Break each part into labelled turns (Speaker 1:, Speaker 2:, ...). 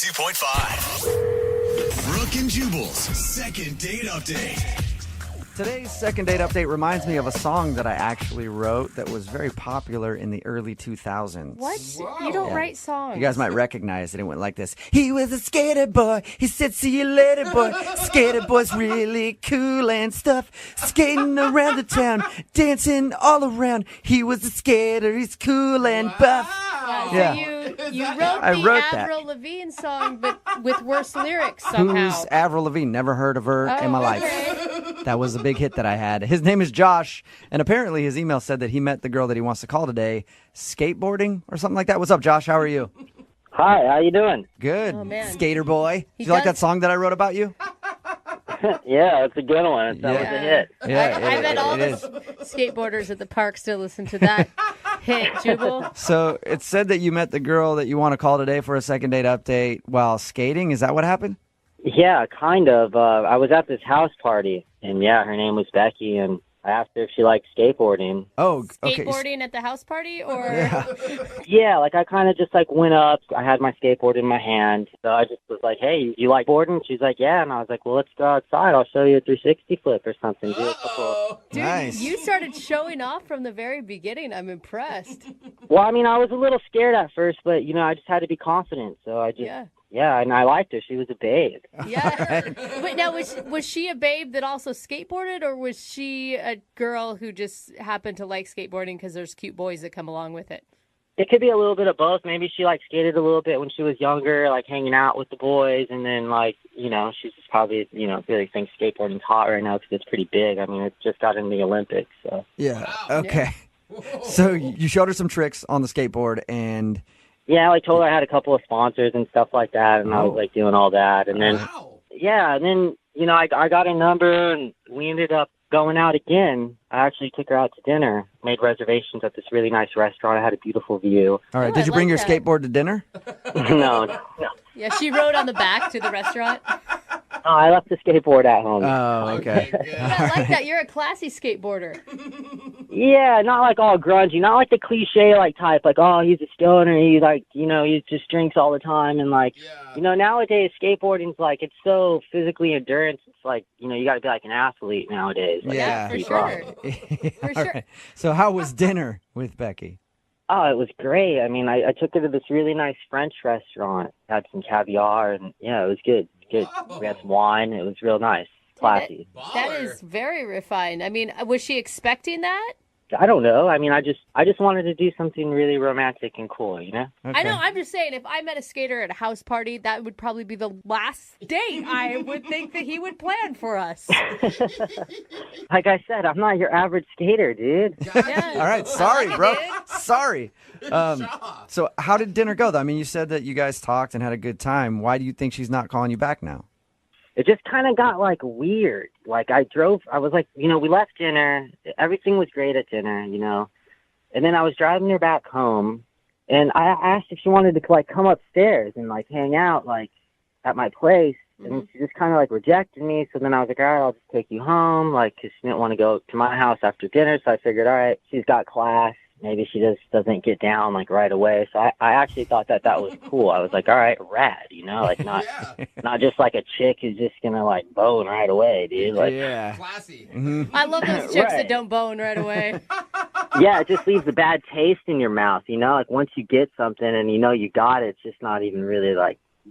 Speaker 1: 92.5. Brooke and Jubal's second date update.
Speaker 2: Today's second date update reminds me of a song that I actually wrote that was very popular in the early 2000s.
Speaker 3: What? Whoa. You don't write songs.
Speaker 2: You guys might recognize it. It went like this. He was a skater boy. He said, see you later, boy. Skater boy's really cool and stuff. Skating around the town, dancing all around. He was a skater. He's cool and buff.
Speaker 3: Yeah. So you wrote the Avril Lavigne song, but with worse lyrics somehow.
Speaker 2: Who's Avril Lavigne? Never heard of her in my life. That was a big hit that I had. His name is Josh, and apparently his email said that he met the girl that he wants to call today skateboarding or something like that. What's up, Josh? How are you?
Speaker 4: Hi, how you doing?
Speaker 2: Good.
Speaker 3: Oh, man.
Speaker 2: Skater boy. Do you like that song that I wrote about you?
Speaker 4: Yeah, it's a good one. That was a hit.
Speaker 3: Yeah, I bet all the skateboarders at the park still listen to that hit, Jubal.
Speaker 2: So it said that you met the girl that you want to call today for a second date update while skating. Is that what happened?
Speaker 4: Yeah, kind of. I was at this house party, and yeah, her name was Becky, and I asked her if she liked skateboarding.
Speaker 2: Oh, okay.
Speaker 3: Skateboarding at the house party, or?
Speaker 4: Yeah, like I kind of just like went up. I had my skateboard in my hand, so I just was like, "Hey, you like boarding?" She's like, "Yeah," and I was like, "Well, let's go outside. I'll show you a 360 flip or something."
Speaker 3: Dude,
Speaker 2: nice.
Speaker 3: You started showing off from the very beginning. I'm impressed.
Speaker 4: Well, I mean, I was a little scared at first, but I just had to be confident. So I just. Yeah, and I liked her. She was a babe.
Speaker 3: Yeah. Wait, now, was she a babe that also skateboarded, or was she a girl who just happened to like skateboarding because there's cute boys that come along with it?
Speaker 4: It could be a little bit of both. Maybe she skated a little bit when she was younger, hanging out with the boys, and then she's just probably really thinks skateboarding's hot right now because it's pretty big. I mean, it just got in the Olympics. So
Speaker 2: yeah. Okay. Yeah. So you showed her some tricks on the skateboard and.
Speaker 4: Yeah, I told her I had a couple of sponsors and stuff like that, and I was doing all that, and then I got a number, and we ended up going out again. I actually took her out to dinner, made reservations at this really nice restaurant. I had a beautiful view.
Speaker 2: All right, did you bring your skateboard to dinner?
Speaker 4: No.
Speaker 3: Yeah, she rode on the back to the restaurant.
Speaker 4: Oh, I left the skateboard at home.
Speaker 2: Oh, okay.
Speaker 3: Yeah, I like that. You're a classy skateboarder.
Speaker 4: Yeah, not all grungy, not the cliche type, he's a stoner, he just drinks all the time, and nowadays skateboarding's it's so physically endurance. It's you got to be an athlete nowadays.
Speaker 3: Yeah, for sure. For sure.
Speaker 2: Right. So how was dinner with Becky?
Speaker 4: Oh, it was great. I mean, I took her to this really nice French restaurant, had some caviar, and yeah, it was good. Good. We had some wine. It was real nice. Classy.
Speaker 3: That is very refined. I mean, was she expecting that?
Speaker 4: I don't know. I mean, I just wanted to do something really romantic and cool,
Speaker 2: Okay.
Speaker 3: I know. I'm just saying, if I met a skater at a house party, that would probably be the last date I would think that he would plan for us.
Speaker 4: Like I said, I'm not your average skater, dude.
Speaker 3: Yeah.
Speaker 2: All right. Sorry, bro. Sorry. So how did dinner go, though? I mean, you said that you guys talked and had a good time. Why do you think she's not calling you back now?
Speaker 4: It just kind of got weird. I was we left dinner. Everything was great at dinner, and then I was driving her back home, and I asked if she wanted to come upstairs and hang out at my place, and she just kind of rejected me. So then I was like, all right, I'll just take you home, because she didn't want to go to my house after dinner. So I figured, all right, she's got class. Maybe she just doesn't get down right away. So I actually thought that was cool. I was like, all right, rad, not just a chick who's just gonna bone right away, dude.
Speaker 5: Classy.
Speaker 2: Mm-hmm.
Speaker 3: I love those chicks that don't bone right away.
Speaker 4: Yeah, it just leaves a bad taste in your mouth, once you get something and you got it, it's just not even really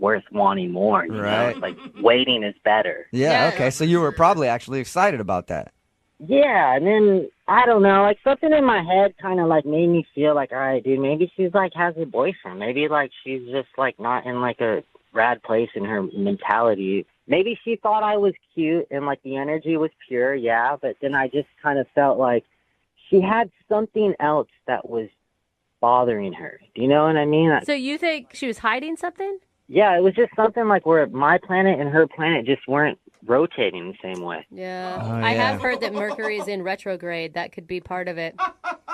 Speaker 4: worth wanting more. You know? It's waiting is better.
Speaker 2: Yeah, okay. So you were probably actually excited about that.
Speaker 4: Yeah, and then, I don't know, something in my head kind of, made me feel all right, dude, maybe she's, has a boyfriend. Maybe, she's just, not in, a rad place in her mentality. Maybe she thought I was cute and, the energy was pure, yeah, but then I just kind of felt she had something else that was bothering her. Do you know what I mean?
Speaker 3: So you think she was hiding something?
Speaker 4: Yeah, it was just something where my planet and her planet just weren't rotating the same way.
Speaker 3: Yeah.
Speaker 2: Oh,
Speaker 3: I
Speaker 2: yeah.
Speaker 3: have heard that Mercury is in retrograde. That could be part of it.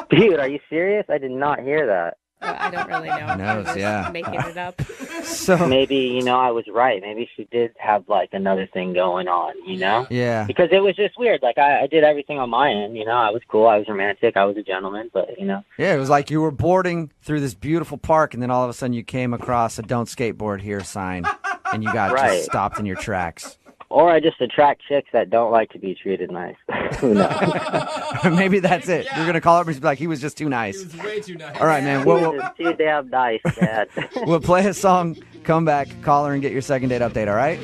Speaker 4: Dude, are you serious? I did not hear that.
Speaker 3: I don't really know.
Speaker 2: Who knows,
Speaker 3: I'm just
Speaker 2: yeah.
Speaker 3: making it up.
Speaker 2: So
Speaker 4: Maybe, I was right. Maybe she did have, like, another thing going on,
Speaker 2: yeah.
Speaker 4: Because it was just weird. Like, I did everything on my end, I was cool. I was romantic. I was a gentleman, but,
Speaker 2: Yeah, it was like you were boarding through this beautiful park, and then all of a sudden you came across a "Don't skateboard here" sign, and you got
Speaker 4: Right.
Speaker 2: just stopped in your tracks.
Speaker 4: Or I just attract chicks that don't like to be treated nice. Who knows?
Speaker 2: Maybe that's it. You're gonna call her and be like, "He was just too nice."
Speaker 5: He was way too nice.
Speaker 2: All right, man.
Speaker 4: He
Speaker 2: We'll,
Speaker 4: was too damn nice, Dad.
Speaker 2: we'll play a song, come back, call her, and get your second date update. All right?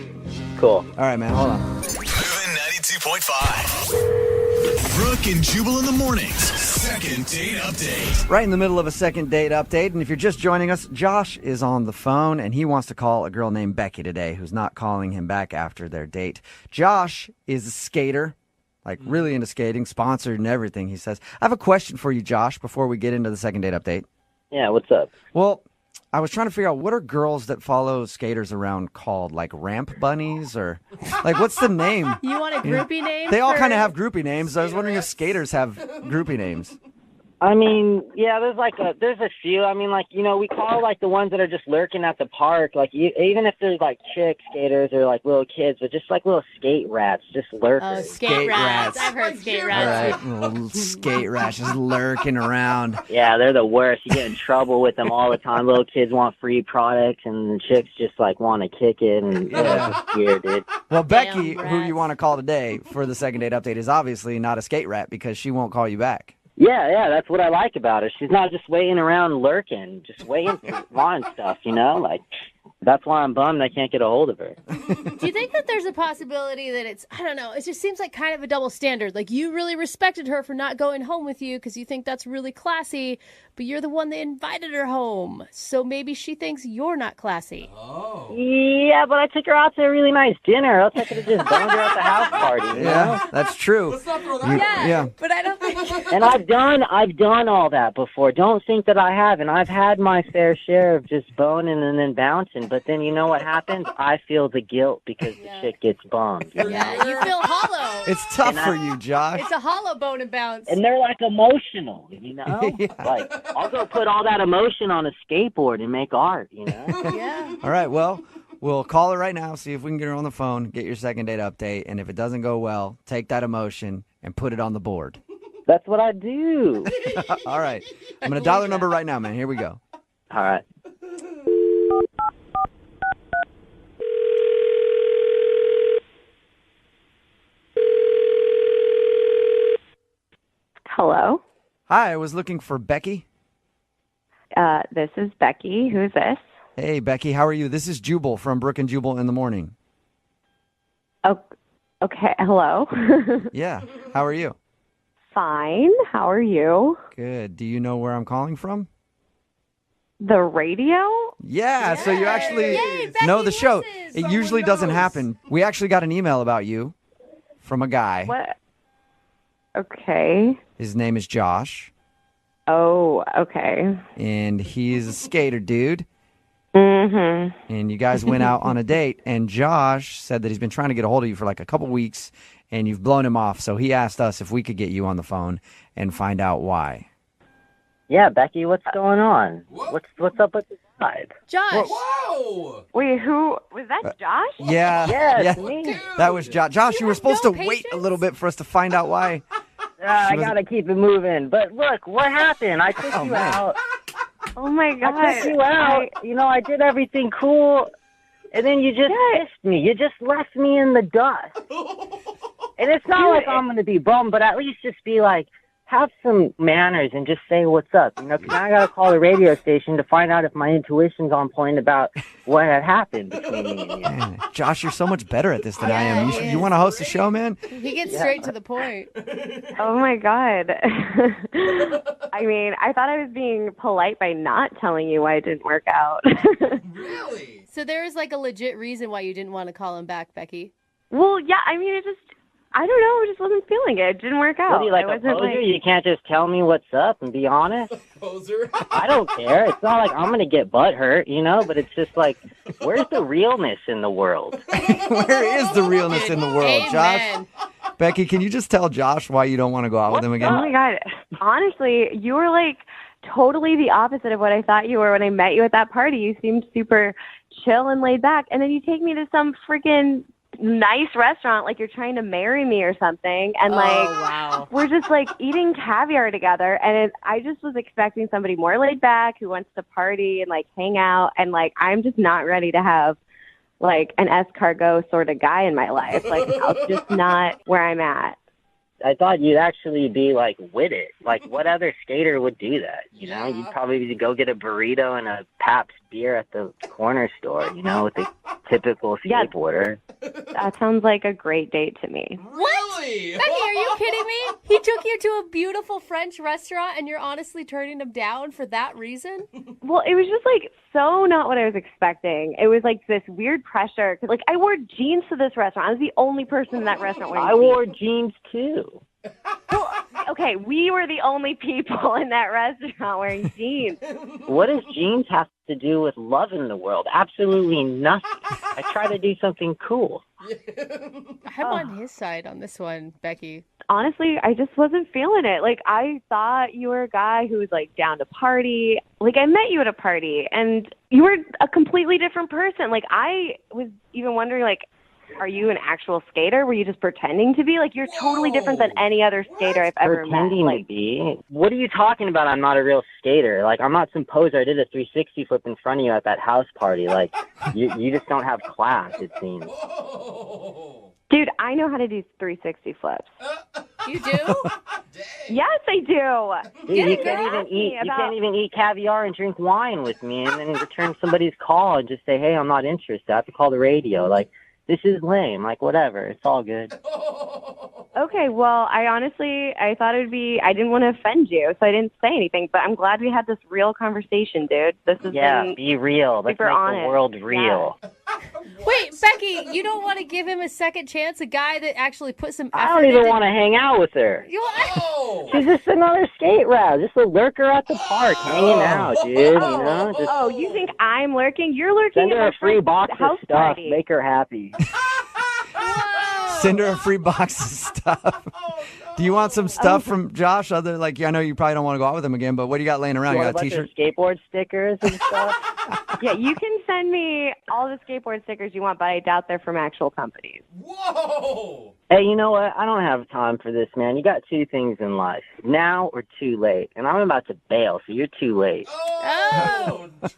Speaker 4: Cool.
Speaker 2: All right, man. Hold on.
Speaker 1: Moving 92.5. Brooke and Jubal in the mornings. Second date update.
Speaker 2: Right in the middle of a second date update, and if you're just joining us, Josh is on the phone, and he wants to call a girl named Becky today who's not calling him back after their date. Josh is a skater, like really into skating, sponsored and everything, he says. I have a question for you, Josh, before we get into the second date update.
Speaker 4: Yeah, what's up?
Speaker 2: Well, I was trying to figure out, what are girls that follow skaters around called? Like ramp bunnies, or like what's the name?
Speaker 3: You want a groupie name?
Speaker 2: They all
Speaker 3: for-
Speaker 2: kind of have groupie names. I was wondering if skaters have groupie names.
Speaker 4: I mean, yeah, there's a few. I mean, like, we call, like, the ones that are just lurking at the park, like, even if there's, like, chick skaters or, like, little kids, but just, like, little skate rats, just lurkers.
Speaker 3: Oh, skate
Speaker 2: Skate
Speaker 3: rats.
Speaker 2: rats.
Speaker 3: I've heard skate
Speaker 2: All
Speaker 3: rats.
Speaker 2: right, little skate rats just lurking around.
Speaker 4: Yeah, they're the worst. You get in trouble with them all the time. Little kids want free products, and the chicks just, like, want to kick it, and it's just weird, dude.
Speaker 2: Well, Becky,
Speaker 3: Damn
Speaker 2: who you
Speaker 3: rats.
Speaker 2: want to call today for the second date update, is obviously not a skate rat because she won't call you back.
Speaker 4: Yeah, that's what I like about her. She's not just waiting around lurking, just waiting for wanting stuff, Like, that's why I'm bummed I can't get a hold of her.
Speaker 3: Do you think that there's a possibility that it's, I don't know, it just seems like kind of a double standard. Like, you really respected her for not going home with you because you think that's really classy, but you're the one that invited her home. So maybe she thinks you're not classy.
Speaker 5: Oh.
Speaker 4: Yeah, but I took her out to a really nice dinner. Else I could have just boned her at the house party,
Speaker 2: Yeah, that's true.
Speaker 5: Let's not throw that
Speaker 2: Yeah.
Speaker 3: But I don't think...
Speaker 4: And I've done all that before. Don't think that I haven't. I've had my fair share of just boning and then bouncing. But then you know what happens? I feel the guilt because the chick gets bummed.
Speaker 3: Yeah, you feel hollow.
Speaker 2: It's tough for you, Josh.
Speaker 3: It's a hollow bone and bounce.
Speaker 4: And they're like emotional,
Speaker 2: Yeah.
Speaker 4: Like, I'll go put all that emotion on a skateboard and make art,
Speaker 3: Yeah.
Speaker 2: All right, well, we'll call her right now, see if we can get her on the phone, get your second date update, and if it doesn't go well, take that emotion and put it on the board.
Speaker 4: That's what I do.
Speaker 2: All right. I'm going to dial her number right now, man. Here we go.
Speaker 4: All right.
Speaker 6: Hello.
Speaker 2: Hi, I was looking for Becky.
Speaker 6: This is Becky. Who's this?
Speaker 2: Hey, Becky, how are you? This is Jubal from Brooke and Jubal in the morning.
Speaker 6: Oh, okay. Hello.
Speaker 2: Yeah, how are you?
Speaker 6: Fine. How are you?
Speaker 2: Good. Do you know where I'm calling from?
Speaker 6: The radio?
Speaker 2: Yeah, so you actually
Speaker 3: Yay,
Speaker 2: know
Speaker 3: Becky
Speaker 2: the show.
Speaker 3: listens.
Speaker 2: It usually doesn't happen. We actually got an email about you from a guy.
Speaker 6: What? Okay.
Speaker 2: His name is Josh,
Speaker 6: Oh, okay.
Speaker 2: and he's a skater dude.
Speaker 6: Mm-hmm.
Speaker 2: And you guys went out on a date, and Josh said that he's been trying to get a hold of you for like a couple weeks, and you've blown him off. So he asked us if we could get you on the phone and find out why.
Speaker 4: Yeah, Becky, what's going on? What's up with the vibe?
Speaker 3: Josh.
Speaker 5: Whoa!
Speaker 6: Wait, who was that? Josh?
Speaker 2: Yeah,
Speaker 4: Yeah, it's
Speaker 2: yeah,
Speaker 4: me.
Speaker 2: that was Josh. Josh, you were supposed
Speaker 3: no
Speaker 2: to wait a
Speaker 3: patience?
Speaker 2: little bit for us to find out why.
Speaker 4: I
Speaker 2: was-
Speaker 4: gotta keep it moving. But look, what happened? I took you
Speaker 2: man.
Speaker 4: out.
Speaker 6: Oh my God.
Speaker 4: I took you out. I did everything cool, and then you just missed me. You just left me in the dust. And it's not like I'm gonna be bummed, but at least just be like, have some manners and just say what's up. 'Cause now I gotta call the radio station to find out if my intuition's on point about what had happened between me and you.
Speaker 2: Man, Josh, you're so much better at this than I am.
Speaker 3: he
Speaker 2: You
Speaker 3: is.
Speaker 2: want to host a show, man?
Speaker 3: He gets straight to the point.
Speaker 6: Oh my God. I mean, I thought I was being polite by not telling you why it didn't work out.
Speaker 5: Really?
Speaker 3: So there is like a legit reason why you didn't want to call him back, Becky.
Speaker 6: Well, yeah, I mean, I don't know, I just wasn't feeling it. It didn't work out.
Speaker 4: What are you, like
Speaker 6: I
Speaker 4: a
Speaker 6: wasn't
Speaker 4: poser? You can't just tell me what's up and be honest?
Speaker 5: Poser.
Speaker 4: I don't care. It's not like I'm going to get butt hurt, but it's just like, where's the realness in the world?
Speaker 2: Where is the realness in the world, Josh?
Speaker 3: Amen.
Speaker 2: Becky, can you just tell Josh why you don't want to go out with him
Speaker 6: Oh
Speaker 2: again?
Speaker 6: my God. Honestly, you were like totally the opposite of what I thought you were when I met you at that party. You seemed super chill and laid back. And then you take me to some freaking nice restaurant like you're trying to marry me or something. And
Speaker 3: wow.
Speaker 6: we're just like eating caviar together. And I just was expecting somebody more laid back who wants to party and like hang out. And like, I'm just not ready to have like an escargot sort of guy in my life. Like, that's just not where I'm at.
Speaker 4: I thought you'd actually be, like, with it. Like, what other skater would do that, you know? You'd probably go get a burrito and a Pabst beer at the corner store, you know, with a typical skateboarder.
Speaker 6: That sounds like a great date to me.
Speaker 5: Really?
Speaker 3: Becky, are you kidding me? He took you to a beautiful French restaurant and you're honestly turning him down for that reason?
Speaker 6: Well, it was just like so not what I was expecting. It was like this weird pressure. 'Cause, like, I wore jeans to this restaurant. I was the only person in that restaurant wearing
Speaker 4: I wore jeans, too.
Speaker 6: Well, okay, we were the only people in that restaurant wearing jeans.
Speaker 4: What does jeans have to do with love in the world? Absolutely nothing. I try to do something cool.
Speaker 3: I'm on his side on this one, Becky.
Speaker 6: Honestly, I just wasn't feeling it. Like, I thought you were a guy who was, like, down to party. Like, I met you at a party, and you were a completely different person. Like, I was even wondering, like, are you an actual skater? Were you just pretending to be? Like, you're totally different than any other skater I've ever met.
Speaker 4: Pretending to be? What are you talking about? I'm not a real skater. Like, I'm not some poser. I did a 360 flip in front of you at that house party. Like, you just don't have class, it seems.
Speaker 6: Dude, I know how to do 360 flips.
Speaker 3: You do?
Speaker 6: Yes, I do.
Speaker 4: Dude, you can't even eat caviar and drink wine with me and then return somebody's call and just say, hey, I'm not interested. I have to call the radio. Like, this is lame. Like, whatever. It's all good.
Speaker 6: Okay, well, I thought it would be, I didn't want to offend you, so I didn't say anything, but I'm glad we had this real conversation, dude. This has been
Speaker 4: be real. Let's
Speaker 6: super
Speaker 4: make
Speaker 6: honest.
Speaker 4: the world real.
Speaker 6: Yeah.
Speaker 3: Wait, Becky, you don't want to give him a second chance? A guy that actually put some effort
Speaker 4: I don't even
Speaker 3: into...
Speaker 4: want to hang out with her.
Speaker 5: Oh.
Speaker 4: She's just another skate route, just a lurker at the park, hanging out, dude. You know, just
Speaker 6: You think I'm lurking? You're lurking
Speaker 4: send
Speaker 6: at
Speaker 4: her
Speaker 6: my
Speaker 4: a free
Speaker 6: friend's
Speaker 4: box of
Speaker 6: house
Speaker 4: stuff,
Speaker 6: party.
Speaker 4: make her happy.
Speaker 2: Send her a free box of stuff. Do you want some stuff from Josh? Other like I know you probably don't want to go out with him again, but what do you got laying around? You got a
Speaker 4: bunch
Speaker 2: T-shirt,
Speaker 4: of skateboard stickers and stuff.
Speaker 6: Yeah, you can send me all the skateboard stickers you want, but I doubt they're from actual companies.
Speaker 5: Whoa.
Speaker 4: Hey, you know what? I don't have time for this, man. You got two things in life, now or too late. And I'm about to bail, so you're too late.
Speaker 5: Oh.
Speaker 3: was-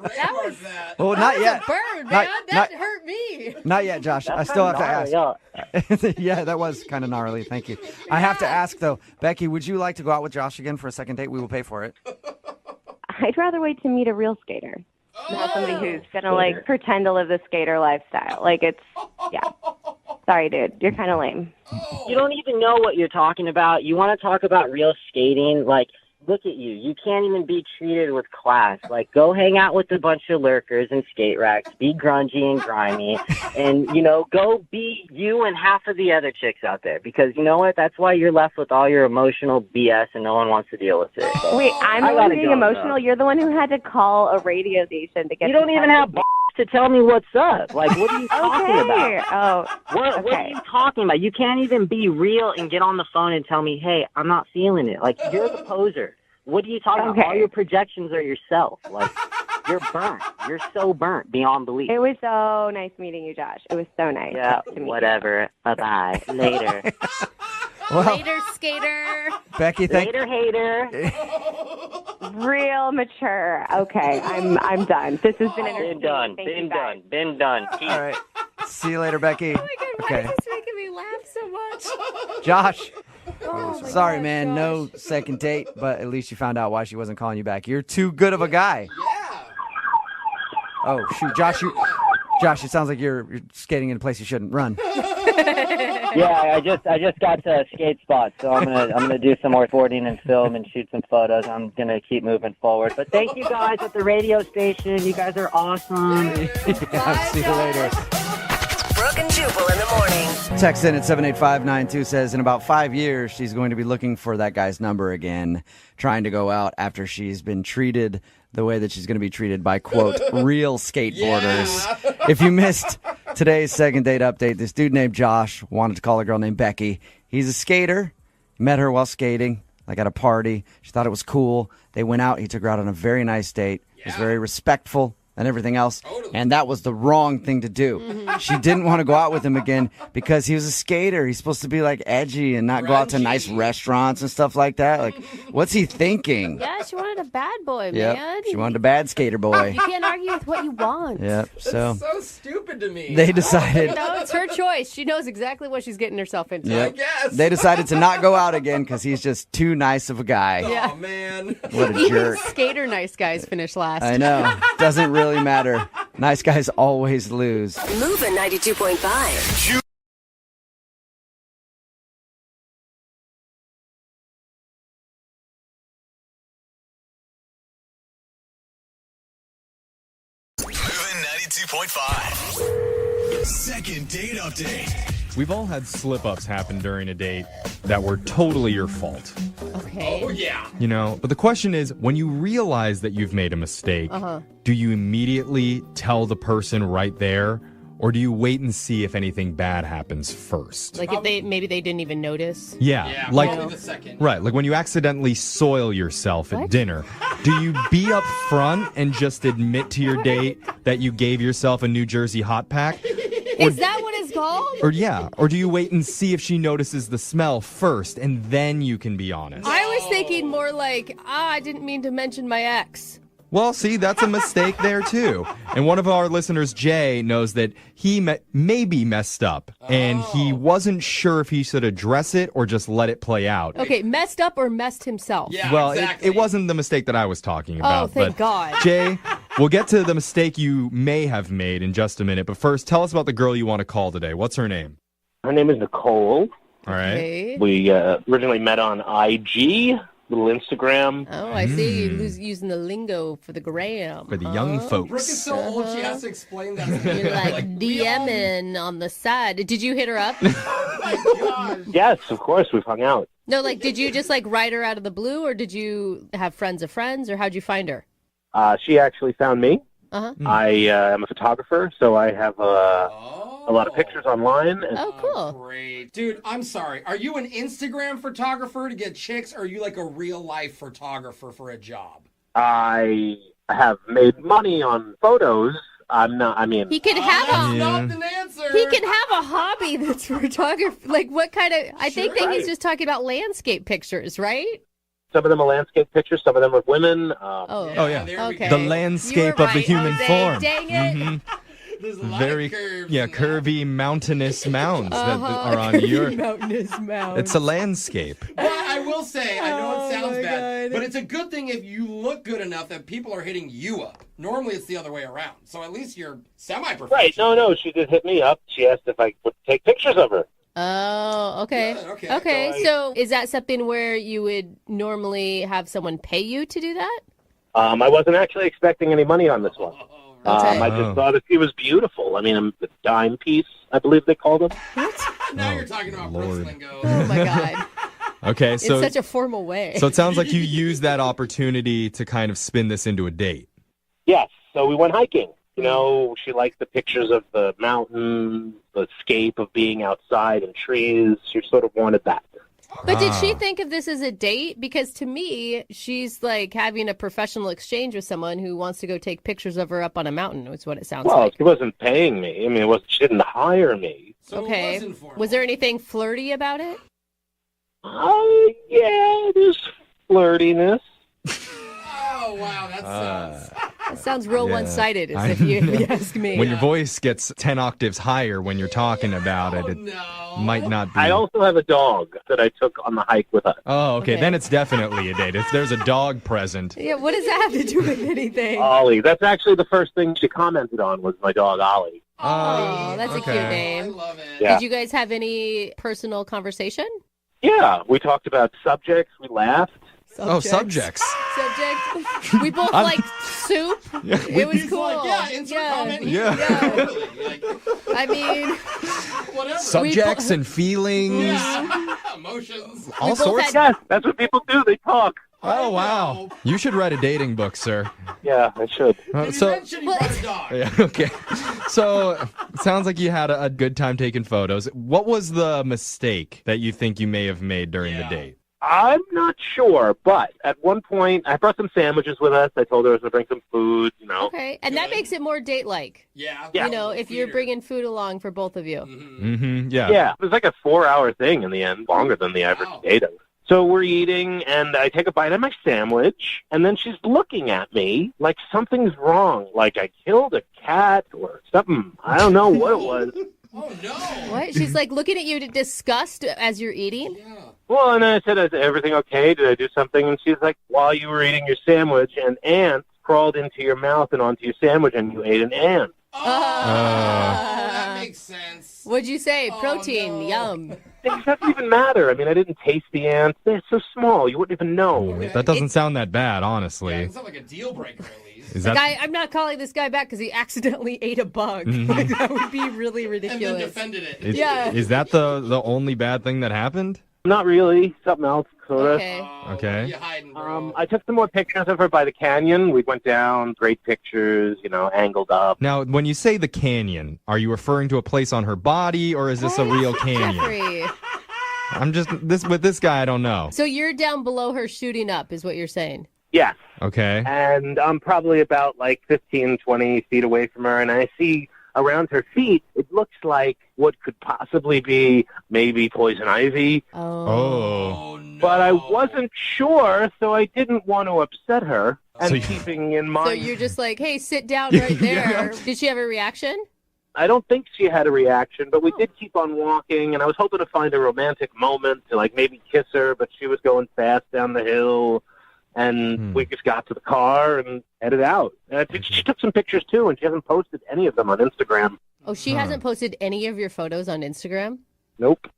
Speaker 5: that.
Speaker 2: well, not yet.
Speaker 3: Burn, man.
Speaker 2: Not-
Speaker 3: That hurt me.
Speaker 2: Not yet, Josh. I still have to ask. Yeah, that was kind of gnarly. Thank you. I have to ask though, Becky, would you like to go out with Josh again for a second date? We will pay for it.
Speaker 6: I'd rather wait to meet a real skater. Not somebody who's gonna like pretend to live the skater lifestyle. Like yeah. Sorry, dude. You're kind of lame.
Speaker 4: You don't even know what you're talking about. You want to talk about real skating? Like, look at you. You can't even be treated with class. Like, go hang out with a bunch of lurkers and skate racks. Be grungy and grimy. And, you know, go be you and half of the other chicks out there. Because, you know what? That's why you're left with all your emotional BS and no one wants to deal with it. So,
Speaker 6: Wait, I'm the one being emotional.
Speaker 4: Now.
Speaker 6: You're the one who had to call a radio station to get.
Speaker 4: You don't even have to tell me what's up. Like, what are you talking about?
Speaker 6: Oh,
Speaker 4: What are you talking about? You can't even be real and get on the phone and tell me, hey, I'm not feeling it. Like, you're the poser. What are you talking about? All your projections are yourself. Like, you're burnt. You're so burnt beyond belief.
Speaker 6: It was so nice meeting you, Josh. It was so nice.
Speaker 4: Yeah,
Speaker 6: to meet
Speaker 4: whatever. Bye-bye. Later.
Speaker 2: Well,
Speaker 3: Later, skater.
Speaker 2: Becky, thank
Speaker 4: Later, hater.
Speaker 6: you. Real mature. Okay, I'm done. This has been entertaining.
Speaker 4: Been done.
Speaker 2: All right. See you later, Becky.
Speaker 3: Oh my God, why is this making me laugh so much?
Speaker 2: Josh.
Speaker 3: Oh my
Speaker 2: Sorry,
Speaker 3: God,
Speaker 2: man.
Speaker 3: Josh.
Speaker 2: No second date, but at least you found out why she wasn't calling you back. You're too good of a guy.
Speaker 5: Yeah.
Speaker 2: Oh shoot, Josh! Josh, it sounds like you're skating in a place you shouldn't run.
Speaker 4: Yeah, I just got to a skate spot, so I'm gonna do some more boarding and film and shoot some photos. I'm gonna keep moving forward. But thank you guys at the radio station. You guys are awesome.
Speaker 2: Yeah, see you later.
Speaker 7: Brooke and Jubal in the morning.
Speaker 2: Text in at 78592 says in about 5 years she's going to be looking for that guy's number again, trying to go out after she's been treated the way that she's going to be treated by, quote, real skateboarders.
Speaker 5: Yeah.
Speaker 2: If you missed today's second date update, this dude named Josh wanted to call a girl named Becky. He's a skater, met her while skating. like at a party. She thought it was cool. They went out. He took her out on a very nice date. He was very respectful and everything else.
Speaker 5: Totally.
Speaker 2: And that was the wrong thing to do. She didn't want to go out with him again because he was a skater. He's supposed to be like edgy and not go out to nice restaurants and stuff like that. Like, what's he thinking?
Speaker 3: Yeah, she wanted a bad boy,
Speaker 2: Yep.
Speaker 3: man.
Speaker 2: She wanted a bad skater boy.
Speaker 3: You can't argue with what you want.
Speaker 2: Yep. So
Speaker 5: That's so stupid to me.
Speaker 2: they decided.
Speaker 3: No, it's her choice. She knows exactly what she's getting herself into.
Speaker 2: Yep.
Speaker 5: I guess.
Speaker 2: They decided to not go out again because he's just too nice of a guy.
Speaker 5: Oh, man.
Speaker 2: What a
Speaker 3: Even
Speaker 2: jerk.
Speaker 3: skater nice guys finish last.
Speaker 2: I know. Doesn't really matter. Nice guys always lose.
Speaker 7: Moving 92.5.
Speaker 1: Moving 92.5. Second date update.
Speaker 8: We've all had slip-ups happen during a date that were totally your fault,
Speaker 3: Okay.
Speaker 5: Oh, yeah.
Speaker 8: you know? But the question is, when you realize that you've made a mistake, do you immediately tell the person right there, or do you wait and see if anything bad happens first?
Speaker 3: Like if maybe they didn't even notice.
Speaker 5: Yeah,
Speaker 8: like
Speaker 5: probably the second.
Speaker 8: right, like when you accidentally soil yourself at
Speaker 3: What?
Speaker 8: dinner, do you be up front and just admit to your date that you gave yourself a New Jersey hot pack?
Speaker 3: Is that what it's called?
Speaker 8: Or do you wait and see if she notices the smell first and then you can be honest?
Speaker 3: I was thinking more like, I didn't mean to mention my ex.
Speaker 8: Well, see, that's a mistake there too. And one of our listeners, Jay, knows that he maybe messed up and he wasn't sure if he should address it or just let it play out.
Speaker 3: Okay, messed up or messed himself?
Speaker 5: Yeah,
Speaker 8: Well,
Speaker 5: exactly.
Speaker 8: it wasn't the mistake that I was talking about.
Speaker 3: thank
Speaker 8: but
Speaker 3: God.
Speaker 8: Jay, we'll get to the mistake you may have made in just a minute. But first, tell us about the girl you want to call today. What's her name?
Speaker 9: Her name is Nicole.
Speaker 8: All right.
Speaker 3: Okay.
Speaker 9: We originally met on IG, little Instagram.
Speaker 3: Oh, I see. You're using the lingo for the gram.
Speaker 8: For the young
Speaker 5: Brooke
Speaker 8: folks.
Speaker 5: is so old, she has to explain that. to me.
Speaker 3: You're like,
Speaker 5: we all-
Speaker 3: DMing on the side. Did you hit her up?
Speaker 5: Oh, my gosh.
Speaker 9: Yes, of course, we've hung out.
Speaker 3: No, like, did you just like write her out of the blue, or did you have friends of friends, or how'd you find her?
Speaker 9: She actually found me.
Speaker 3: Uh-huh.
Speaker 9: I am a photographer, so I have a lot of pictures online. And
Speaker 3: Oh, cool.
Speaker 5: Great. Dude, I'm sorry. Are you an Instagram photographer to get chicks, or are you like a real-life photographer for a job?
Speaker 9: I have made money on photos. I'm not, I mean,
Speaker 3: He could have
Speaker 5: That's
Speaker 3: a
Speaker 5: not an answer.
Speaker 3: he can have a hobby that's photography. Like what kind of? I think that he's
Speaker 9: Right.
Speaker 3: just talking about landscape pictures, right?
Speaker 9: some of them are landscape pictures, some of them are women.
Speaker 3: Oh,
Speaker 8: Oh, yeah.
Speaker 5: There we
Speaker 3: okay.
Speaker 5: go.
Speaker 8: The landscape
Speaker 3: You were
Speaker 8: of the
Speaker 3: right,
Speaker 8: human
Speaker 3: Jose.
Speaker 8: form.
Speaker 3: Dang it.
Speaker 8: Mhm.
Speaker 5: There's a lot
Speaker 8: Very,
Speaker 5: of curves.
Speaker 8: yeah,
Speaker 5: in that.
Speaker 8: curvy mountainous mounds that are on
Speaker 3: Curvy
Speaker 8: your.
Speaker 3: mountainous mounds.
Speaker 8: It's a landscape.
Speaker 5: But I will say, I know
Speaker 3: Oh,
Speaker 5: it sounds
Speaker 3: my
Speaker 5: bad,
Speaker 3: God.
Speaker 5: but it's a good thing if you look good enough that people are hitting you up. Normally it's the other way around. So at least you're semi-professional.
Speaker 9: Right, no, she did hit me up. She asked if I would take pictures of her.
Speaker 3: Oh, okay.
Speaker 5: Good, okay.
Speaker 3: Okay, so is that something where you would normally have someone pay you to do that?
Speaker 9: I wasn't actually expecting any money on this one.
Speaker 3: Okay.
Speaker 9: I just thought that she was beautiful. I mean, a dime piece, I believe they called them.
Speaker 5: Now
Speaker 8: Oh,
Speaker 5: you're talking about
Speaker 8: Lord.
Speaker 5: Brooks lingo.
Speaker 3: Oh my God.
Speaker 8: Okay,
Speaker 3: In
Speaker 8: so
Speaker 3: such a formal way.
Speaker 8: so it sounds like you used that opportunity to kind of spin this into a date.
Speaker 9: Yes, so we went hiking. You know, she liked the pictures of the mountain, the escape of being outside and trees. She sort of wanted that.
Speaker 3: But did she think of this as a date? Because to me, she's like having a professional exchange with someone who wants to go take pictures of her up on a mountain, is what it sounds
Speaker 9: Well,
Speaker 3: like.
Speaker 9: she wasn't paying me. I mean, she didn't hire me.
Speaker 5: So it
Speaker 3: Okay.
Speaker 5: was informal.
Speaker 3: Was there anything flirty about it?
Speaker 9: Yeah, there's flirtiness.
Speaker 5: Oh, wow, that sounds...
Speaker 3: That sounds real
Speaker 8: Yeah.
Speaker 3: one-sided,
Speaker 8: I
Speaker 3: if you
Speaker 8: know.
Speaker 3: ask me.
Speaker 8: When your voice gets 10 octaves higher when you're talking about it,
Speaker 5: Oh,
Speaker 8: it
Speaker 5: no.
Speaker 8: might not be.
Speaker 9: I also have a dog that I took on the hike with us.
Speaker 8: Oh, okay.
Speaker 3: Okay.
Speaker 8: Then it's definitely a date. If there's a dog present.
Speaker 3: Yeah, what does that have to do with anything?
Speaker 9: Ollie. That's actually the first thing she commented on was my dog, Ollie.
Speaker 3: Oh, that's a cute
Speaker 8: okay.
Speaker 5: I
Speaker 3: name.
Speaker 5: love it.
Speaker 9: Yeah.
Speaker 3: Did you guys have any personal conversation?
Speaker 9: Yeah, we talked about subjects. We laughed.
Speaker 8: Oh, subjects.
Speaker 3: Subject. We both liked soup. It was
Speaker 5: He's
Speaker 3: cool.
Speaker 5: like, yeah, insert comment here.
Speaker 8: Yeah.
Speaker 5: Totally. Like,
Speaker 3: I mean,
Speaker 5: whatever.
Speaker 8: Subjects and feelings.
Speaker 5: Yeah. Emotions.
Speaker 8: All
Speaker 3: both
Speaker 8: sorts.
Speaker 3: had-
Speaker 9: Yes, that's what people do. They talk.
Speaker 8: Oh, wow. You should write a dating book, sir.
Speaker 9: Yeah, I should.
Speaker 5: Did you mention you brought a dog?
Speaker 8: Yeah, okay. So, it sounds like you had a good time taking photos. What was the mistake that you think you may have made during the
Speaker 5: Yeah.
Speaker 8: date?
Speaker 9: I'm not sure, but at one point, I brought some sandwiches with us. I told her I was going to bring some food,
Speaker 3: Okay, and that makes it more date-like.
Speaker 5: Yeah.
Speaker 3: If you're bringing food along for both of you.
Speaker 8: Mm-hmm. Yeah.
Speaker 9: Yeah, it was like a 4-hour thing in the end, longer than the average date. So we're eating, and I take a bite of my sandwich, and then she's looking at me like something's wrong, like I killed a cat or something. I don't know what it was.
Speaker 5: Oh, no.
Speaker 3: What? She's like looking at you to disgust as you're eating?
Speaker 5: Yeah.
Speaker 9: Well, and I said, is everything okay? Did I do something? And she's like, while you were eating your sandwich, an ant crawled into your mouth and onto your sandwich, and you ate an ant.
Speaker 5: Oh, that makes sense.
Speaker 3: What'd you say?
Speaker 5: Oh,
Speaker 3: Protein,
Speaker 5: no.
Speaker 3: yum.
Speaker 9: It doesn't even matter. I mean, I didn't taste the ants. They're so small, you wouldn't even know.
Speaker 8: That doesn't sound that bad, honestly.
Speaker 5: Yeah, it's not like a deal breaker, at least.
Speaker 8: Is
Speaker 3: Like,
Speaker 8: that...
Speaker 3: I'm not calling this guy back because he accidentally ate a bug. Like, that would be really
Speaker 5: And
Speaker 3: ridiculous.
Speaker 5: then defended it.
Speaker 8: Is that the only bad thing that happened?
Speaker 9: Not really. Something else, sort of.
Speaker 3: Okay.
Speaker 8: Okay.
Speaker 5: What are you hiding, bro?
Speaker 9: I took some more pictures of her by the canyon. We went down, great pictures, angled up.
Speaker 8: Now, when you say the canyon, are you referring to a place on her body, or is this a real canyon?
Speaker 3: Jeffrey.
Speaker 8: I'm just with this guy. I don't know.
Speaker 3: So you're down below her shooting up, is what you're saying?
Speaker 9: Yes.
Speaker 8: Okay.
Speaker 9: And I'm probably about 15, 20 feet away from her, and I see around her feet, it looks like what could possibly be maybe poison ivy.
Speaker 8: Oh.
Speaker 5: No.
Speaker 9: But I wasn't sure, so I didn't want to upset her. And
Speaker 8: So you-
Speaker 9: keeping in mind,
Speaker 3: So you're just like, hey, sit down right there. Did she have a reaction?
Speaker 9: I don't think she had a reaction, but we did keep on walking, and I was hoping to find a romantic moment to maybe kiss her, but she was going fast down the hill. And we just got to the car and headed out. She took some pictures, too, and she hasn't posted any of them on Instagram.
Speaker 3: Oh, she hasn't posted any of your photos on Instagram?
Speaker 9: Nope.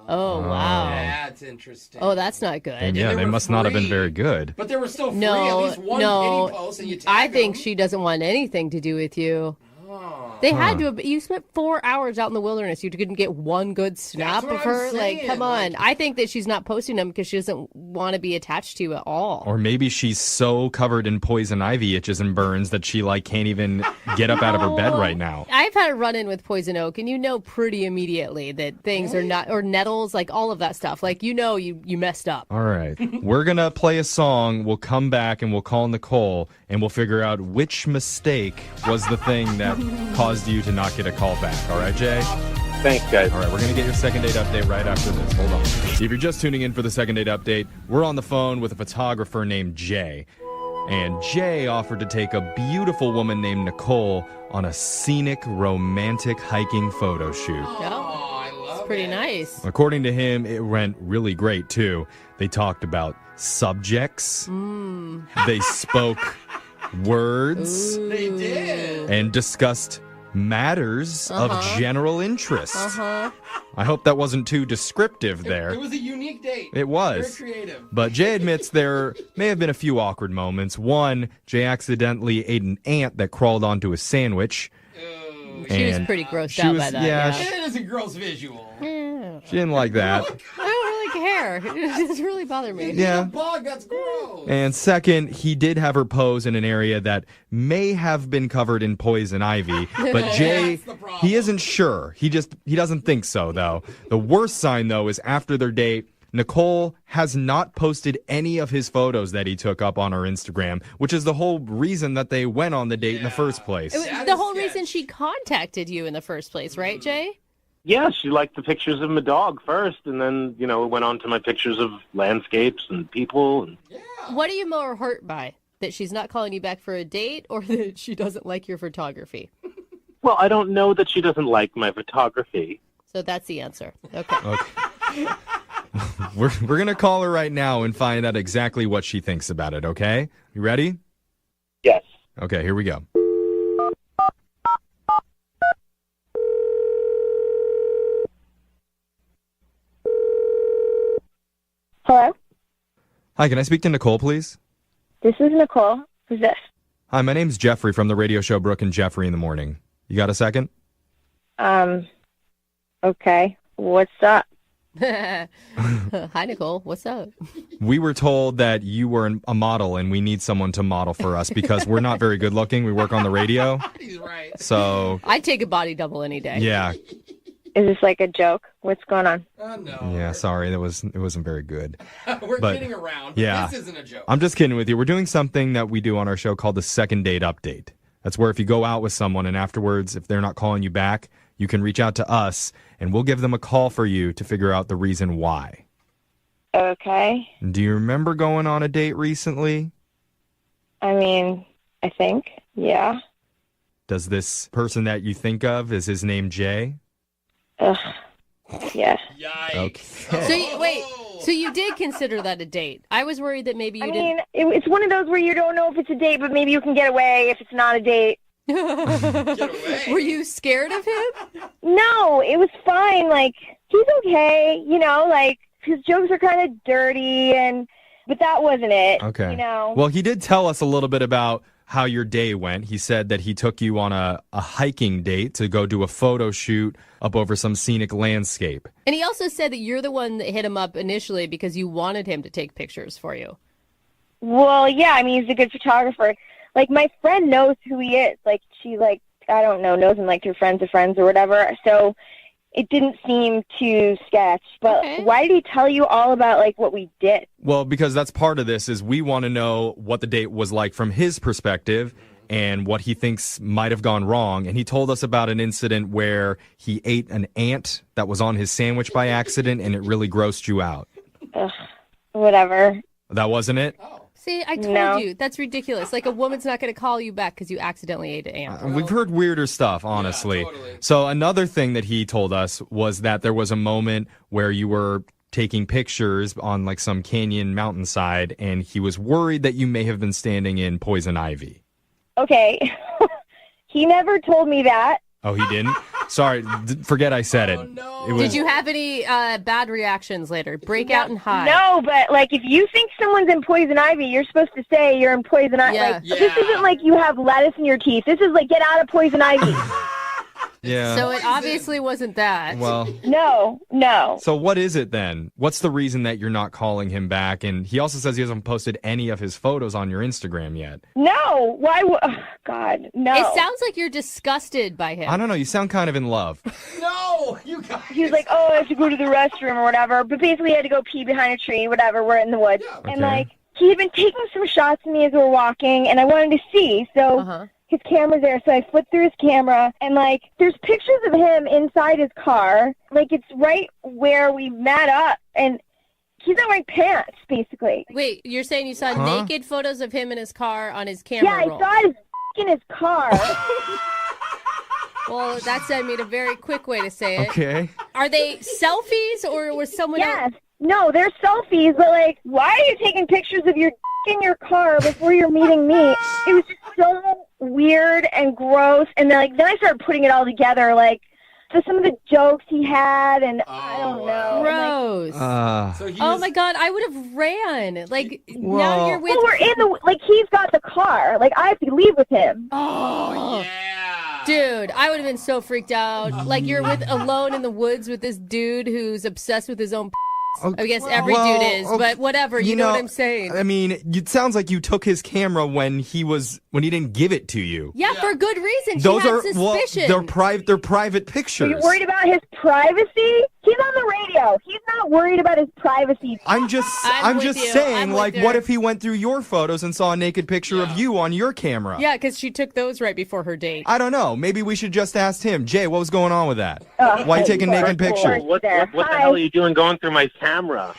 Speaker 3: Oh, wow.
Speaker 5: That's interesting.
Speaker 3: Oh, that's not good.
Speaker 8: And yeah,
Speaker 5: they
Speaker 8: they
Speaker 5: were
Speaker 8: must not have been
Speaker 5: free.
Speaker 8: very good.
Speaker 5: But they were still free.
Speaker 3: No,
Speaker 5: At least one
Speaker 3: no.
Speaker 5: pity post and you tag
Speaker 3: I think
Speaker 5: them.
Speaker 3: she doesn't want anything to do with you.
Speaker 5: Oh.
Speaker 3: They had to. You spent 4 hours out in the wilderness. You couldn't get one good snap
Speaker 5: what
Speaker 3: of
Speaker 5: I'm
Speaker 3: her.
Speaker 5: saying.
Speaker 3: Like, come on. I think that she's not posting them because she doesn't want to be attached to you at all.
Speaker 8: Or maybe she's so covered in poison ivy itches and burns that she can't even get up out of her bed right now.
Speaker 3: I've had a run-in with poison oak, and you know pretty immediately that things are not, or nettles, all of that stuff. You messed up.
Speaker 8: All right. We're going to play a song. We'll come back and we'll call Nicole and we'll figure out which mistake was the thing that caused you to not get a call back. All right, Jay?
Speaker 9: Thanks, guys.
Speaker 8: All right, we're going to get your second date update right after this. Hold on. If you're just tuning in for the second date update, we're on the phone with a photographer named Jay. And Jay offered to take a beautiful woman named Nicole on a scenic, romantic hiking photo shoot.
Speaker 3: Yeah.
Speaker 5: I love
Speaker 3: It's pretty
Speaker 5: it.
Speaker 3: nice.
Speaker 8: According to him, it went really great, too. They talked about subjects. They spoke words.
Speaker 5: They did.
Speaker 8: And discussed matters of general interest. I hope that wasn't too descriptive there.
Speaker 5: It was a unique date.
Speaker 8: It was.
Speaker 5: Very creative.
Speaker 8: But Jay admits there may have been a few awkward moments. One, Jay accidentally ate an ant that crawled onto his sandwich.
Speaker 3: She was
Speaker 8: And
Speaker 3: pretty grossed
Speaker 8: she
Speaker 3: out
Speaker 8: was-
Speaker 3: by that.
Speaker 8: yeah,
Speaker 3: Yeah.
Speaker 5: It is a gross visual.
Speaker 8: She didn't like that.
Speaker 3: I don't really care. It doesn't really bother me.
Speaker 8: Yeah.
Speaker 5: Bug, that's gross.
Speaker 8: And second, he did have her pose in an area that may have been covered in poison ivy, but Jay,
Speaker 5: That's the problem.
Speaker 8: he isn't sure. He doesn't think so, though. The worst sign, though, is after their date, Nicole has not posted any of his photos that he took up on her Instagram, which is the whole reason that they went on the date in the first place.
Speaker 3: It was
Speaker 5: That
Speaker 3: the
Speaker 5: is
Speaker 3: whole
Speaker 5: sketch.
Speaker 3: reason she contacted you in the first place, right, Jay?
Speaker 9: Yeah, she liked the pictures of my dog first, and then, it went on to my pictures of landscapes and people. And
Speaker 3: What are you more hurt by? That she's not calling you back for a date, or that she doesn't like your photography?
Speaker 9: well, I don't know that she doesn't like my photography.
Speaker 3: So that's the answer. Okay.
Speaker 8: Okay. We're going to call her right now and find out exactly what she thinks about it, okay? You ready?
Speaker 9: Yes.
Speaker 8: Okay, here we go.
Speaker 10: Hello,
Speaker 8: Hi, can I speak to Nicole, please?
Speaker 10: this is Nicole. Who's this?
Speaker 8: Hi, my name's Jeffrey from the radio show Brooke and Jeffrey in the Morning. You got a second?
Speaker 10: Okay. What's up?
Speaker 3: Hi, Nicole. What's up?
Speaker 8: We were told that you were a model and we need someone to model for us because we're not very good looking. We work on the radio.
Speaker 5: He's right.
Speaker 8: So,
Speaker 3: I'd take a body double any day.
Speaker 8: yeah.
Speaker 10: Is this like a joke? What's going on?
Speaker 5: No.
Speaker 8: Yeah, sorry, it wasn't very good.
Speaker 5: We're
Speaker 8: But,
Speaker 5: kidding around.
Speaker 8: yeah.
Speaker 5: This isn't a joke.
Speaker 8: I'm just kidding with you. We're doing something that we do on our show called the second date update. That's where if you go out with someone and afterwards, if they're not calling you back, you can reach out to us and we'll give them a call for you to figure out the reason why.
Speaker 10: Okay.
Speaker 8: Do you remember going on a date recently?
Speaker 10: I mean, I think, yeah.
Speaker 8: Does this person that you think of, is his name Jay?
Speaker 10: Ugh. Yeah.
Speaker 5: Yikes.
Speaker 8: Okay.
Speaker 3: So you did consider that a date? I was worried that maybe you didn't.
Speaker 10: It's one of those where you don't know if it's a date, but maybe you can get away if it's not a date.
Speaker 5: Get away.
Speaker 3: Were you scared of him?
Speaker 10: No, it was fine. Like, he's okay, you know, like, his jokes are kind of dirty, but that wasn't it.
Speaker 8: Okay.
Speaker 10: You know?
Speaker 8: Well, he did tell us a little bit about how your day went. He said that he took you on a hiking date to go do a photo shoot up over some scenic landscape.
Speaker 3: And he also said that you're the one that hit him up initially because you wanted him to take pictures for you.
Speaker 10: Well, yeah, I mean, he's a good photographer. Like, my friend knows who he is. Like, she, like, I don't know, knows him, like, through friends of friends or whatever. So it didn't seem too sketch. But why did he tell you all about, like, what we did?
Speaker 8: Well, because that's part of this is we want to know what the date was like from his perspective and what he thinks might have gone wrong. And he told us about an incident where he ate an ant that was on his sandwich by accident and it really grossed you out.
Speaker 10: Ugh, whatever.
Speaker 8: That wasn't it?
Speaker 3: See, I told you. That's ridiculous. Like, a woman's not going to call you back because you accidentally ate an ant.
Speaker 8: We've heard weirder stuff, honestly.
Speaker 5: Yeah, totally.
Speaker 8: So another thing that he told us was that there was a moment where you were taking pictures on like some canyon mountainside and he was worried that you may have been standing in poison ivy.
Speaker 10: Okay. He never told me that.
Speaker 8: Oh, he didn't? Sorry, forget I said it.
Speaker 5: No.
Speaker 8: It was,
Speaker 3: Did you have any bad reactions later? Break out and hide?
Speaker 10: No, but, like, if you think someone's in poison ivy, you're supposed to say you're in poison ivy.
Speaker 3: Yeah.
Speaker 10: Like, this isn't like you have lettuce in your teeth. This is like, get out of poison ivy.
Speaker 8: yeah.
Speaker 3: So it obviously wasn't that.
Speaker 8: Well,
Speaker 10: No.
Speaker 8: so what is it then? What's the reason that you're not calling him back? And he also says he hasn't posted any of his photos on your Instagram yet.
Speaker 10: No. Why God, no.
Speaker 3: It sounds like you're disgusted by him.
Speaker 8: I don't know. You sound kind of in love.
Speaker 5: No, you guys.
Speaker 10: He was like, oh, I have to go to the restroom or whatever. But basically, he had to go pee behind a tree, whatever. We're in the woods.
Speaker 8: Okay.
Speaker 10: And, like, he had been taking some shots of me as we were walking, and I wanted to see. So his camera's there, so I flipped through his camera, and, like, there's pictures of him inside his car. Like, it's right where we met up, and he's not wearing pants, basically.
Speaker 3: Wait, you're saying you saw naked photos of him in his car on his
Speaker 10: Yeah,
Speaker 3: camera
Speaker 10: I
Speaker 3: roll?
Speaker 10: saw his in his car.
Speaker 3: Well, that's, I mean, a very quick way to say it.
Speaker 8: Okay.
Speaker 3: Are they selfies or was someone
Speaker 10: Yes. No, they're selfies, but, like, why are you taking pictures of your in your car before you're meeting me? It was just so weird and gross. And then I started putting it all together, like, so some of the jokes he had, and I don't know.
Speaker 3: Gross.
Speaker 5: So he
Speaker 3: Oh
Speaker 5: was-
Speaker 3: my God, I would have ran. Like,
Speaker 8: Well-
Speaker 3: now you're with...
Speaker 10: Well, we're in the, like, he's got the car. Like, I have to leave with him.
Speaker 3: Oh,
Speaker 5: Yeah.
Speaker 3: dude, I would have been so freaked out. Like, you're alone in the woods with this dude who's obsessed with his own I guess every dude is, but whatever, you know what I'm saying.
Speaker 8: I mean, it sounds like you took his camera when he didn't give it to you.
Speaker 3: Yeah, for good reason.
Speaker 8: Those
Speaker 3: she had
Speaker 8: are
Speaker 3: suspicion.
Speaker 8: they're private pictures.
Speaker 10: Are you worried about his privacy? He's on the radio. He's not worried about his privacy.
Speaker 8: I'm just
Speaker 3: I'm with you.
Speaker 8: saying,
Speaker 3: I'm
Speaker 8: like,
Speaker 3: with
Speaker 8: what
Speaker 3: her.
Speaker 8: if he went through your photos and saw a naked picture of you on your camera?
Speaker 3: Yeah, because she took those right before her date.
Speaker 8: I don't know. Maybe we should just ask him. Jay, what was going on with that? Why are you taking naked pictures?
Speaker 9: What the hell are you doing going through my camera?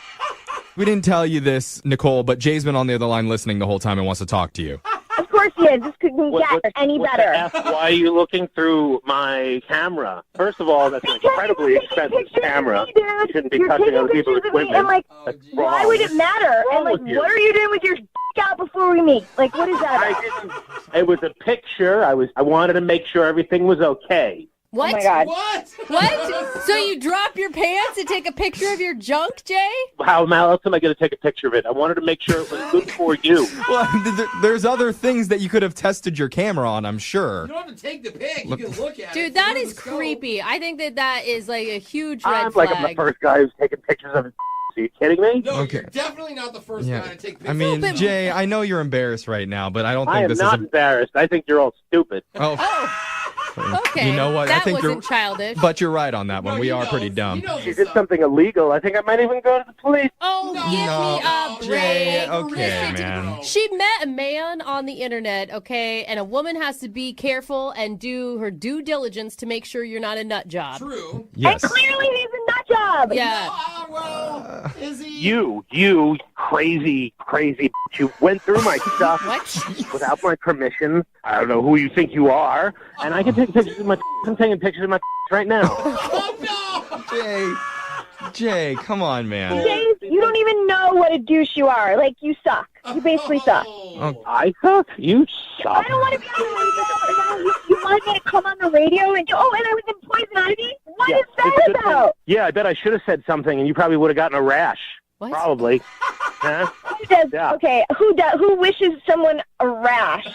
Speaker 8: We didn't tell you this, Nicole, but Jay's been on the other line listening the whole time and wants to talk to you.
Speaker 10: Of course he is. This couldn't get any
Speaker 9: What
Speaker 10: better.
Speaker 9: the F? Why are you looking through my camera? First of all, that's an incredibly expensive camera. You shouldn't be touching other people's equipment.
Speaker 10: And, like,
Speaker 9: That's
Speaker 10: why
Speaker 9: wrong.
Speaker 10: would it matter? And, like,
Speaker 9: with you?
Speaker 10: what are you doing with your out before we meet? Like, what is that?
Speaker 9: I didn't. It was a picture. I wanted to make sure everything was okay.
Speaker 3: What?
Speaker 10: Oh, my God.
Speaker 5: What?
Speaker 3: What? So you drop your pants and take a picture of your junk, Jay?
Speaker 9: How else am I going to take a picture of it? I wanted to make sure it was good for you.
Speaker 8: Well, there's other things that you could have tested your camera on, I'm sure.
Speaker 5: You don't have to take the pic. You can look at it.
Speaker 3: Dude, that
Speaker 5: through
Speaker 3: is
Speaker 5: the scope.
Speaker 3: creepy. I think that is like a huge red
Speaker 9: I'm
Speaker 3: flag.
Speaker 9: like I'm the first guy who's taking pictures of his. Are you kidding me?
Speaker 5: No,
Speaker 8: Okay.
Speaker 5: you're definitely not the first guy to take pictures.
Speaker 8: I mean,
Speaker 3: but-
Speaker 8: Jay, I know you're embarrassed right now, but I don't
Speaker 9: I
Speaker 8: think
Speaker 9: am
Speaker 8: this
Speaker 9: not
Speaker 8: is
Speaker 9: embarrassed. I think you're all stupid.
Speaker 8: Oh,
Speaker 3: Okay.
Speaker 8: You know what?
Speaker 3: That
Speaker 8: I think
Speaker 3: wasn't childish.
Speaker 8: But you're right on that one.
Speaker 5: No,
Speaker 8: we
Speaker 5: he
Speaker 8: are
Speaker 5: knows.
Speaker 8: pretty dumb.
Speaker 5: He knows
Speaker 9: She
Speaker 5: what's
Speaker 9: did
Speaker 5: up.
Speaker 9: something illegal. I think I might even go to the police.
Speaker 3: Oh,
Speaker 5: No.
Speaker 3: give me a
Speaker 8: Jay,
Speaker 3: break.
Speaker 8: okay,
Speaker 3: Listen,
Speaker 8: man.
Speaker 3: she met a man on the internet, okay, and a woman has to be careful and do her due diligence to make sure you're not a nut job.
Speaker 5: True.
Speaker 8: Yes.
Speaker 10: And clearly he's a nut job.
Speaker 3: Yeah.
Speaker 5: Well, is he?
Speaker 9: You crazy, bitch. You went through my stuff
Speaker 3: What?
Speaker 9: without my permission. I don't know who you think you are, and I can take pictures of my. I'm taking pictures of my right now.
Speaker 5: Oh, no.
Speaker 8: Jay, come on, man.
Speaker 10: James, you don't even know what a douche you are. Like, you suck. You basically suck.
Speaker 8: Oh,
Speaker 9: I suck. You suck.
Speaker 10: I don't want to be on the radio, and now you want me to come on the radio and and I was in Poison Ivy? What is
Speaker 9: it's a
Speaker 10: that
Speaker 9: good thing.
Speaker 10: about?
Speaker 9: Yeah, I bet I should have said something, and you probably would have gotten a rash.
Speaker 3: What?
Speaker 9: Probably. Huh?
Speaker 10: Who does?
Speaker 9: Yeah.
Speaker 10: Okay, who wishes someone a rash?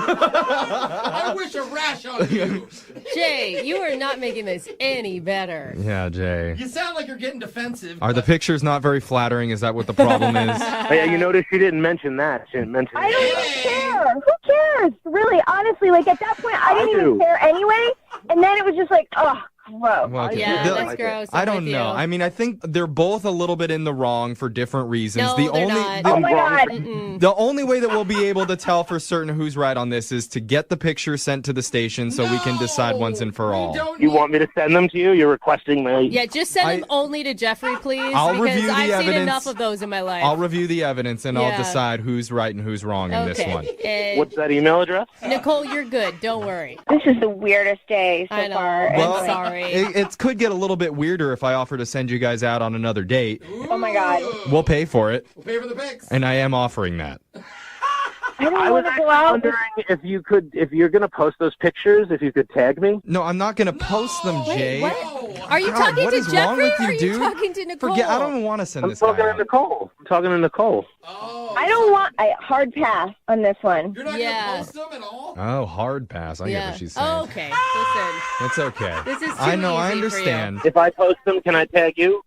Speaker 5: I wish a rash on you.
Speaker 3: Jay, you are not making this any better.
Speaker 8: yeah, Jay.
Speaker 5: You sound like you're getting defensive.
Speaker 8: Are the pictures not very flattering? Is that what the problem is?
Speaker 9: Oh, yeah, you notice she didn't mention that. She didn't mention
Speaker 10: I don't even care. Who cares? Really, honestly, like at that point, I didn't even
Speaker 9: do.
Speaker 10: care anyway. And then it was just like, oh, gross.
Speaker 8: Well, okay.
Speaker 3: Yeah,
Speaker 8: The-
Speaker 3: that's gross.
Speaker 8: I
Speaker 3: I'm
Speaker 8: don't
Speaker 3: with
Speaker 8: know.
Speaker 3: you.
Speaker 8: I mean, I think they're both a little bit in the wrong for different reasons.
Speaker 3: No,
Speaker 8: the
Speaker 3: they're
Speaker 8: only
Speaker 3: not.
Speaker 8: the,
Speaker 10: Oh my God.
Speaker 8: the only way that we'll be able to tell for certain who's right on this is to get the picture sent to the station so we can decide once and for all.
Speaker 9: You want me to send them to you? You're requesting my...
Speaker 3: Yeah, just send them only to Jeffrey, please.
Speaker 8: I'll
Speaker 3: because
Speaker 8: review the
Speaker 3: I've seen
Speaker 8: evidence.
Speaker 3: enough of those in my life.
Speaker 8: I'll review the evidence and I'll
Speaker 3: Yeah.
Speaker 8: decide who's right and who's wrong in this
Speaker 3: Okay.
Speaker 8: one.
Speaker 9: What's that email address?
Speaker 3: Nicole, you're good. Don't worry.
Speaker 10: This is the weirdest day so
Speaker 3: I know.
Speaker 10: far.
Speaker 8: Well,
Speaker 3: I'm sorry.
Speaker 8: It could get a little bit weirder if I offer to send you guys out on another date.
Speaker 10: Oh my God.
Speaker 8: We'll pay for it,
Speaker 5: We'll pay for the pics.
Speaker 8: and I am offering that.
Speaker 10: I don't
Speaker 9: I was
Speaker 10: want to
Speaker 9: actually
Speaker 10: go out.
Speaker 9: wondering if you're going to post those pictures, if you could tag me.
Speaker 8: No, I'm not going to post them, Jay.
Speaker 3: What? Are you
Speaker 8: God,
Speaker 3: talking
Speaker 8: what
Speaker 3: to
Speaker 8: is
Speaker 3: Jeffrey
Speaker 8: wrong with
Speaker 3: or are
Speaker 8: you,
Speaker 3: you
Speaker 8: dude?
Speaker 3: talking to Nicole?
Speaker 8: Forget. I don't even want to send
Speaker 9: I'm
Speaker 8: this guy
Speaker 9: talking to
Speaker 8: out.
Speaker 9: Nicole. I'm talking to Nicole.
Speaker 5: Oh,
Speaker 10: I don't want a hard pass on this one.
Speaker 5: You're not
Speaker 3: Yeah.
Speaker 5: going to post them at all?
Speaker 8: Oh, hard pass. I get what she's saying.
Speaker 3: Oh, okay. Listen.
Speaker 8: It's okay.
Speaker 3: This is too
Speaker 8: I know. I
Speaker 3: easy for you.
Speaker 8: understand.
Speaker 9: If I post them, can I tag you?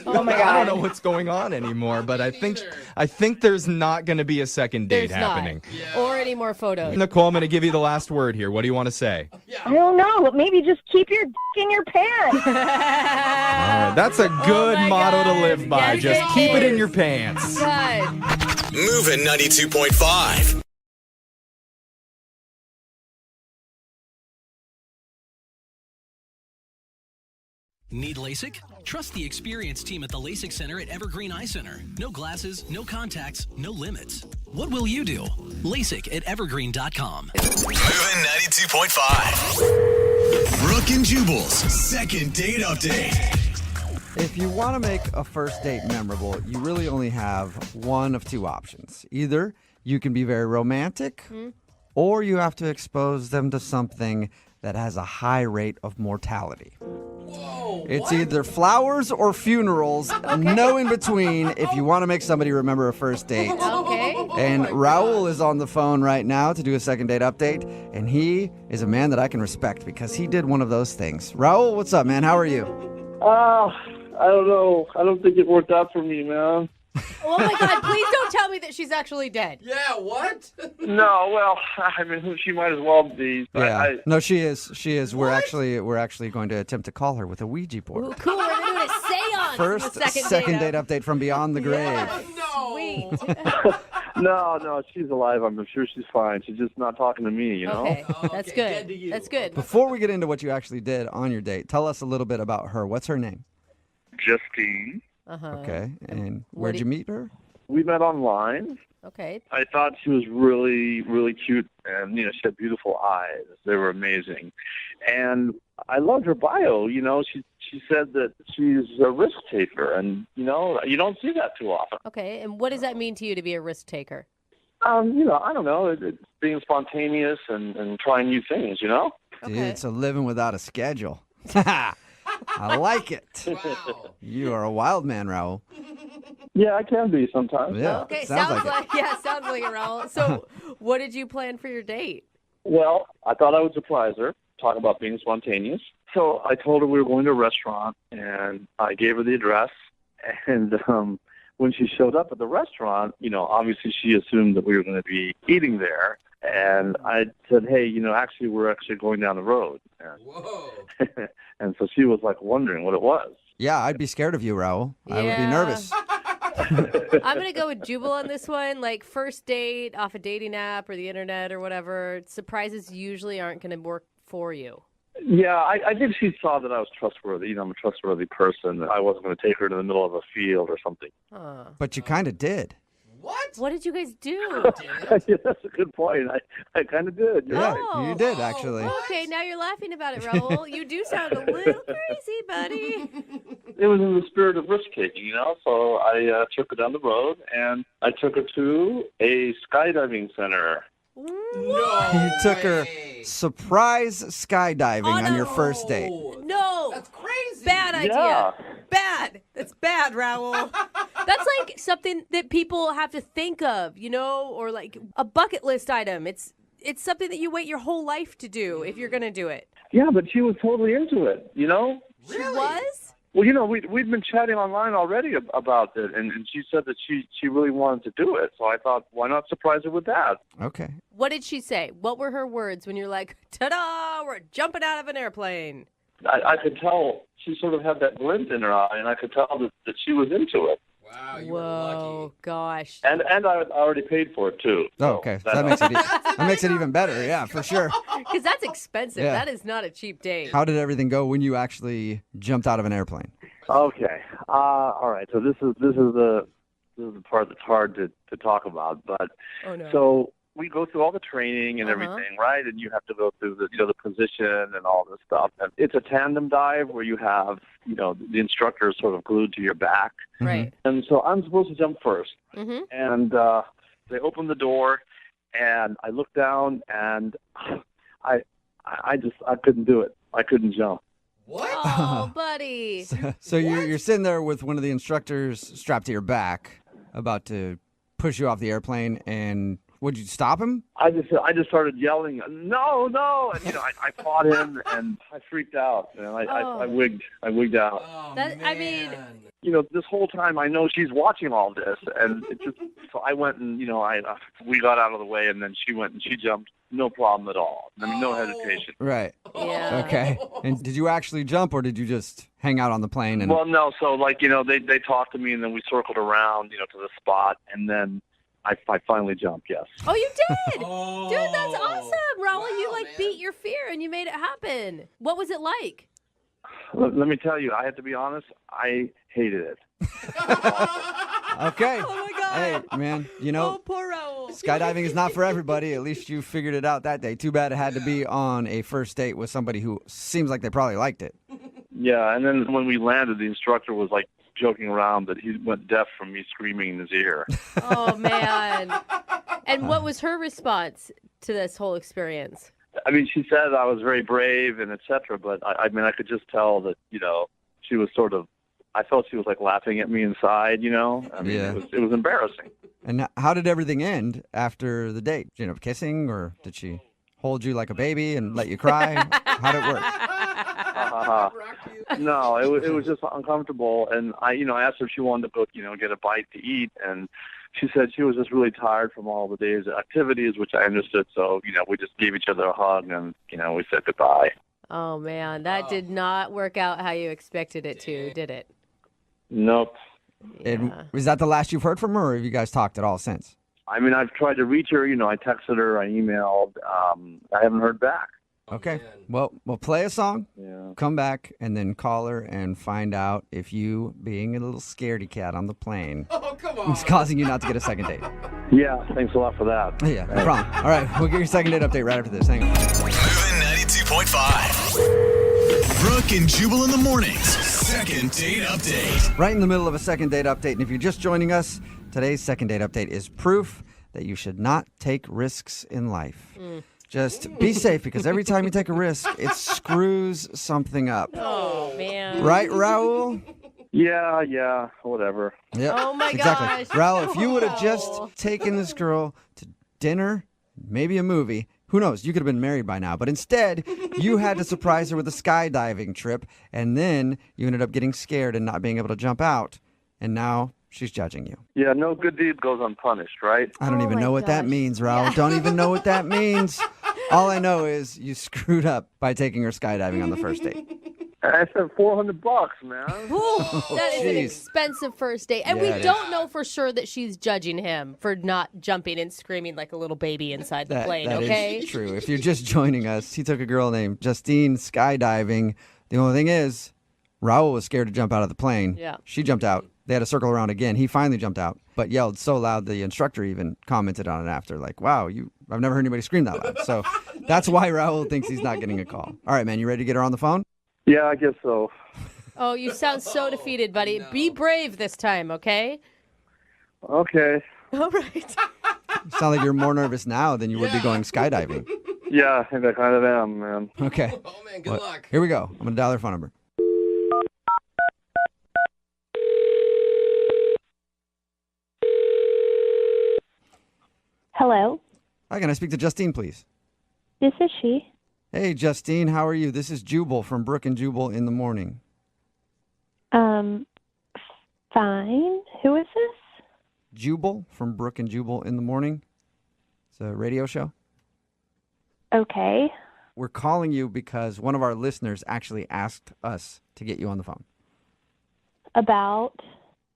Speaker 3: Oh my
Speaker 8: I
Speaker 3: God.
Speaker 8: don't know what's going on anymore, but I think there's not going to be a second date
Speaker 3: There's
Speaker 8: happening.
Speaker 3: not. Or any more photos.
Speaker 8: Nicole, I'm going to give you the last word here. What do you want to say?
Speaker 10: I don't know. Maybe just keep your dick in your pants.
Speaker 8: All right, that's a good
Speaker 3: my
Speaker 8: motto to
Speaker 3: God.
Speaker 8: live by.
Speaker 3: Yes,
Speaker 8: Just
Speaker 3: it
Speaker 8: keep it in
Speaker 3: is.
Speaker 8: your pants.
Speaker 3: God.
Speaker 1: Moving 92.5.
Speaker 11: Need LASIK? Trust the experienced team at the LASIK Center at Evergreen Eye Center. No glasses, no contacts, no limits. What will you do? LASIK at evergreen.com.
Speaker 1: Moving 92.5. Brooke and Jubal's second date update.
Speaker 2: If you want to make a first date memorable, you really only have one of two options. Either you can be very romantic, or you have to expose them to something that has a high rate of mortality. It's either flowers or funerals, no in between if you want to make somebody remember a first date.
Speaker 3: Okay.
Speaker 2: And Raul is on the phone right now to do a second date update, and he is a man that I can respect because he did one of those things. Raul, what's up, man? How are you?
Speaker 12: I don't know. I don't think it worked out for me, man.
Speaker 3: Oh my God, please don't tell me that she's actually dead.
Speaker 5: Yeah, what?
Speaker 12: No, well, I mean, she might as well be.
Speaker 2: Yeah. No, she is. She is. We're actually going to attempt to call her with a Ouija board.
Speaker 3: Ooh, cool, we're doing a seance.
Speaker 2: First
Speaker 3: for the
Speaker 2: second date update from beyond the grave.
Speaker 3: Sweet.
Speaker 12: No, she's alive. I'm sure she's fine. She's just not talking to me, you know?
Speaker 3: Okay, that's good. That's good.
Speaker 2: Before we get into what you actually did on your date, tell us a little bit about her. What's her name?
Speaker 12: Justine.
Speaker 2: Okay. And
Speaker 3: what
Speaker 2: where'd
Speaker 3: do
Speaker 2: you meet her?
Speaker 12: We met online.
Speaker 3: Okay.
Speaker 12: I thought she was really, really cute, and she had beautiful eyes. They were amazing, and I loved her bio. She said that she's a risk taker, and you don't see that too often.
Speaker 3: Okay, and what does that mean to you to be a risk taker?
Speaker 12: I don't know. It's being spontaneous and trying new things.
Speaker 2: Dude, it's a living without a schedule. I like it.
Speaker 5: Wow.
Speaker 2: You are a wild man, Raul.
Speaker 12: Yeah, I can be sometimes.
Speaker 2: Yeah.
Speaker 3: Okay,
Speaker 2: sounds
Speaker 3: sounds
Speaker 2: like
Speaker 3: like sounds like it, Raul. So, what did you plan for your date?
Speaker 12: Well, I thought I would surprise her, talk about being spontaneous. So I told her we were going to a restaurant, and I gave her the address. And when she showed up at the restaurant, obviously she assumed that we were going to be eating there. And I said, hey, actually, we're actually going down the road.
Speaker 5: Whoa.
Speaker 12: And so she was like wondering what it was.
Speaker 2: Yeah, I'd be scared of you, Raul. I would be nervous.
Speaker 3: I'm going to go with Jubal on this one. Like, first date off a dating app or the internet or whatever, surprises usually aren't going to work for you.
Speaker 12: Yeah, I think she saw that I was trustworthy. I'm a trustworthy person. I wasn't going to take her to the middle of a field or something.
Speaker 2: But you kind of did.
Speaker 5: What?
Speaker 3: What did you guys do?
Speaker 12: Yeah, that's a good point. I kind of did. You're right.
Speaker 2: You did, actually.
Speaker 3: Okay, now you're laughing about it, Raul. You do sound a little crazy, buddy.
Speaker 12: It was in the spirit of risk-taking, So I took her down the road, and I took her to a skydiving center.
Speaker 5: No.
Speaker 2: You took her surprise skydiving on your first date.
Speaker 3: No.
Speaker 5: That's crazy.
Speaker 3: Bad idea.
Speaker 12: Yeah.
Speaker 3: Bad. That's bad, Raul. That's like something that people have to think of, or like a bucket list item. It's something that you wait your whole life to do if you're going to do it.
Speaker 12: Yeah, but she was totally into it,
Speaker 3: She was?
Speaker 12: Well, we'd been chatting online already about it, and she said that she really wanted to do it. So I thought, why not surprise her with that?
Speaker 2: Okay.
Speaker 3: What did she say? What were her words when you're like, ta-da, we're jumping out of an airplane?
Speaker 12: I could tell she sort of had that glint in her eye, and I could tell that she was into it.
Speaker 5: Wow, you were lucky.
Speaker 3: Gosh.
Speaker 12: And I already paid for it, too.
Speaker 2: Oh, okay. So that makes it even better. Yeah, for sure.
Speaker 3: Because that's expensive.
Speaker 2: Yeah.
Speaker 3: That is not a cheap date.
Speaker 2: How did everything go when you actually jumped out of an airplane?
Speaker 12: Okay. All right. So this is the part that's hard to talk about. But so we go through all the training and everything, right? And you have to go through the position and all this stuff. And it's a tandem dive where you have the instructor is sort of glued to your back,
Speaker 3: right?
Speaker 12: And so I'm supposed to jump first.
Speaker 3: Mm-hmm.
Speaker 12: And they open the door, and I look down, and I couldn't do it. I couldn't jump.
Speaker 5: What?
Speaker 3: Oh, buddy.
Speaker 2: So you're sitting there with one of the instructors strapped to your back, about to push you off the airplane, and would you stop him?
Speaker 12: I just started yelling, no, and I fought him, and I freaked out, and I wigged out.
Speaker 5: Oh,
Speaker 3: I mean,
Speaker 12: this whole time I know she's watching all this, and so I went and we got out of the way, and then she went and she jumped, no problem at all. I mean, no hesitation.
Speaker 2: Right.
Speaker 3: Yeah.
Speaker 2: Okay. And did you actually jump, or did you just hang out on the plane? And
Speaker 12: Well, no. So they talked to me, and then we circled around, to the spot, and then I finally jumped. Yes.
Speaker 3: Oh, you did?
Speaker 5: Oh.
Speaker 3: Dude, that's awesome, Raul.
Speaker 5: Wow,
Speaker 3: You
Speaker 5: man.
Speaker 3: beat your fear and you made it happen. What was it like?
Speaker 12: Let me tell you, I have to be honest. I hated it.
Speaker 2: Okay.
Speaker 3: Oh, my God.
Speaker 2: Hey, man,
Speaker 3: Oh, poor Raul.
Speaker 2: skydiving is not for everybody. At least you figured it out that day. Too bad it had to be on a first date with somebody who seems like they probably liked it.
Speaker 12: Yeah, and then when we landed, the instructor was like joking around that he went deaf from me screaming in his ear.
Speaker 3: Oh, man. And what was her response to this whole experience?
Speaker 12: I mean, she said I was very brave and et cetera, but I mean, I could just tell that, she was sort of, I felt she was like laughing at me inside, I mean,
Speaker 2: Yeah.
Speaker 12: it was embarrassing.
Speaker 2: And how did everything end after the date? Kissing, or did she hold you like a baby and let you cry? How'd it work?
Speaker 12: No, it was just uncomfortable, and I asked her if she wanted to go, get a bite to eat, and she said she was just really tired from all the day's activities, which I understood. So, we just gave each other a hug, and we said goodbye.
Speaker 3: Oh, man. That did not work out how you expected it to, did it?
Speaker 12: Nope.
Speaker 2: And is that the last you've heard from her, or have you guys talked at all since?
Speaker 12: I mean, I've tried to reach her. I texted her, I emailed. I haven't heard back.
Speaker 2: Okay. Well, we'll play a song,
Speaker 12: Yeah.
Speaker 2: come back, and then call her and find out if you, being a little scaredy cat on the plane,
Speaker 5: Oh, come on.
Speaker 2: is causing you not to get a second date.
Speaker 12: Yeah, thanks a lot for that.
Speaker 2: Yeah, no problem. All right, we'll get your second date update right after this. Hang on.
Speaker 1: Moving 92.5. Brooke and Jubal in the mornings. Second date update.
Speaker 2: Right in the middle of a second date update, and if you're just joining us, today's second date update is proof that you should not take risks in life. Just be safe, because every time you take a risk, it screws something up.
Speaker 3: Oh, man.
Speaker 2: Right, Raul?
Speaker 12: Yeah, whatever.
Speaker 2: Yep.
Speaker 3: Oh, my
Speaker 2: exactly.
Speaker 3: gosh.
Speaker 2: Raul, if you would have just taken this girl to dinner, maybe a movie, who knows, you could have been married by now. But instead, you had to surprise her with a skydiving trip, and then you ended up getting scared and not being able to jump out. And now she's judging you.
Speaker 12: Yeah, no good deed goes unpunished, right?
Speaker 2: I don't even
Speaker 3: my
Speaker 2: know what that
Speaker 3: gosh.
Speaker 2: means, Raul. Don't even know what that means. All I know is you screwed up by taking her skydiving on the first date.
Speaker 12: I said $400, man.
Speaker 3: That is an
Speaker 2: jeez.
Speaker 3: expensive first date. And
Speaker 2: Yeah,
Speaker 3: we
Speaker 2: it
Speaker 3: don't know for sure that she's judging him for not jumping and screaming like a little baby inside the plane,
Speaker 2: that
Speaker 3: okay?
Speaker 2: is true. If you're just joining us, he took a girl named Justine skydiving. The only thing is, Raul was scared to jump out of the plane.
Speaker 3: Yeah.
Speaker 2: She jumped out. They had to circle around again. He finally jumped out, but yelled so loud the instructor even commented on it after, like, wow, I've never heard anybody scream that loud. So that's why Raul thinks he's not getting a call. All right, man, you ready to get her on the phone?
Speaker 12: Yeah, I guess so.
Speaker 3: Oh, you sound so defeated, buddy. No. Be brave this time, okay?
Speaker 12: Okay.
Speaker 3: All right.
Speaker 2: You sound like you're more nervous now than you would be going skydiving.
Speaker 12: Yeah, I think I kind of am, man.
Speaker 2: Okay.
Speaker 5: Oh, man, good luck.
Speaker 2: Here we go. I'm going to dial their phone number.
Speaker 10: Hello,
Speaker 2: Hi, can I speak to Justine, please?
Speaker 10: this is she.
Speaker 2: Hey, Justine, how are you? This is Jubal from Brooke and Jubal in the morning.
Speaker 10: Fine. Who is this?
Speaker 2: Jubal from Brooke and Jubal in the morning. It's a radio show.
Speaker 10: Okay.
Speaker 2: We're calling you because one of our listeners actually asked us to get you on the phone.
Speaker 10: About?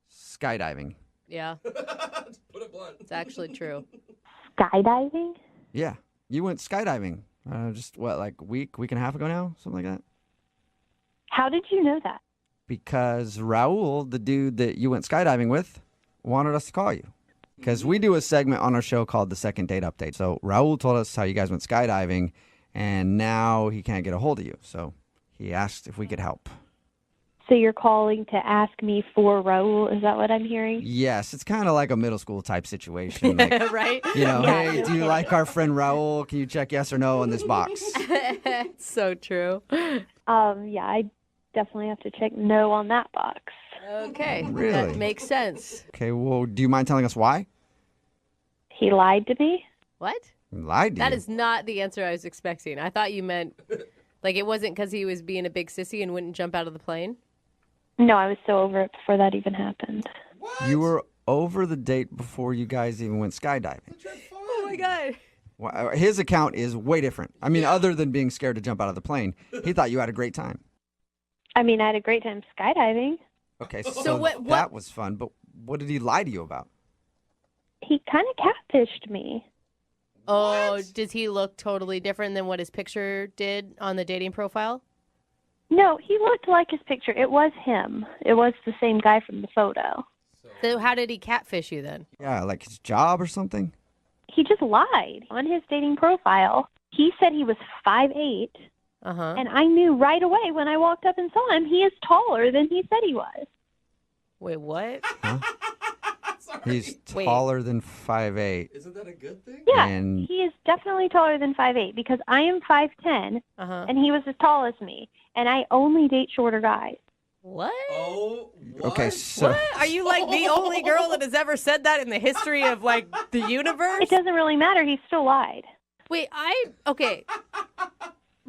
Speaker 2: Skydiving.
Speaker 3: Yeah.
Speaker 5: Put it blunt.
Speaker 3: It's actually true.
Speaker 10: Skydiving?
Speaker 2: Yeah. You went skydiving just, like a week and a half ago now? Something like that?
Speaker 10: How did you know that?
Speaker 2: Because Raul, the dude that you went skydiving with, wanted us to call you. Because we do a segment on our show called the Second Date Update. So Raul told us how you guys went skydiving, and now he can't get a hold of you. So he asked if we could help.
Speaker 10: So you're calling to ask me for Raul? Is that what I'm hearing?
Speaker 2: Yes, it's kind of like a middle school type situation. Like,
Speaker 3: Right?
Speaker 2: you know,
Speaker 10: Yeah.
Speaker 2: hey, do you like our friend Raul? Can you check yes or no on this box?
Speaker 3: It's so true.
Speaker 10: Yeah, I definitely have to check no on that box.
Speaker 3: Okay.
Speaker 2: Really?
Speaker 3: That makes sense.
Speaker 2: Okay, well, do you mind telling us why?
Speaker 10: He lied to me?
Speaker 3: What?
Speaker 2: He lied to
Speaker 3: That
Speaker 2: you.
Speaker 3: is not the answer I was expecting. I thought you meant, like, it wasn't because he was being a big sissy and wouldn't jump out of the plane?
Speaker 10: No, I was so over it before that even happened.
Speaker 2: You were over the date before you guys even went skydiving.
Speaker 3: Oh, my God.
Speaker 2: Well, his account is way different. I mean, other than being scared to jump out of the plane, he thought you had a great time.
Speaker 10: I mean, I had a great time skydiving.
Speaker 2: Okay, so that was fun, but what did he lie to you about?
Speaker 10: He kind of catfished me.
Speaker 3: Oh, does he look totally different than what his picture did on the dating profile?
Speaker 10: No, he looked like his picture. It was him. It was the same guy from the photo.
Speaker 3: So how did he catfish you then?
Speaker 2: Yeah, like his job or something?
Speaker 10: He just lied. On his dating profile, he said he was 5'8",
Speaker 3: Uh-huh.
Speaker 10: and I knew right away when I walked up and saw him, he is taller than he said he was.
Speaker 3: Wait, what?
Speaker 2: He's taller than 5'8".
Speaker 5: Isn't that a good thing?
Speaker 10: Yeah,
Speaker 2: And-
Speaker 10: he is definitely taller than 5'8", because I am 5'10",
Speaker 3: Uh-huh.
Speaker 10: and he was as tall as me, and I only date shorter guys.
Speaker 3: What?
Speaker 5: Oh, what?
Speaker 2: Okay, so
Speaker 3: What? Are you like the only girl that has ever said that in the history of like the universe?
Speaker 10: It doesn't really matter. He still lied.
Speaker 3: Wait, okay.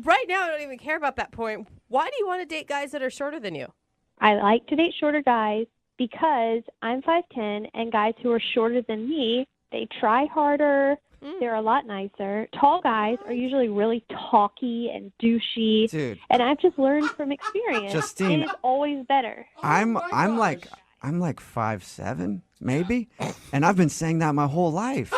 Speaker 3: Right now, I don't even care about that point. Why do you want to date guys that are shorter than you?
Speaker 10: I like to date shorter guys because I'm 5'10", and guys who are shorter than me, they try harder. They're a lot nicer. Tall guys are usually really talky and douchey.
Speaker 2: Dude.
Speaker 10: And I've just learned from experience,
Speaker 2: Justine,
Speaker 10: it is always better.
Speaker 2: I'm like 5'7", maybe, and I've been saying that my whole life.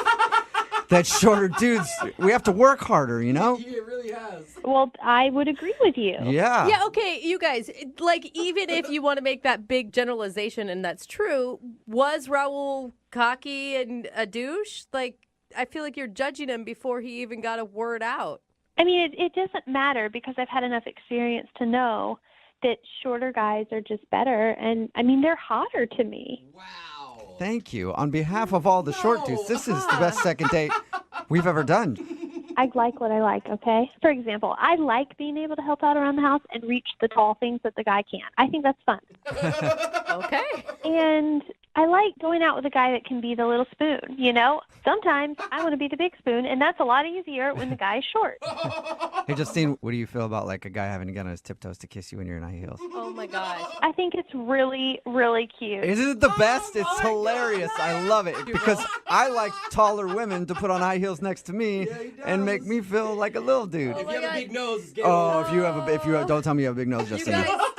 Speaker 2: That shorter dudes, we have to work harder, you know?
Speaker 5: It really has.
Speaker 10: Well, I would agree with you.
Speaker 2: Yeah.
Speaker 3: Yeah, okay, you guys, like, even if you want to make that big generalization and that's true, was Raul cocky and a douche? Like, I feel like you're judging him before he even got a word out.
Speaker 10: I mean, it doesn't matter because I've had enough experience to know that shorter guys are just better. And, I mean, they're hotter to me.
Speaker 5: Wow.
Speaker 2: Thank you. On behalf of all the short dudes, this is the best second date we've ever done.
Speaker 10: I like what I like, okay? For example, I like being able to help out around the house and reach the tall things that the guy can't. I think that's fun.
Speaker 3: Okay.
Speaker 10: And
Speaker 6: I like going out with a guy that can be the little spoon, you know? Sometimes I want to be the big spoon, and that's a lot easier when the guy's short.
Speaker 2: Hey, Justine, what do you feel about like a guy having to get on his tiptoes to kiss you when you're in high heels?
Speaker 3: Oh my gosh.
Speaker 6: I think it's really, really cute.
Speaker 2: Isn't it the best? It's hilarious. I love it because I like taller women to put on high heels next to me and make me feel like a little dude.
Speaker 5: If you have a big nose, it's
Speaker 2: don't tell me you have a big nose, Justine.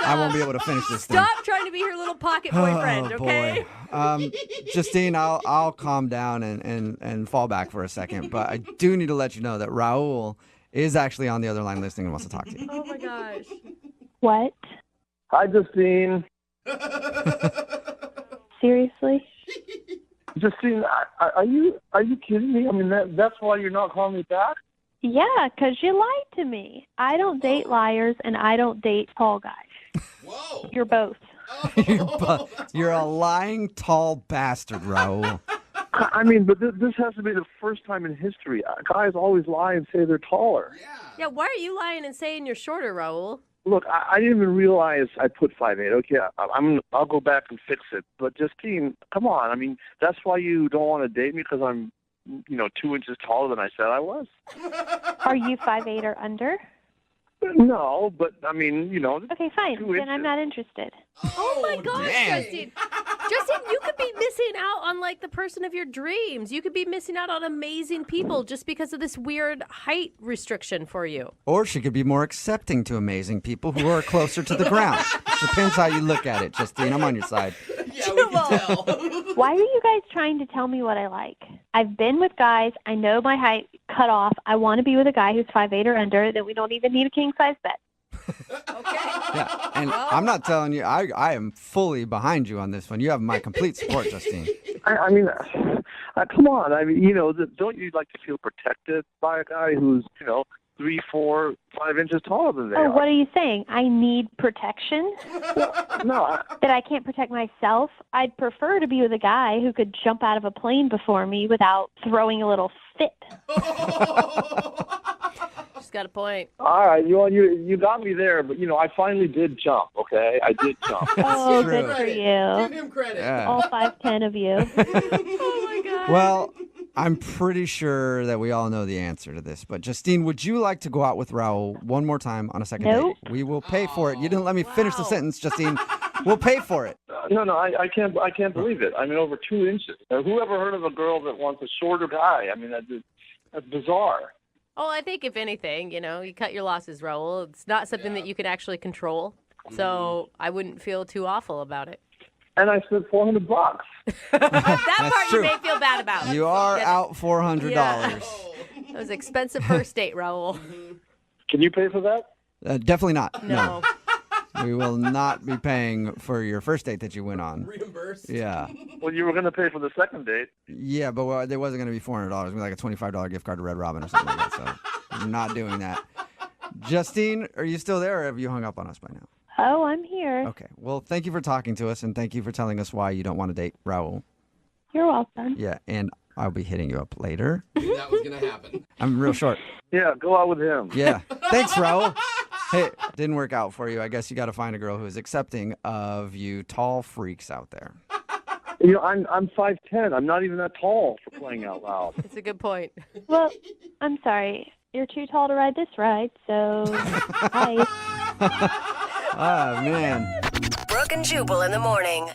Speaker 2: I won't be able to finish this thing.
Speaker 3: Stop trying to be her little pocket boyfriend, okay?
Speaker 2: Boy. Justine, I'll calm down and fall back for a second, but I do need to let you know that Raul is actually on the other line listening and wants to talk to you.
Speaker 3: Oh my gosh.
Speaker 6: What?
Speaker 12: Hi, Justine.
Speaker 6: Seriously?
Speaker 12: Justine, are you kidding me? I mean, that's why you're not calling me back?
Speaker 6: Yeah, 'cause you lied to me. I don't date liars, and I don't date tall guys.
Speaker 5: Whoa.
Speaker 6: You're both.
Speaker 2: You're a lying tall bastard, Raul.
Speaker 12: I mean, but this has to be the first time in history. Guys always lie and say they're taller.
Speaker 3: Yeah, why are you lying and saying you're shorter, Raul?
Speaker 12: Look, I didn't even realize I put 5'8". Okay, I'll go back and fix it. But Justine, come on. I mean, that's why you don't want to date me, because I'm, 2 inches taller than I said I was.
Speaker 6: Are you 5'8" or under?
Speaker 12: No, but I mean,
Speaker 6: Okay, fine.
Speaker 12: 2
Speaker 6: Then
Speaker 12: inches.
Speaker 6: I'm not interested.
Speaker 3: Oh my gosh,
Speaker 2: damn.
Speaker 3: Justine. Justine, you could be missing out on like the person of your dreams. You could be missing out on amazing people just because of this weird height restriction for you.
Speaker 2: Or she could be more accepting to amazing people who are closer to the ground. Depends how you look at it, Justine. I'm on your side.
Speaker 5: Yeah, we can tell.
Speaker 6: Why are you guys trying to tell me what I like? I've been with guys. I know my height cut off. I want to be with a guy who's 5'8" or under, then we don't even need a king-size bed.
Speaker 3: Okay.
Speaker 2: Yeah, and I'm not telling you, I am fully behind you on this one. You have my complete support, Justine.
Speaker 12: I mean, come on. I mean, don't you like to feel protected by a guy who's, 3, 4, 5 inches taller than they are?
Speaker 6: What are you saying? I need protection?
Speaker 12: No.
Speaker 6: That I can't protect myself? I'd prefer to be with a guy who could jump out of a plane before me without throwing a little fit.
Speaker 3: She's got a point.
Speaker 12: All right, you got me there, but I finally did jump. Okay, I did jump.
Speaker 6: Oh,
Speaker 2: true.
Speaker 6: good for you.
Speaker 5: Give him credit.
Speaker 2: Yeah.
Speaker 6: All 5'10" of you.
Speaker 3: Oh my god.
Speaker 2: Well, I'm pretty sure that we all know the answer to this, but Justine, would you like to go out with Raul one more time on a second
Speaker 6: Nope.
Speaker 2: date? We will pay for it. You didn't let me finish the sentence, Justine. We'll pay for it.
Speaker 12: No, I can't believe it. I mean, over 2 inches. Who ever heard of a girl that wants a shorter guy? I mean, that's bizarre.
Speaker 3: Oh, I think if anything, you cut your losses, Raul. It's not something that you can actually control. So I wouldn't feel too awful about it.
Speaker 12: And I spent $400.
Speaker 3: That part
Speaker 2: true.
Speaker 3: you may feel bad about.
Speaker 2: You are
Speaker 3: Yeah.
Speaker 2: out $400.
Speaker 3: Yeah. That was an expensive first date, Raul.
Speaker 12: Can you pay for that?
Speaker 2: Definitely not.
Speaker 3: No.
Speaker 2: We will not be paying for your first date that you went on.
Speaker 5: Reimbursed.
Speaker 2: Yeah.
Speaker 12: Well, you were going to pay for the second date.
Speaker 2: Yeah, but there wasn't going to be $400. It was gonna be like a $25 gift card to Red Robin or something like that. So we're not doing that. Justine, are you still there or have you hung up on us by now?
Speaker 6: Oh, I'm here.
Speaker 2: Okay. Well, thank you for talking to us and thank you for telling us why you don't want to date Raul.
Speaker 6: You're welcome.
Speaker 2: Yeah, and I'll be hitting you up later.
Speaker 5: That was going to happen.
Speaker 2: I'm real short.
Speaker 12: Yeah, go out with him.
Speaker 2: Yeah. Thanks, Raul. Hey, didn't work out for you. I guess you got to find a girl who is accepting of you tall freaks out there.
Speaker 12: I'm 5'10". I'm not even that tall, for crying out loud.
Speaker 3: It's a good point.
Speaker 6: Well, I'm sorry. You're too tall to ride this ride, so bye.
Speaker 2: Oh, man.
Speaker 7: Brooke and Jubal in the morning.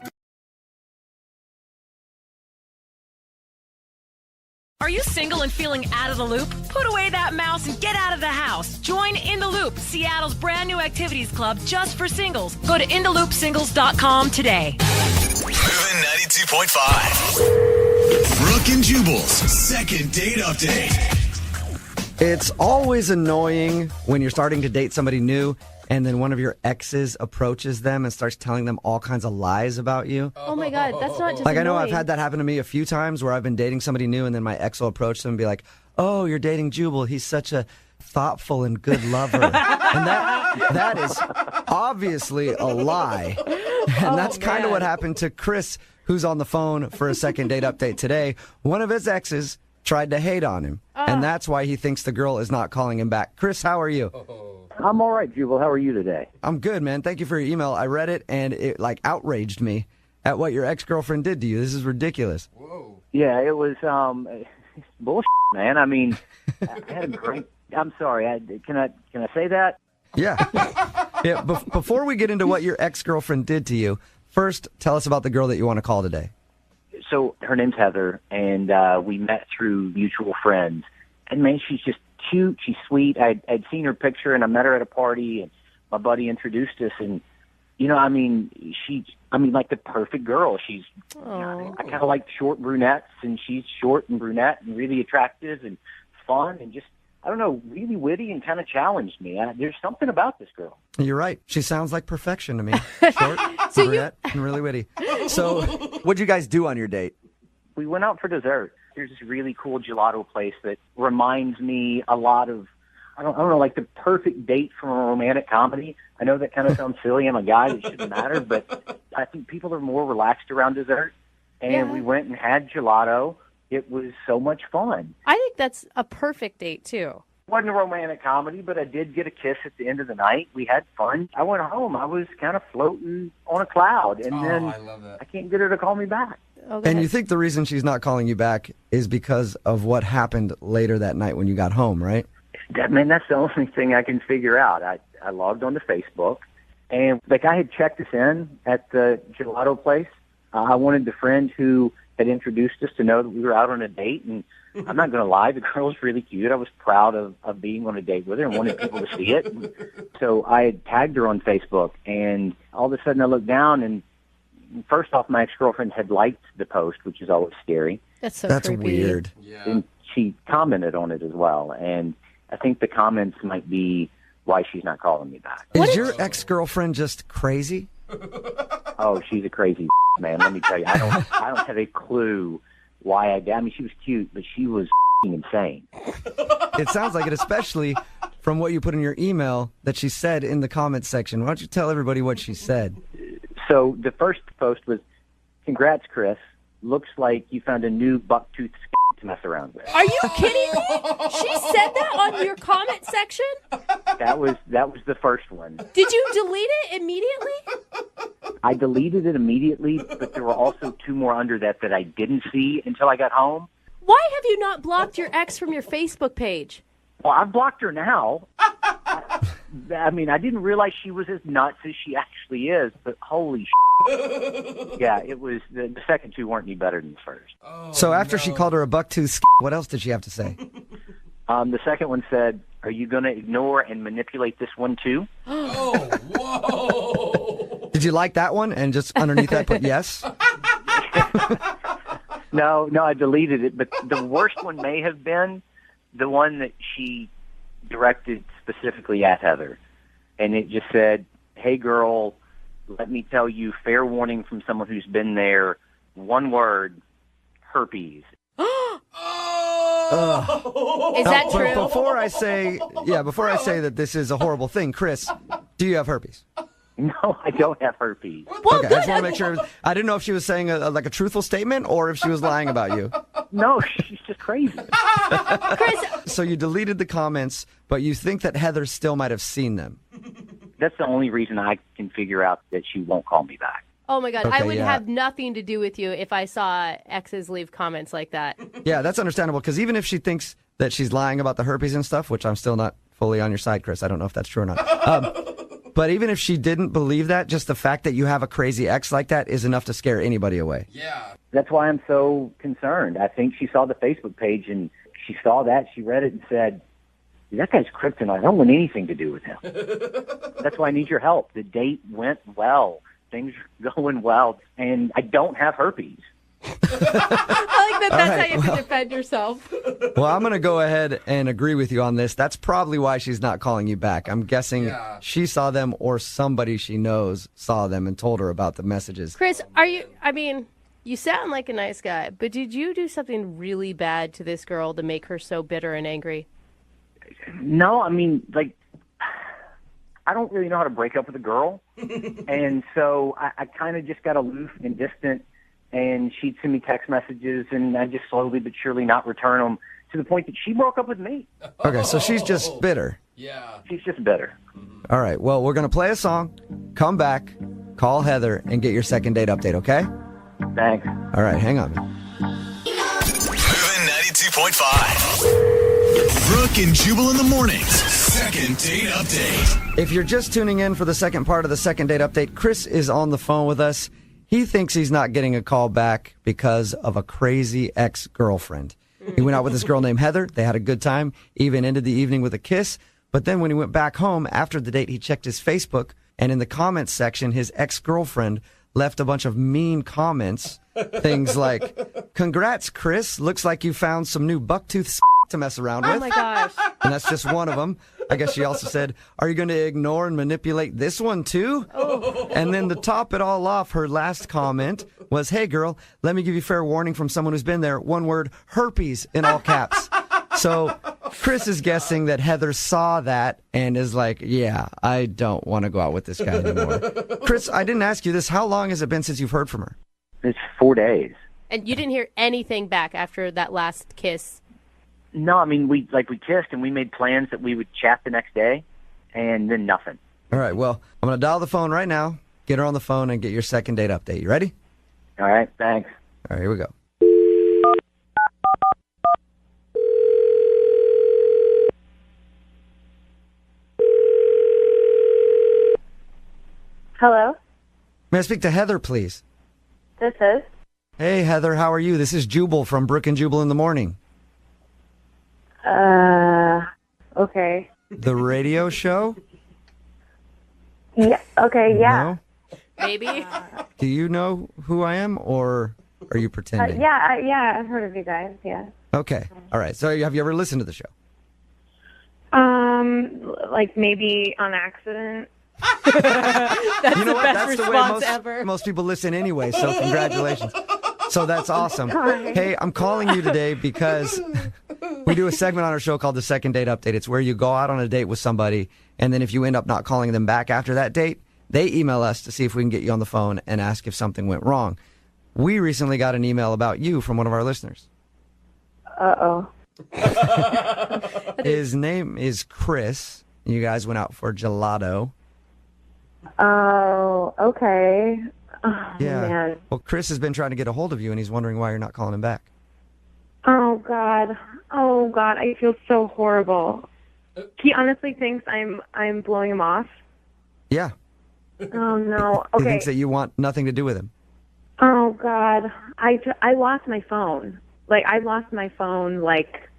Speaker 13: Are you single and feeling out of the loop? Put away that mouse and get out of the house. Join In the Loop, Seattle's brand new activities club just for singles. Go to intheloopsingles.com today.
Speaker 1: Moving 92.5. Brooke and Jubal's second date update.
Speaker 2: It's always annoying when you're starting to date somebody new and then one of your exes approaches them and starts telling them all kinds of lies about you.
Speaker 3: Oh my god, that's not just
Speaker 2: Like, I know I've
Speaker 3: annoying.
Speaker 2: had that happen to me a few times where I've been dating somebody new and then my ex will approach them and be like, oh, you're dating Jubal. He's such a thoughtful and good lover. And that is obviously a lie. And that's kind of what happened to Chris, who's on the phone for a second date update today. One of his exes tried to hate on him. And that's why he thinks the girl is not calling him back. Chris, how are you?
Speaker 4: I'm all right, Jubal. How are you today?
Speaker 2: I'm good, man. Thank you for your email. I read it and it outraged me. at what your ex-girlfriend did to you. This is ridiculous.
Speaker 14: Yeah, it was bullshit, man. I mean, I had a great. I'm sorry. Can I say that?
Speaker 2: Yeah. Yeah. Before we get into what your ex-girlfriend did to you, first tell us about the girl that you want to call today.
Speaker 14: So her name's Heather, and we met through mutual friends. And man, she's just cute. She's sweet. I'd seen her picture, and I met her at a party, and my buddy introduced us. And I mean, like the perfect girl. She's. I kind of like short brunettes, and she's short and brunette and really attractive and fun and just. I don't know, really witty and kind of challenged me. There's something about this girl.
Speaker 2: You're right. She sounds like perfection to me. Short, brunette, and really witty. So what'd you guys do on your date?
Speaker 14: We went out for dessert. There's this really cool gelato place that reminds me a lot of, I don't know, like the perfect date from a romantic comedy. I know that kind of sounds silly. I'm a guy. It shouldn't matter. But I think people are more relaxed around dessert. And we went and had gelato. It was so much fun.
Speaker 3: I think that's a perfect date, too.
Speaker 14: It wasn't a romantic comedy, but I did get a kiss at the end of the night. We had fun. I went home. I was kind of floating on a cloud. And then
Speaker 5: I love that.
Speaker 14: I can't get her to call me back.
Speaker 2: And you think the reason she's not calling you back is because of what happened later that night when you got home, right?
Speaker 14: Man, that's the only thing I can figure out. I logged onto Facebook, and like I had checked us in at the gelato place. I wanted the friend who had introduced us to know that we were out on a date, and I'm not going to lie, the girl was really cute. I was proud of being on a date with her and wanted people to see it. And so I had tagged her on Facebook, and all of a sudden I looked down, and first off, my ex-girlfriend had liked the post, which is always scary.
Speaker 3: That's
Speaker 2: creepy. Weird.
Speaker 5: Yeah.
Speaker 14: And she commented on it as well, and I think the comments might be why she's not calling me back.
Speaker 2: Is your ex-girlfriend just crazy?
Speaker 14: Oh, she's a crazy man. Let me tell you, I don't have a clue why I did. I mean, she was cute, but she was insane.
Speaker 2: It sounds like it, especially from what you put in your email that she said in the comments section. Why don't you tell everybody what she said?
Speaker 14: So the first post was, "Congrats, Chris. Looks like you found a new buck-toothed to mess around with."
Speaker 3: Are you kidding me? She said that on your comment section?
Speaker 14: That was the first one.
Speaker 3: Did you delete it immediately?
Speaker 14: I deleted it immediately, but there were also two more under that I didn't see until I got home.
Speaker 3: Why have you not blocked your ex from your Facebook page?
Speaker 14: Well, I've blocked her now. I mean, I didn't realize she was as nuts as she actually is, but holy shit. Yeah, it was, the second two weren't any better than the first.
Speaker 2: So after she called her a buck-tooth, what else did she have to say?
Speaker 14: The second one said, "Are you going to ignore and manipulate this one too?"
Speaker 5: Oh, whoa.
Speaker 2: Did you like that one and just underneath that put yes?
Speaker 14: No, I deleted it, but the worst one may have been the one that she directed specifically at Heather. And it just said, "Hey girl, let me tell you, fair warning from someone who's been there, one word, herpes."
Speaker 3: Is that true?
Speaker 2: Before I say that this is a horrible thing, Chris, do you have herpes?
Speaker 14: No, I don't have herpes.
Speaker 2: Okay, I just want to make sure. I didn't know if she was saying like a truthful statement or if she was lying about you.
Speaker 14: No, she's just crazy.
Speaker 3: Chris.
Speaker 2: So you deleted the comments, but you think that Heather still might have seen them.
Speaker 14: That's the only reason I can figure out that she won't call me back.
Speaker 3: Oh, my God.
Speaker 2: Okay,
Speaker 3: I would
Speaker 2: yeah.
Speaker 3: have nothing to do with you if I saw exes leave comments like that.
Speaker 2: Yeah, that's understandable, because even if she thinks that she's lying about the herpes and stuff, which I'm still not fully on your side, Chris. I don't know if that's true or not. But even if she didn't believe that, just the fact that you have a crazy ex like that is enough to scare anybody away.
Speaker 5: Yeah.
Speaker 14: That's why I'm so concerned. I think she saw the Facebook page, and she saw that, she read it and said, "That guy's kryptonite. I don't want anything to do with him." That's why I need your help. The date went well. Things are going well, and I don't have herpes.
Speaker 3: I like that's
Speaker 2: right,
Speaker 3: how you have to defend yourself.
Speaker 2: Well, I'm going to go ahead and agree with you on this. That's probably why she's not calling you back. I'm guessing she saw them or somebody she knows saw them and told her about the messages.
Speaker 3: Chris, you sound like a nice guy, but did you do something really bad to this girl to make her so bitter and angry?
Speaker 14: No, I mean, like, I don't really know how to break up with a girl. And so I kind of just got aloof and distant, and she'd send me text messages, and I just slowly but surely not return them to the point that she broke up with me.
Speaker 2: Okay, so she's just bitter.
Speaker 5: Yeah.
Speaker 14: She's just bitter.
Speaker 2: All right, well, we're going to play a song, come back, call Heather and get your second date update, okay?
Speaker 14: Thanks.
Speaker 2: All right, hang on.
Speaker 1: Moving 92.5. Brooke and Jubal in the mornings. Second date update.
Speaker 2: If you're just tuning in for the second part of the second date update, Chris is on the phone with us. He thinks he's not getting a call back because of a crazy ex-girlfriend. He went out with this girl named Heather. They had a good time, even ended the evening with a kiss. But then when he went back home after the date, he checked his Facebook, and in the comments section, his ex-girlfriend left a bunch of mean comments. Things like, "Congrats, Chris. Looks like you found some new bucktooth to mess around with."
Speaker 3: Oh my gosh.
Speaker 2: And that's just one of them. I guess she also said, "Are you going to ignore and manipulate this one too?"
Speaker 3: Oh.
Speaker 2: And then to top it all off, her last comment was, "Hey girl, let me give you fair warning from someone who's been there. One word, herpes in all caps." So Chris is guessing that Heather saw that and is like, "Yeah, I don't want to go out with this guy anymore." Chris, I didn't ask you this. How long has it been since you've heard from her?
Speaker 14: It's 4 days.
Speaker 3: And you didn't hear anything back after that last kiss?
Speaker 14: No, I mean, we kissed and we made plans that we would chat the next day, and then nothing.
Speaker 2: All right, well, I'm going to dial the phone right now, get her on the phone, and get your second date update. You ready?
Speaker 14: All right, thanks.
Speaker 2: All right, here we go.
Speaker 6: Hello,
Speaker 2: May I speak to Heather, please?
Speaker 6: this is.
Speaker 2: Hey, Heather, how are you? This is Jubal from Brooke and Jubal in the morning.
Speaker 6: Okay.
Speaker 2: The radio show?
Speaker 6: Yeah. Okay. Yeah.
Speaker 2: No?
Speaker 3: Maybe.
Speaker 2: Do you know who I am, or are you pretending?
Speaker 6: Yeah. I've heard of you guys. Yeah.
Speaker 2: Okay. All right. So have you ever listened to the show?
Speaker 6: Like maybe on accident.
Speaker 3: That's
Speaker 2: You know
Speaker 3: the
Speaker 2: what?
Speaker 3: best
Speaker 2: That's the way
Speaker 3: response
Speaker 2: most,
Speaker 3: ever.
Speaker 2: most people listen anyway, so congratulations. So that's awesome.
Speaker 6: Sorry.
Speaker 2: Hey, I'm calling you today because we do a segment on our show called the Second Date Update. It's where you go out on a date with somebody, and then if you end up not calling them back after that date, they email us to see if we can get you on the phone and ask if something went wrong. We recently got an email about you from one of our listeners.
Speaker 6: Uh-oh.
Speaker 2: His name is Chris. You guys went out for gelato.
Speaker 6: Oh, okay. Oh,
Speaker 2: Yeah.
Speaker 6: man.
Speaker 2: Well, Chris has been trying to get a hold of you, and he's wondering why you're not calling him back.
Speaker 6: Oh, God. Oh, God. I feel so horrible. He honestly thinks I'm blowing him off.
Speaker 2: Yeah.
Speaker 6: Oh, no.
Speaker 2: He
Speaker 6: Okay.
Speaker 2: thinks that you want nothing to do with him.
Speaker 6: Oh, God. I lost my phone. Like, I lost my phone, like,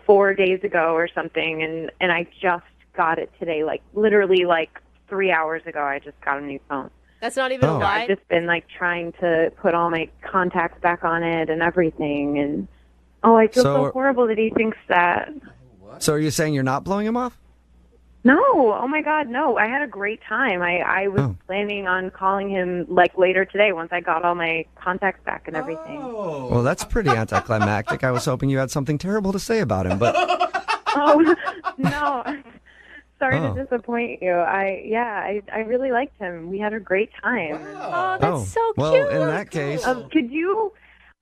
Speaker 6: 4 days ago or something, and I just got it today. Like, literally, like, 3 hours ago, I just got a new phone.
Speaker 3: That's not even a
Speaker 2: Oh.
Speaker 3: lie.
Speaker 6: I've just been, like, trying to put all my contacts back on it and everything, and, I feel
Speaker 2: So-
Speaker 6: so horrible that he thinks that.
Speaker 2: So are you saying you're not blowing him off?
Speaker 6: No, oh my God, no. I had a great time. I was planning on calling him like later today once I got all my contacts back and everything.
Speaker 2: Well, that's pretty anticlimactic. I was hoping you had something terrible to say about him, but
Speaker 6: Oh, no. Sorry
Speaker 2: Oh.
Speaker 6: to disappoint you. I really liked him. We had a great time.
Speaker 3: Oh, that's so
Speaker 2: well,
Speaker 3: cute.
Speaker 2: in that case,
Speaker 6: Could you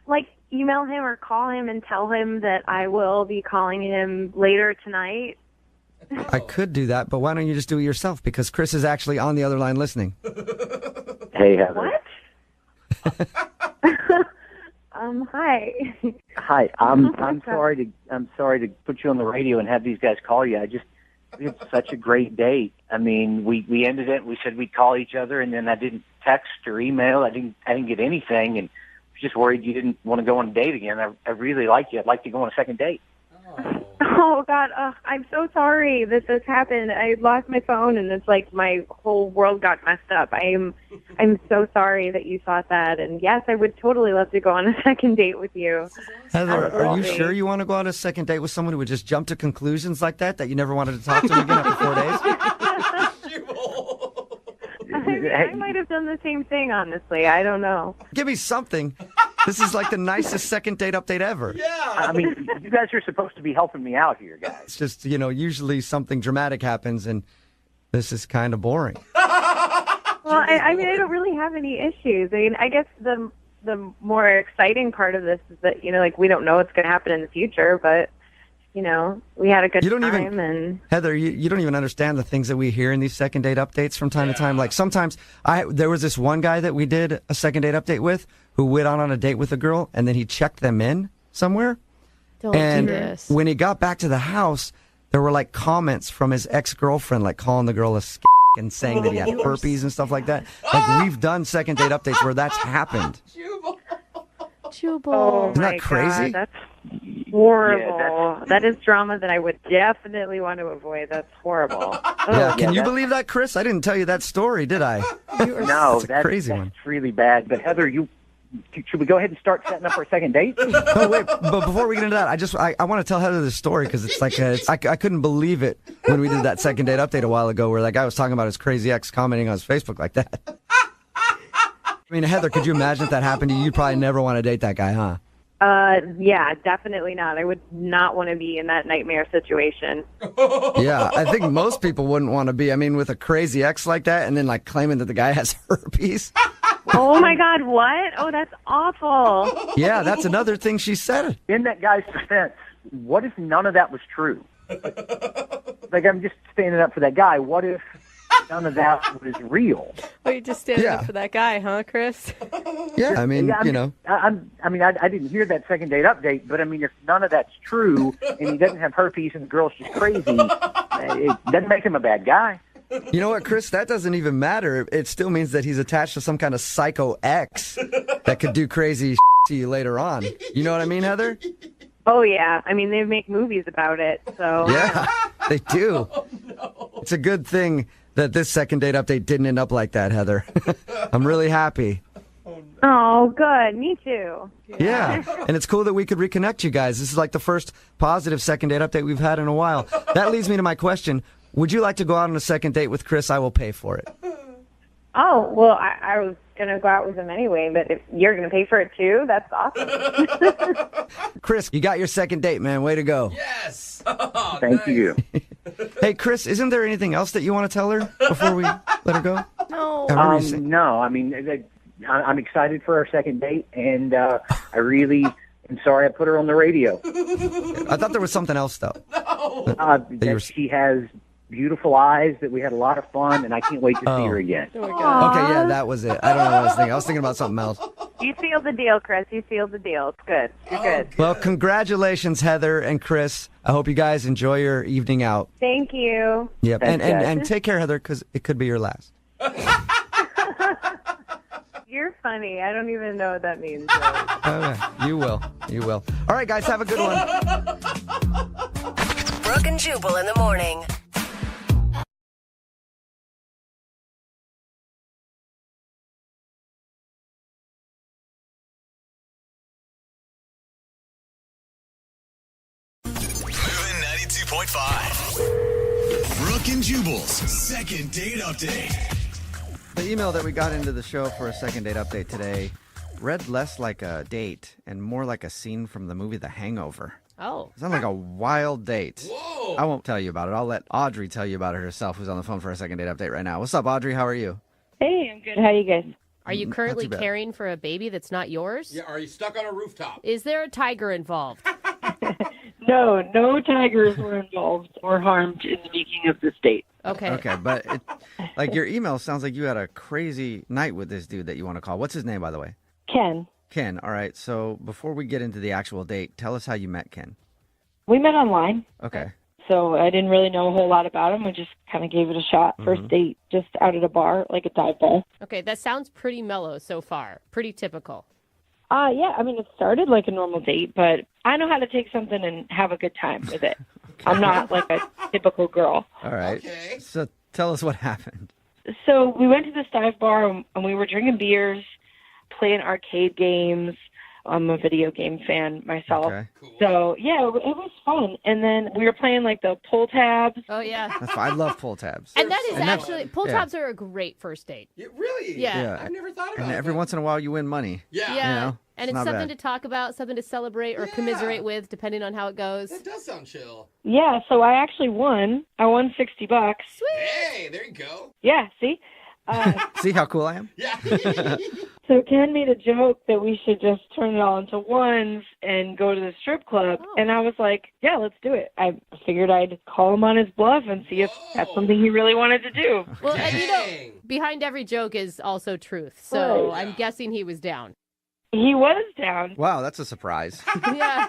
Speaker 6: like email him or call him and tell him that I will be calling him later tonight?
Speaker 2: I could do that, but why don't you just do it yourself? Because Chris is actually on the other line listening.
Speaker 14: Hey, Heather.
Speaker 6: What? Hi.
Speaker 14: Hi. I'm sorry to put you on the radio and have these guys call you. We had such a great date. I mean, we ended it. We said we'd call each other, and then I didn't text or email. I didn't get anything, and I was just worried you didn't want to go on a date again. I really like you. I'd like to go on a second date.
Speaker 6: Oh God, I'm so sorry that this happened. I lost my phone, and it's like my whole world got messed up. I'm so sorry that you thought that. And yes, I would totally love to go on a second date with you.
Speaker 2: Heather, are you
Speaker 6: Absolutely.
Speaker 2: sure you want to go on a second date with someone who would just jump to conclusions like that you never wanted to talk to him again after 4 days?
Speaker 6: I might have done the same thing, honestly. I don't know.
Speaker 2: Give me something. This is like the nicest second date update ever.
Speaker 14: I mean, you guys are supposed to be helping me out here, guys.
Speaker 2: It's just, usually something dramatic happens, and this is kind of boring.
Speaker 6: Well, I mean, I don't really have any issues. I mean, I guess the more exciting part of this is that, like, we don't know what's going to happen in the future, but we had a good
Speaker 2: You don't
Speaker 6: time.
Speaker 2: even-
Speaker 6: And
Speaker 2: Heather, you don't even understand the things that we hear in these second date updates from time to time. Like sometimes there was this one guy that we did a second date update with who went out on a date with a girl and then he checked them in somewhere.
Speaker 3: Don't
Speaker 2: and
Speaker 3: do this.
Speaker 2: when he got back to the house, there were like comments from his ex-girlfriend, like calling the girl a and saying that he had herpes and stuff like that. Like we've done second date updates where that's happened.
Speaker 3: Jubal.
Speaker 6: oh
Speaker 2: Isn't that
Speaker 6: my
Speaker 2: crazy?
Speaker 6: God, that's horrible.
Speaker 14: Yeah,
Speaker 6: that is drama that I would definitely want to avoid. That's horrible.
Speaker 2: Yeah, can you
Speaker 14: that-
Speaker 2: believe that, Chris? I didn't tell you that story, did I?
Speaker 14: No,
Speaker 2: That's a crazy
Speaker 14: that's
Speaker 2: one.
Speaker 14: really bad. But Heather, should we go ahead and start setting up our second date?
Speaker 2: Oh wait, but before we get into that, I want to tell Heather this story because it's like I couldn't believe it when we did that second date update a while ago where that guy was talking about his crazy ex commenting on his Facebook like that. I mean, Heather, could you imagine if that happened to you? You'd probably never want to date that guy, huh?
Speaker 6: Yeah, definitely not. I would not want to be in that nightmare situation.
Speaker 2: Yeah, I think most people wouldn't want to be. I mean, with a crazy ex like that, and then like claiming that the guy has herpes.
Speaker 6: Oh my God, what? Oh, that's awful.
Speaker 2: Yeah, that's another thing she said.
Speaker 14: In that guy's defense, what if none of that was true? Like, I'm just standing up for that guy. What if none of that was real?
Speaker 3: Oh, you're just standing
Speaker 2: Yeah.
Speaker 3: up for that guy, huh, Chris?
Speaker 2: Yeah, I mean,
Speaker 14: Yeah, I didn't hear that second date update, but I mean, if none of that's true and he doesn't have herpes and the girl's just crazy, it doesn't make him a bad guy.
Speaker 2: You know what, Chris? That doesn't even matter. It still means that he's attached to some kind of psycho ex that could do crazy to you later on. You know what I mean, Heather?
Speaker 6: Oh, yeah. I mean, they make movies about it, so.
Speaker 2: Yeah, they do. It's a good thing that this second date update didn't end up like that, Heather. I'm really happy.
Speaker 6: Oh, good. Me too.
Speaker 2: Yeah, and it's cool that we could reconnect you guys. This is like the first positive second date update we've had in a while. That leads me to my question. Would you like to go out on a second date with Chris? I will pay for it.
Speaker 6: Oh, well, I was going to go out with him anyway, but if you're going to pay for it too, that's awesome.
Speaker 2: Chris, you got your second date, man. Way to go.
Speaker 5: Yes.
Speaker 14: Thank you.
Speaker 2: Hey, Chris, isn't there anything else that you want to tell her before we let her go?
Speaker 3: No.
Speaker 14: No, I mean, I'm excited for our second date, and I really am sorry I put her on the radio.
Speaker 2: I thought there was something else, though.
Speaker 14: That she has beautiful eyes, that we had a lot of fun, and I can't wait to see her again.
Speaker 2: Okay, yeah, that was it. I don't know what I was thinking. I was thinking about something else.
Speaker 6: You seal the deal, Chris. You seal the deal. It's good. You're good.
Speaker 2: Well, congratulations, Heather and Chris. I hope you guys enjoy your evening out.
Speaker 6: Thank you.
Speaker 2: Yep,
Speaker 14: Thanks, guys.
Speaker 2: and take care, Heather, because it could be your last.
Speaker 6: You're funny. I don't even know what that means.
Speaker 2: You will. You will. All right, guys, have a good one.
Speaker 7: Brooke and Jubal in the morning.
Speaker 1: Moving 92.5. Brooke and Jubal's second date update.
Speaker 2: The email that we got into the show for a second date update today read less like a date and more like a scene from the movie The Hangover.
Speaker 3: Oh.
Speaker 2: It sounded like a wild date.
Speaker 5: Whoa.
Speaker 2: I won't tell you about it. I'll let Audrey tell you about it herself, who's on the phone for a second date update right now. What's up, Audrey? How are you?
Speaker 10: Hey, I'm good. How are you guys?
Speaker 3: Are you
Speaker 2: Not
Speaker 3: currently
Speaker 2: too bad.
Speaker 3: caring for a baby that's not yours?
Speaker 5: Yeah, are you stuck on a rooftop?
Speaker 3: Is there a tiger involved?
Speaker 10: No tigers were involved or harmed in the making of this date.
Speaker 3: Okay.
Speaker 2: Okay, but like your email sounds like you had a crazy night with this dude that you want to call. What's his name, by the way?
Speaker 10: Ken,
Speaker 2: Ken. All right. So before we get into the actual date, tell us how you met Ken.
Speaker 10: we met online,
Speaker 2: Okay.
Speaker 10: so I didn't really know a whole lot about him. We just kind of gave it a shot. First date, just out at a bar, like a dive bar.
Speaker 3: Okay, that sounds pretty mellow so far. Pretty typical.
Speaker 10: Yeah, I mean, it started like a normal date, but I know how to take something and have a good time with it. I'm not like a typical girl.
Speaker 2: All right.
Speaker 5: Okay.
Speaker 2: So tell us what happened.
Speaker 10: So we went to this dive bar and we were drinking beers, playing arcade games. I'm a video game fan myself.
Speaker 2: Okay.
Speaker 10: So, yeah, it was fun. And then we were playing like the pull tabs.
Speaker 3: Oh, yeah.
Speaker 2: That's fine. I love pull tabs.
Speaker 3: And that is
Speaker 2: And that-
Speaker 3: actually, pull
Speaker 2: yeah.
Speaker 3: tabs are a great first date.
Speaker 5: Really?
Speaker 3: Yeah.
Speaker 5: I've never thought about
Speaker 2: And
Speaker 5: that.
Speaker 2: every once in a while you win money.
Speaker 5: Yeah.
Speaker 3: Yeah.
Speaker 2: You know,
Speaker 3: and it's
Speaker 2: not
Speaker 3: something
Speaker 2: bad.
Speaker 3: to talk about, something to celebrate or commiserate with, depending on how it goes.
Speaker 5: That does sound chill.
Speaker 10: Yeah, so I actually won. I won $60.
Speaker 3: Sweet.
Speaker 5: Hey, there you go.
Speaker 10: Yeah, see?
Speaker 2: See how cool I am?
Speaker 5: Yeah.
Speaker 10: So Ken made a joke that we should just turn it all into ones and go to the strip club. And I was like, yeah, let's do it. I figured I'd call him on his bluff and see if that's something he really wanted to do.
Speaker 3: Well, and you know, behind every joke is also truth. So I'm guessing he was down.
Speaker 10: He was down.
Speaker 2: Wow, that's a surprise.
Speaker 3: Yeah.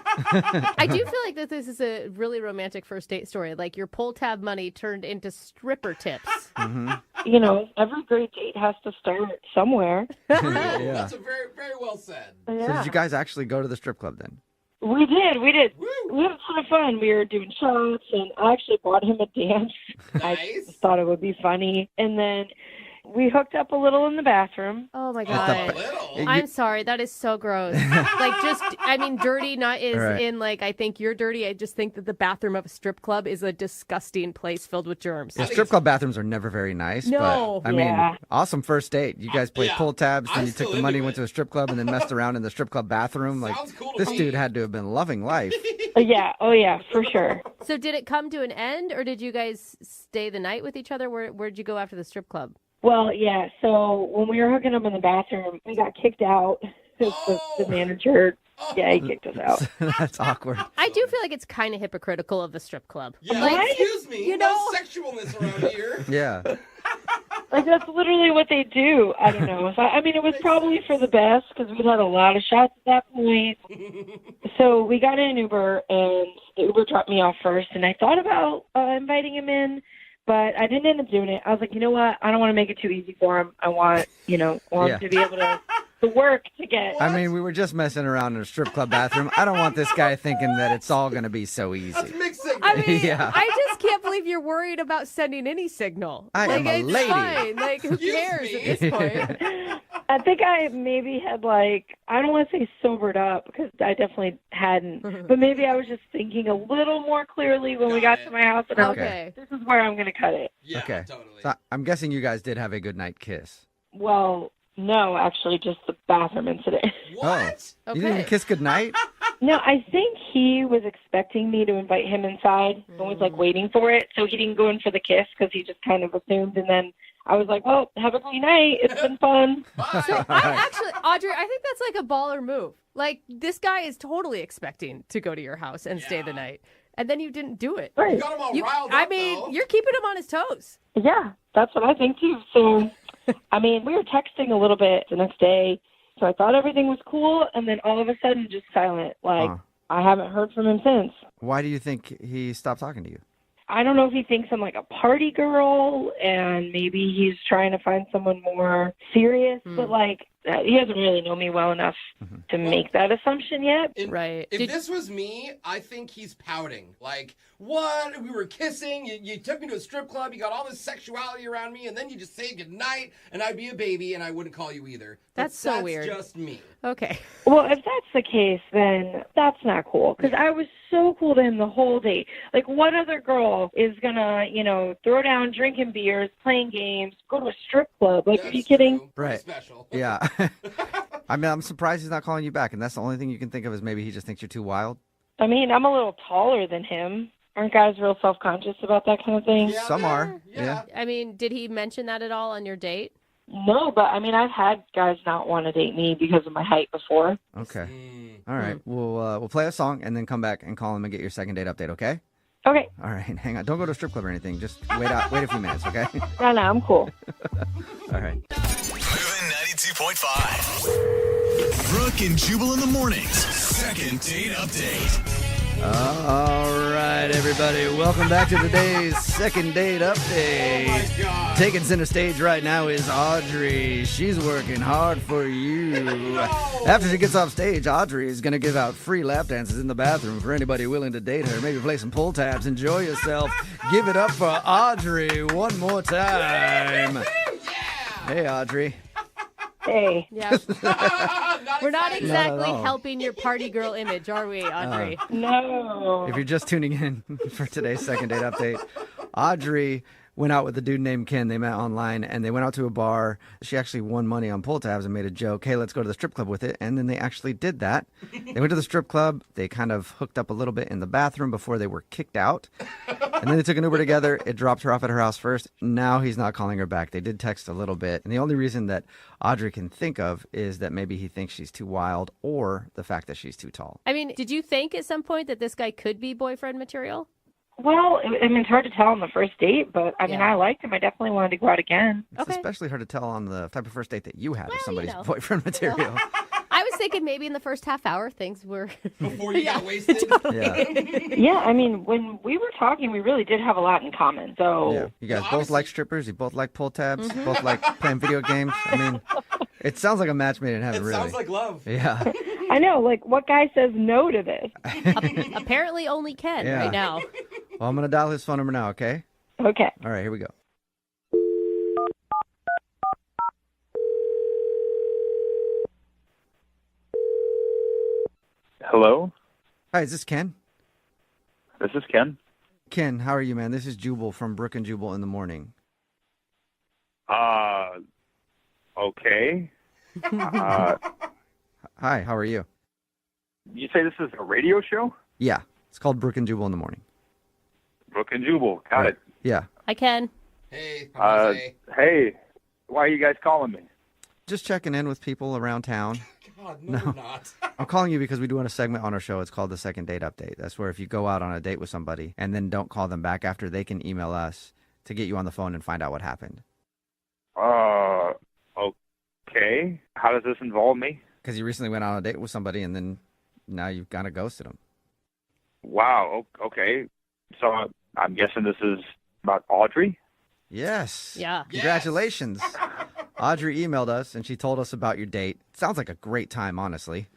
Speaker 3: I do feel like that this is a really romantic first date story. Like your pull tab money turned into stripper tips.
Speaker 2: Mm-hmm.
Speaker 10: You know, every great date has to start somewhere.
Speaker 2: Yeah.
Speaker 5: That's a very, very well said.
Speaker 10: Yeah.
Speaker 2: So did you guys actually go to the strip club then?
Speaker 10: We did. We had a ton of fun. We were doing shots, and I actually bought him a dance.
Speaker 5: Nice.
Speaker 10: I just thought it would be funny. And then we hooked up a little in the bathroom.
Speaker 3: Oh, my God. I'm sorry. That is so gross. Like, just, I mean, dirty not is in, like, I think you're dirty. I just think that the bathroom of a strip club is a disgusting place filled with germs.
Speaker 2: Yeah, strip club bathrooms are never very nice.
Speaker 3: No.
Speaker 2: But, I mean, awesome first date. You guys played pull tabs, then you took the money, went to a strip club, and then messed around in the strip club bathroom. Like, this dude had to have been loving life.
Speaker 10: Yeah. Oh, yeah, for sure.
Speaker 3: So did it come to an end, or did you guys stay the night with each other? Where'd you go after the strip club?
Speaker 10: Well, yeah, so when we were hooking up in the bathroom, we got kicked out. The manager, he kicked us out.
Speaker 2: That's awkward.
Speaker 3: I do feel like it's kind of hypocritical of the strip club.
Speaker 5: Yeah,
Speaker 3: like,
Speaker 5: excuse me.
Speaker 3: You
Speaker 5: no
Speaker 3: know,
Speaker 5: sexualness around here.
Speaker 2: Yeah.
Speaker 10: Like, that's literally what they do. I don't know. I mean, it was probably for the best because we'd had a lot of shots at that point. So we got in an Uber, and the Uber dropped me off first, and I thought about inviting him in. But I didn't end up doing it. I was like, you know what? I don't want to make it too easy for him. I want, him to be able to work to get.
Speaker 2: I mean, we were just messing around in a strip club bathroom. I don't want this guy thinking that it's all going to be so easy.
Speaker 5: That's mixed signal.
Speaker 3: I mean,
Speaker 2: Yeah.
Speaker 3: I just can't believe you're worried about sending any signal.
Speaker 2: I am a
Speaker 3: it's
Speaker 2: lady.
Speaker 3: fine. Like, who cares at this point?
Speaker 10: I think I maybe had I don't want to say sobered up because I definitely hadn't, but maybe I was just thinking a little more clearly when we got to my house and I was like, this is where I'm going to cut it.
Speaker 5: Yeah,
Speaker 2: okay.
Speaker 5: totally.
Speaker 2: So I'm guessing you guys did have a good night kiss.
Speaker 10: Well, no, actually just the bathroom incident.
Speaker 5: What?
Speaker 2: Oh. You didn't even kiss goodnight?
Speaker 10: No, I think he was expecting me to invite him inside and was waiting for it, so he didn't go in for the kiss because he just kind of assumed, and then I was like, well, have a great night. It's been fun.
Speaker 3: So Audrey, I think that's like a baller move. Like, this guy is totally expecting to go to your house and stay the night. And then you didn't do it.
Speaker 10: Right.
Speaker 5: You got him all riled up, though.
Speaker 3: You're keeping him on his toes.
Speaker 10: Yeah, that's what I think, too. So, I mean, we were texting a little bit the next day, so I thought everything was cool, and then all of a sudden, just silent. Like, I haven't heard from him since.
Speaker 2: Why do you think he stopped talking to you?
Speaker 10: I don't know if he thinks I'm like a party girl and maybe he's trying to find someone more serious, but he doesn't really know me well enough to make that assumption yet.
Speaker 3: Right.
Speaker 5: If this was me, I think he's pouting. Like, what? We were kissing. You took me to a strip club. You got all this sexuality around me, and then you just say goodnight, and I'd be a baby, and I wouldn't call you either.
Speaker 3: That's so weird.
Speaker 5: That's just me.
Speaker 3: Okay.
Speaker 10: Well, if that's the case, then that's not cool. Because I was so cool to him the whole date. Like, what other girl is going to, throw down drinking beers, playing games, go to a strip club? Like, are you kidding?
Speaker 2: Right.
Speaker 5: Special.
Speaker 2: Yeah. I mean, I'm surprised he's not calling you back, and that's the only thing you can think of is maybe he just thinks you're too wild.
Speaker 10: I mean, I'm a little taller than him. Aren't guys real self-conscious about that kind of thing?
Speaker 5: Yeah,
Speaker 2: Some are. Yeah.
Speaker 3: I mean, did he mention that at all on your date?
Speaker 10: No, but I mean, I've had guys not want to date me because of my height before.
Speaker 2: Okay. All right. We'll play a song and then come back and call him and get your second date update, okay?
Speaker 10: Okay.
Speaker 2: All right. Hang on. Don't go to a strip club or anything. Just wait a few minutes, okay?
Speaker 10: No, I'm cool.
Speaker 2: All right.
Speaker 1: Moving 92.5. Brooke and Jubal in the mornings. Second date update.
Speaker 2: All right, everybody. Welcome back to today's second date update.
Speaker 5: Oh, my God.
Speaker 2: Taking center stage right now is Audrey. She's working hard for you. After she gets off stage, Audrey is going to give out free lap dances in the bathroom for anybody willing to date her. Maybe play some pull tabs. Enjoy yourself. Give it up for Audrey one more time. Hey, Audrey.
Speaker 10: Hey.
Speaker 3: Yeah. We're not exactly
Speaker 2: all.
Speaker 3: helping your party girl image, are we, Audrey?
Speaker 10: No.
Speaker 2: If you're just tuning in for today's second date update, Audrey went out with a dude named Ken. They met online, and they went out to a bar. She actually won money on pull tabs and made a joke, hey, let's go to the strip club with it. And then they actually did that. They went to the strip club. They kind of hooked up a little bit in the bathroom before they were kicked out. And then they took an Uber together. It dropped her off at her house first. Now he's not calling her back. They did text a little bit. And the only reason that Audrey can think of is that maybe he thinks she's too wild or the fact that she's too tall.
Speaker 3: I mean, did you think at some point that this guy could be boyfriend material?
Speaker 15: Well, I mean, it's hard to tell on the first date, but I mean, I liked him. I definitely wanted to go out again.
Speaker 2: It's especially hard to tell on the type of first date that you had if somebody's
Speaker 3: you know.
Speaker 2: boyfriend material.
Speaker 3: I was thinking maybe in the first half hour things were...
Speaker 5: Before you got wasted?
Speaker 15: Yeah, I mean, when we were talking, we really did have a lot in common. So
Speaker 2: Yeah. You guys both like strippers. You both like pull tabs. Both like playing video games. I mean, it sounds like a match made in heaven, really.
Speaker 5: Sounds like love.
Speaker 2: Yeah.
Speaker 15: I know, like, what guy says no to this?
Speaker 3: Apparently only Ken
Speaker 2: Yeah.
Speaker 3: right now.
Speaker 2: Well, I'm going to dial his phone number now, okay?
Speaker 15: Okay.
Speaker 2: All right, here we go.
Speaker 12: Hello?
Speaker 2: Hi, is this Ken?
Speaker 12: This is Ken.
Speaker 2: Ken, how are you, man? This is Jubal from Brooke and Jubal in the morning.
Speaker 12: Okay.
Speaker 2: Hi, how are you?
Speaker 12: You say this is a radio show?
Speaker 2: Yeah, it's called Brooke and Jubal in the morning.
Speaker 12: Brooke and Jubal. Got it.
Speaker 2: Yeah.
Speaker 3: Hi, Ken.
Speaker 5: Hey,
Speaker 12: Hey, why are you guys calling me?
Speaker 2: Just checking in with people around town.
Speaker 5: God, no, you're not.
Speaker 2: I'm calling you because we do a segment on our show. It's called the Second Date Update. That's where if you go out on a date with somebody and then don't call them back after, they can email us to get you on the phone and find out what happened.
Speaker 12: Okay. How does this involve me?
Speaker 2: Because you recently went on a date with somebody and then now you've kind of ghosted them.
Speaker 12: Wow. Okay. So I'm guessing this is about Audrey?
Speaker 2: Yes.
Speaker 3: Yeah.
Speaker 2: Congratulations. Audrey emailed us and she told us about your date. Sounds like a great time, honestly.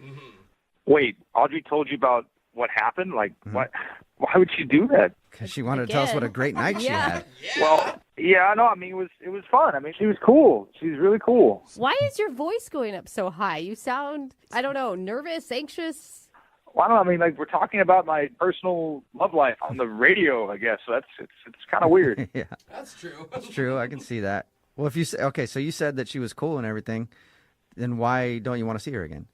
Speaker 12: Wait, Audrey told you about what happened? Like, what? Why would she do that?
Speaker 2: Because she wanted to tell us what a great night she had.
Speaker 12: Well, yeah, no, I mean, it was fun. I mean, she was cool. She's really cool.
Speaker 3: Why is your voice going up so high? You sound, I don't know, nervous, anxious?
Speaker 12: Well, I don't know. I mean, like, we're talking about my personal love life on the radio, I guess. So it's kind of weird.
Speaker 2: Yeah.
Speaker 5: That's true.
Speaker 2: It's true. I can see that. Well, if you say, okay, so you said that she was cool and everything, then why don't you want to see her again?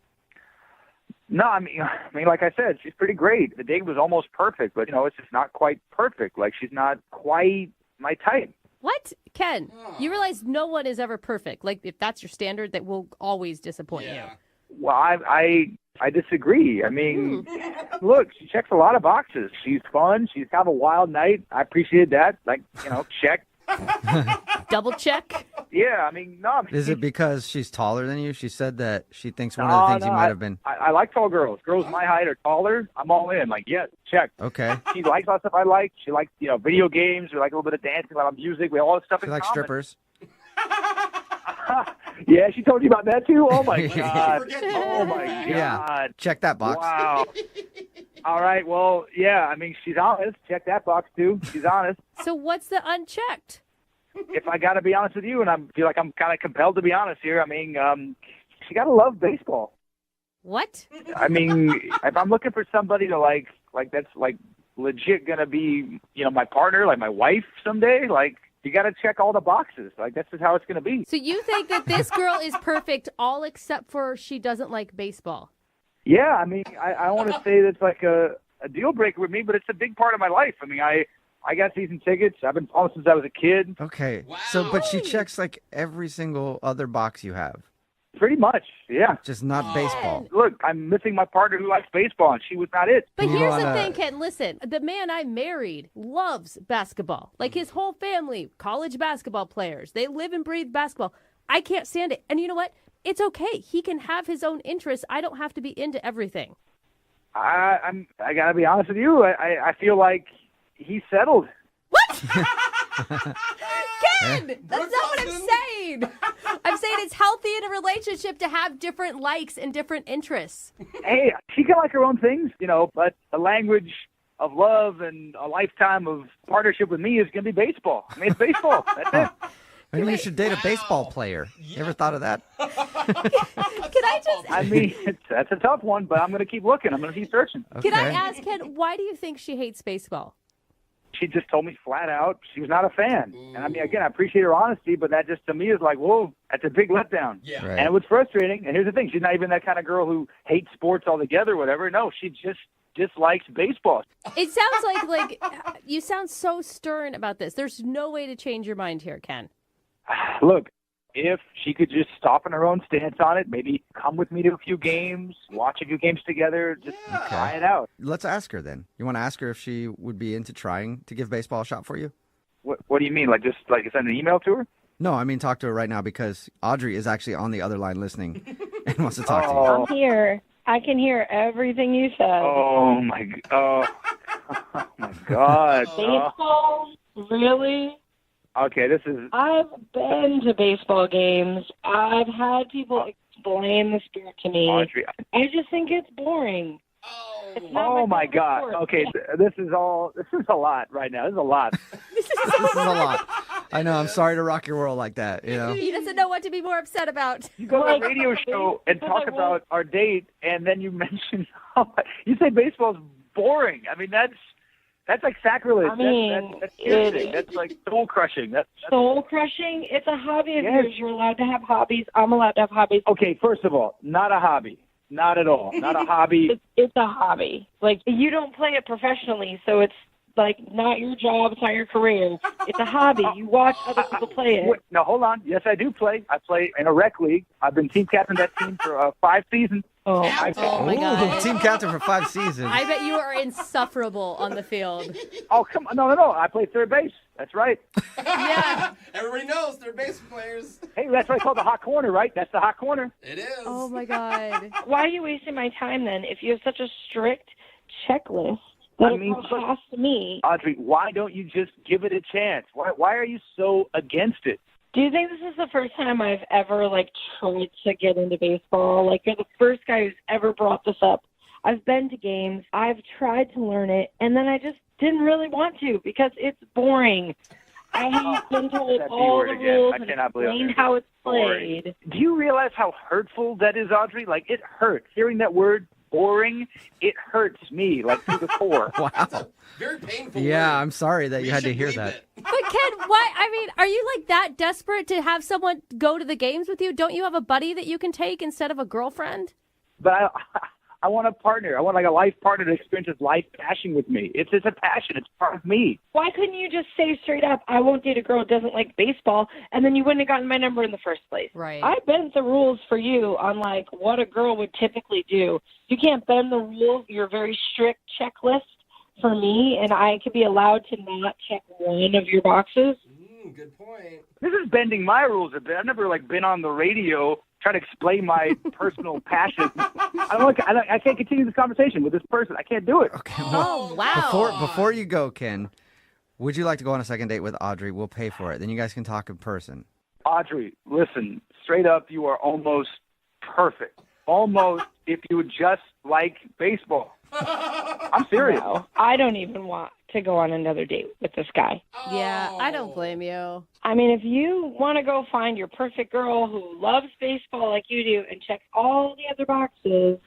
Speaker 12: No, I mean, like I said, she's pretty great. The date was almost perfect, but, it's just not quite perfect. Like, she's not quite my type.
Speaker 3: What? Ken, you realize no one is ever perfect. Like, if that's your standard, that will always disappoint you.
Speaker 12: Well, I disagree. I mean, look, she checks a lot of boxes. She's fun. She's kind of a wild night. I appreciate that. Like, check.
Speaker 3: Double check?
Speaker 12: Yeah, I mean, no.
Speaker 2: Is it because she's taller than you? She said that she thinks one of the things you might have been...
Speaker 12: I like tall girls. Girls my height are taller. I'm all in. Like, yeah, check.
Speaker 2: Okay.
Speaker 12: She likes all the stuff I like. She likes, video games. We like a little bit of dancing, a lot of music. We have all this stuff in
Speaker 2: She likes
Speaker 12: common.
Speaker 2: strippers.
Speaker 12: Yeah, she told you about that too? Oh, my God. Oh, my God.
Speaker 2: Yeah, check that box.
Speaker 12: Wow. All right, well, yeah, I mean, she's honest. Check that box, too. She's honest.
Speaker 3: So what's the unchecked?
Speaker 12: If I got to be honest with you, and I feel like I'm kind of compelled to be honest here, I mean, she got to love baseball.
Speaker 3: What?
Speaker 12: I mean, if I'm looking for somebody to like that's like legit going to be, my partner, like my wife someday, like, you got to check all the boxes. Like, that's just how it's going to be.
Speaker 3: So you think that this girl is perfect all except for she doesn't like baseball?
Speaker 12: Yeah, I mean, I want to say that's like a deal breaker with me, but it's a big part of my life. I mean, I got season tickets. I've been following since I was a kid.
Speaker 2: Okay, so but she checks like every single other box you have.
Speaker 12: Pretty much, yeah.
Speaker 2: Just not baseball.
Speaker 12: Look, I'm missing my partner who likes baseball, and she was not it.
Speaker 3: But here's the thing, Ken. Listen, the man I married loves basketball. Like his whole family, college basketball players. They live and breathe basketball. I can't stand it. And you know what? It's okay. He can have his own interests. I don't have to be into everything.
Speaker 12: I got to be honest with you. I feel like he settled.
Speaker 3: What? Ken, that's not what I'm saying. I'm saying it's healthy in a relationship to have different likes and different interests.
Speaker 12: Hey, she can like her own things, but the language of love and a lifetime of partnership with me is going to be baseball. I mean, it's baseball. That's it.
Speaker 2: Maybe you should date a baseball player. You ever thought of that?
Speaker 3: Can I just...
Speaker 12: I mean, that's a tough one, but I'm going to keep looking. I'm going to keep searching.
Speaker 3: Can I ask, Ken, why do you think she hates baseball?
Speaker 16: she just told me flat out she was not a fan. And I mean, again, I appreciate her honesty, but that just to me is like, whoa, that's a big letdown.
Speaker 5: Yeah.
Speaker 16: And it was frustrating. And here's the thing. She's not even that kind of girl who hates sports altogether or whatever. No, she just dislikes baseball.
Speaker 3: It sounds like you sound so stern about this. There's no way to change your mind here, Ken.
Speaker 16: Look, if she could just soften her own stance on it, maybe come with me to a few games, watch a few games together, just try it out.
Speaker 2: Let's ask her then. You want to ask her if she would be into trying to give baseball a shot for you?
Speaker 16: What do you mean? Like just like send an email to her?
Speaker 2: No, I mean talk to her right now because Audrey is actually on the other line listening and wants to talk to you.
Speaker 15: I'm here. I can hear everything you said.
Speaker 16: Oh my God!
Speaker 15: Baseball? Really?
Speaker 16: Okay, this is.
Speaker 15: I've been to baseball games. I've had people explain the sport to me.
Speaker 16: Audrey.
Speaker 15: I just think it's boring.
Speaker 16: Oh my God!
Speaker 15: sport.
Speaker 16: Okay, this is a lot right now. This is a lot.
Speaker 2: This is a lot. I know. I'm sorry to rock your world like that. You know.
Speaker 3: He doesn't know what to be more upset about.
Speaker 16: You go to a radio show and talk about our date, and then you mention you say baseball's boring. I mean, that's like sacrilege.
Speaker 15: I mean,
Speaker 16: that's piercing. That's like soul crushing. That's
Speaker 15: soul crushing. It's a hobby of
Speaker 16: Yes.
Speaker 15: yours. You're allowed to have hobbies. I'm allowed to have hobbies.
Speaker 16: Okay, first of all, not a hobby. Not at all. Not a hobby.
Speaker 15: It's a hobby. Like, you don't play it professionally, so it's like not your job. It's not your career. It's a hobby. You watch other people play it.
Speaker 16: Wait, no, hold on. Yes, I do play. I play in a rec league. I've been team captain of that team for 5 seasons.
Speaker 3: Oh my God.
Speaker 2: Team captain for 5 seasons.
Speaker 3: I bet you are insufferable on the field.
Speaker 16: Oh, come on. No. I play third base. That's right.
Speaker 3: Yeah.
Speaker 5: Everybody knows they're base players.
Speaker 16: Hey, that's what I call the hot corner, right? That's the hot corner.
Speaker 5: It is.
Speaker 3: Oh my God.
Speaker 15: Why are you wasting my time then if you have such a strict checklist that
Speaker 16: I mean,
Speaker 15: it has to me?
Speaker 16: Audrey, why don't you just give it a chance? Why are you so against it?
Speaker 15: Do you think this is the first time I've ever, tried to get into baseball? Like, you're the first guy who's ever brought this up. I've been to games. I've tried to learn it, and then I just didn't really want to because it's boring. I have been told
Speaker 16: That B
Speaker 15: all
Speaker 16: word
Speaker 15: the
Speaker 16: again.
Speaker 15: rules
Speaker 16: I
Speaker 15: and
Speaker 16: cannot believe
Speaker 15: explained
Speaker 16: it.
Speaker 15: how it's
Speaker 16: Boring.
Speaker 15: played.
Speaker 16: Do you realize how hurtful that is, Audrey? Like, it hurts. Hearing that word, boring, it hurts me, to the core.
Speaker 2: Wow.
Speaker 5: Very painful.
Speaker 2: Yeah,
Speaker 5: word.
Speaker 2: I'm sorry that
Speaker 5: We
Speaker 2: you had to
Speaker 5: should
Speaker 2: hear
Speaker 5: leave
Speaker 2: that.
Speaker 5: it.
Speaker 3: But Ken, why? I mean, are you that desperate to have someone go to the games with you? Don't you have a buddy that you can take instead of a girlfriend?
Speaker 16: But I want a partner. I want a life partner to experience this life passion with me. It's a passion. It's part of me.
Speaker 15: Why couldn't you just say straight up, I won't date a girl who doesn't like baseball, and then you wouldn't have gotten my number in the first place?
Speaker 3: Right.
Speaker 15: I bent the rules for you on, what a girl would typically do. You can't bend the rules, your very strict checklist for me, and I could be allowed to not check one of your boxes.
Speaker 5: Good point.
Speaker 16: This is bending my rules a bit. I've never been on the radio trying to explain my personal passion. I can't continue this conversation with this person. I can't do it.
Speaker 2: Okay.
Speaker 3: Oh, wow.
Speaker 2: Before you go, Ken, would you like to go on a second date with Audrey? We'll pay for it. Then you guys can talk in person.
Speaker 16: Audrey, listen, straight up, you are almost perfect. Almost if you would just like baseball. I'm serious.
Speaker 15: No, I don't even want to go on another date with this guy.
Speaker 3: Yeah, I don't blame you.
Speaker 15: I mean, if you want to go find your perfect girl who loves baseball like you do and checks all the other boxes,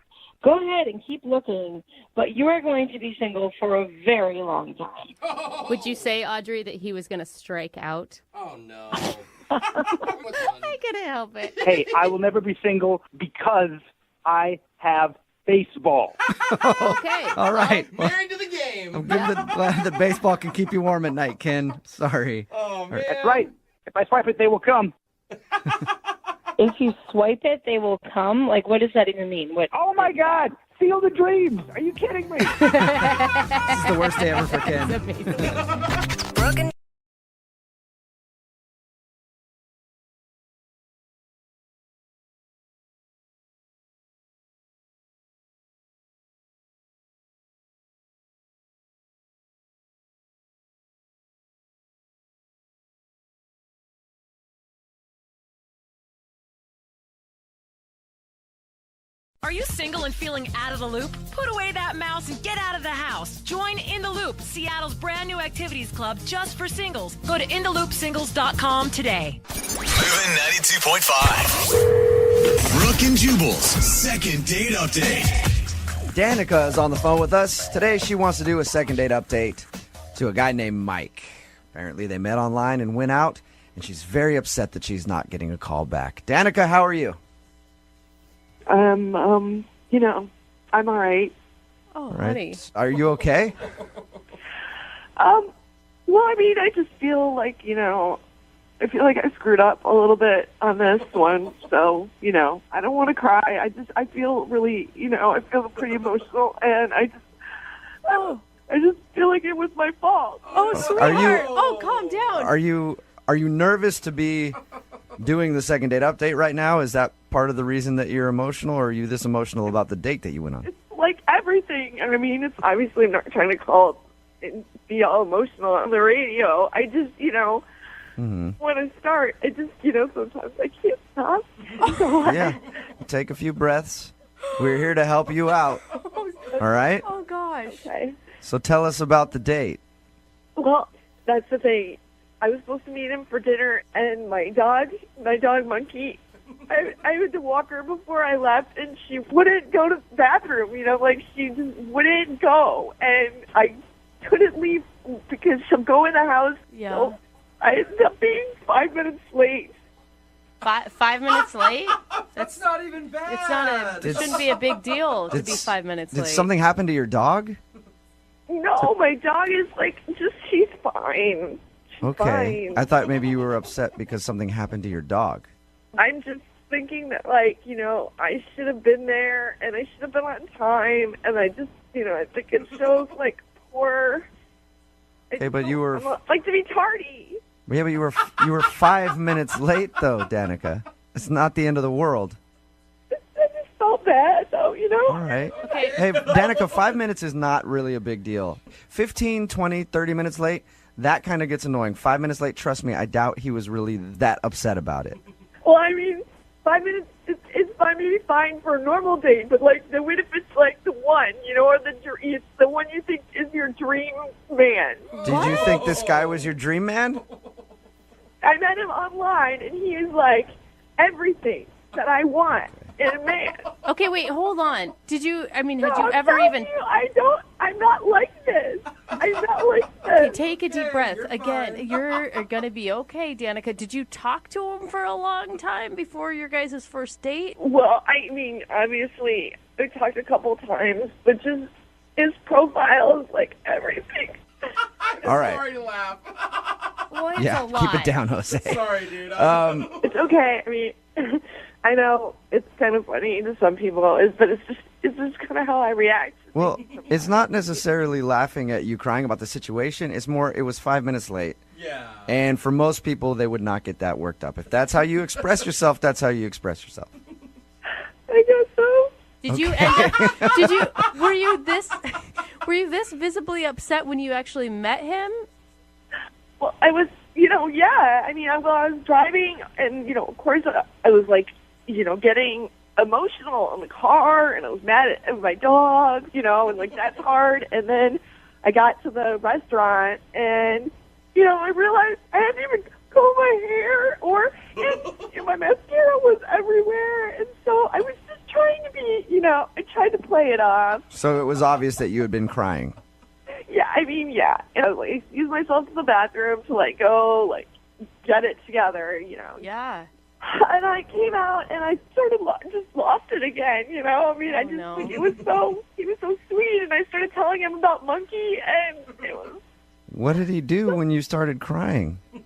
Speaker 15: go ahead and keep looking. But you are going to be single for a very long time.
Speaker 3: Would you say, Audrey, that he was going to strike out?
Speaker 5: Oh, no.
Speaker 3: I couldn't help it.
Speaker 16: Hey, I will never be single because I have baseball.
Speaker 3: Okay.
Speaker 2: All right.
Speaker 5: Married to the game.
Speaker 2: I'm glad that baseball can keep you warm at night, Ken. Sorry.
Speaker 5: Oh, man.
Speaker 16: That's right. If I swipe it, they will come.
Speaker 15: If you swipe it, they will come? What does that even mean? What?
Speaker 16: Oh, my God. Field of Dreams. Are you kidding me?
Speaker 2: This is the worst day ever for Ken.
Speaker 7: Brooke and
Speaker 13: Are you single and feeling out of the loop? Put away that mouse and get out of the house. Join In the Loop, Seattle's brand new activities club just for singles. Go to intheloopsingles.com today.
Speaker 1: Moving 92.5. Brooke and Jubal's second date update.
Speaker 2: Danica is on the phone with us. Today she wants to do a second date update. to a guy named Mike. Apparently they met online and went out, and she's very upset that she's not getting a call back. Danica, how are you?
Speaker 17: I'm all right.
Speaker 3: Oh,
Speaker 2: Right.
Speaker 3: honey.
Speaker 2: Are you okay?
Speaker 17: Well, I mean, I just feel like, I feel like I screwed up a little bit on this one. So, I don't want to cry. I feel really, I feel pretty emotional, and I just feel like it was my fault.
Speaker 3: Oh, sweetheart. Calm down.
Speaker 2: Are you nervous to be doing the second date update right now? Is that part of the reason that you're emotional, or are you this emotional about the date that you went on?
Speaker 17: Like everything. I mean, it's obviously I'm not trying to call and be all emotional on the radio. I just, when I start, I just, sometimes I can't stop.
Speaker 2: Yeah. Take a few breaths. We're here to help you out. All right?
Speaker 3: Oh, gosh.
Speaker 17: Okay.
Speaker 2: So tell us about the date.
Speaker 17: Well, that's the thing. I was supposed to meet him for dinner, and my dog Monkey, I had to walk her before I left, and she wouldn't go to the bathroom, she just wouldn't go. And I couldn't leave because she'll go in the house.
Speaker 3: Yeah.
Speaker 17: So I ended up being 5 minutes late.
Speaker 3: 5 minutes late?
Speaker 5: That's not even bad.
Speaker 3: It's not it shouldn't be a big deal to be 5 minutes
Speaker 2: Did
Speaker 3: late.
Speaker 2: something happen to your dog?
Speaker 17: No, my dog is she's fine.
Speaker 2: Okay.
Speaker 17: Fine.
Speaker 2: I thought maybe you were upset because something happened to your dog.
Speaker 17: I'm just thinking that, I should have been there, and I should have been on time, and I just, I think it shows, poor...
Speaker 2: Okay, but you were...
Speaker 17: I like to be tardy.
Speaker 2: Yeah, but you were 5 minutes late, though, Danica. It's not the end of the world.
Speaker 17: I just felt bad, though,
Speaker 2: All right.
Speaker 3: Okay.
Speaker 2: Hey, Danica, 5 minutes is not really a big deal. 15, 20, 30 minutes late, that kind of gets annoying. 5 minutes late, trust me, I doubt he was really that upset about it.
Speaker 17: Well, I mean, 5 minutes is fine, maybe fine for a normal date, but, what if it's, the one, or it's the one you think is your dream man?
Speaker 2: Did you think this guy was your dream man?
Speaker 17: I met him online, and he is, everything that I want in a man.
Speaker 3: Okay, wait, hold on. Had you
Speaker 17: I'm
Speaker 3: ever
Speaker 17: telling
Speaker 3: even...
Speaker 17: you, I'm not like this. I'm not like this.
Speaker 3: Okay, take a deep breath. Again, you're going to be okay, Danica. Did you talk to him for a long time before your guys' first date?
Speaker 17: Well, I mean, obviously, we talked a couple times, but just his profile is everything.
Speaker 2: All right.
Speaker 5: Sorry to laugh.
Speaker 3: Well, it's
Speaker 2: Yeah,
Speaker 3: a lot.
Speaker 2: keep it down, Jose.
Speaker 5: Sorry, dude.
Speaker 17: It's okay. I mean, I know it's kind of funny to some people, but it's just kind of how I react.
Speaker 2: Well, it's not necessarily laughing at you crying about the situation. It's more, it was 5 minutes late.
Speaker 5: Yeah.
Speaker 2: And for most people, they would not get that worked up. If that's how you express yourself, that's how you express yourself.
Speaker 17: I guess so.
Speaker 3: Were you this visibly upset when you actually met him?
Speaker 17: Well, I was, yeah. I mean, I was driving, and, of course, I was, getting emotional in the car, and I was mad at my dog, and, that's hard. And then I got to the restaurant, and, I realized I hadn't even combed my hair, and my mascara was everywhere. And so I was just trying to be, I tried to play it off.
Speaker 2: So it was obvious that you had been crying.
Speaker 17: Yeah, I mean, yeah. And I excused myself to the bathroom to, go, get it together,
Speaker 3: Yeah.
Speaker 17: And I came out, and I sort of just lost it again, I mean, he was so sweet, and I started telling him about Monkey, and it was...
Speaker 2: What did he do when you started crying?
Speaker 17: He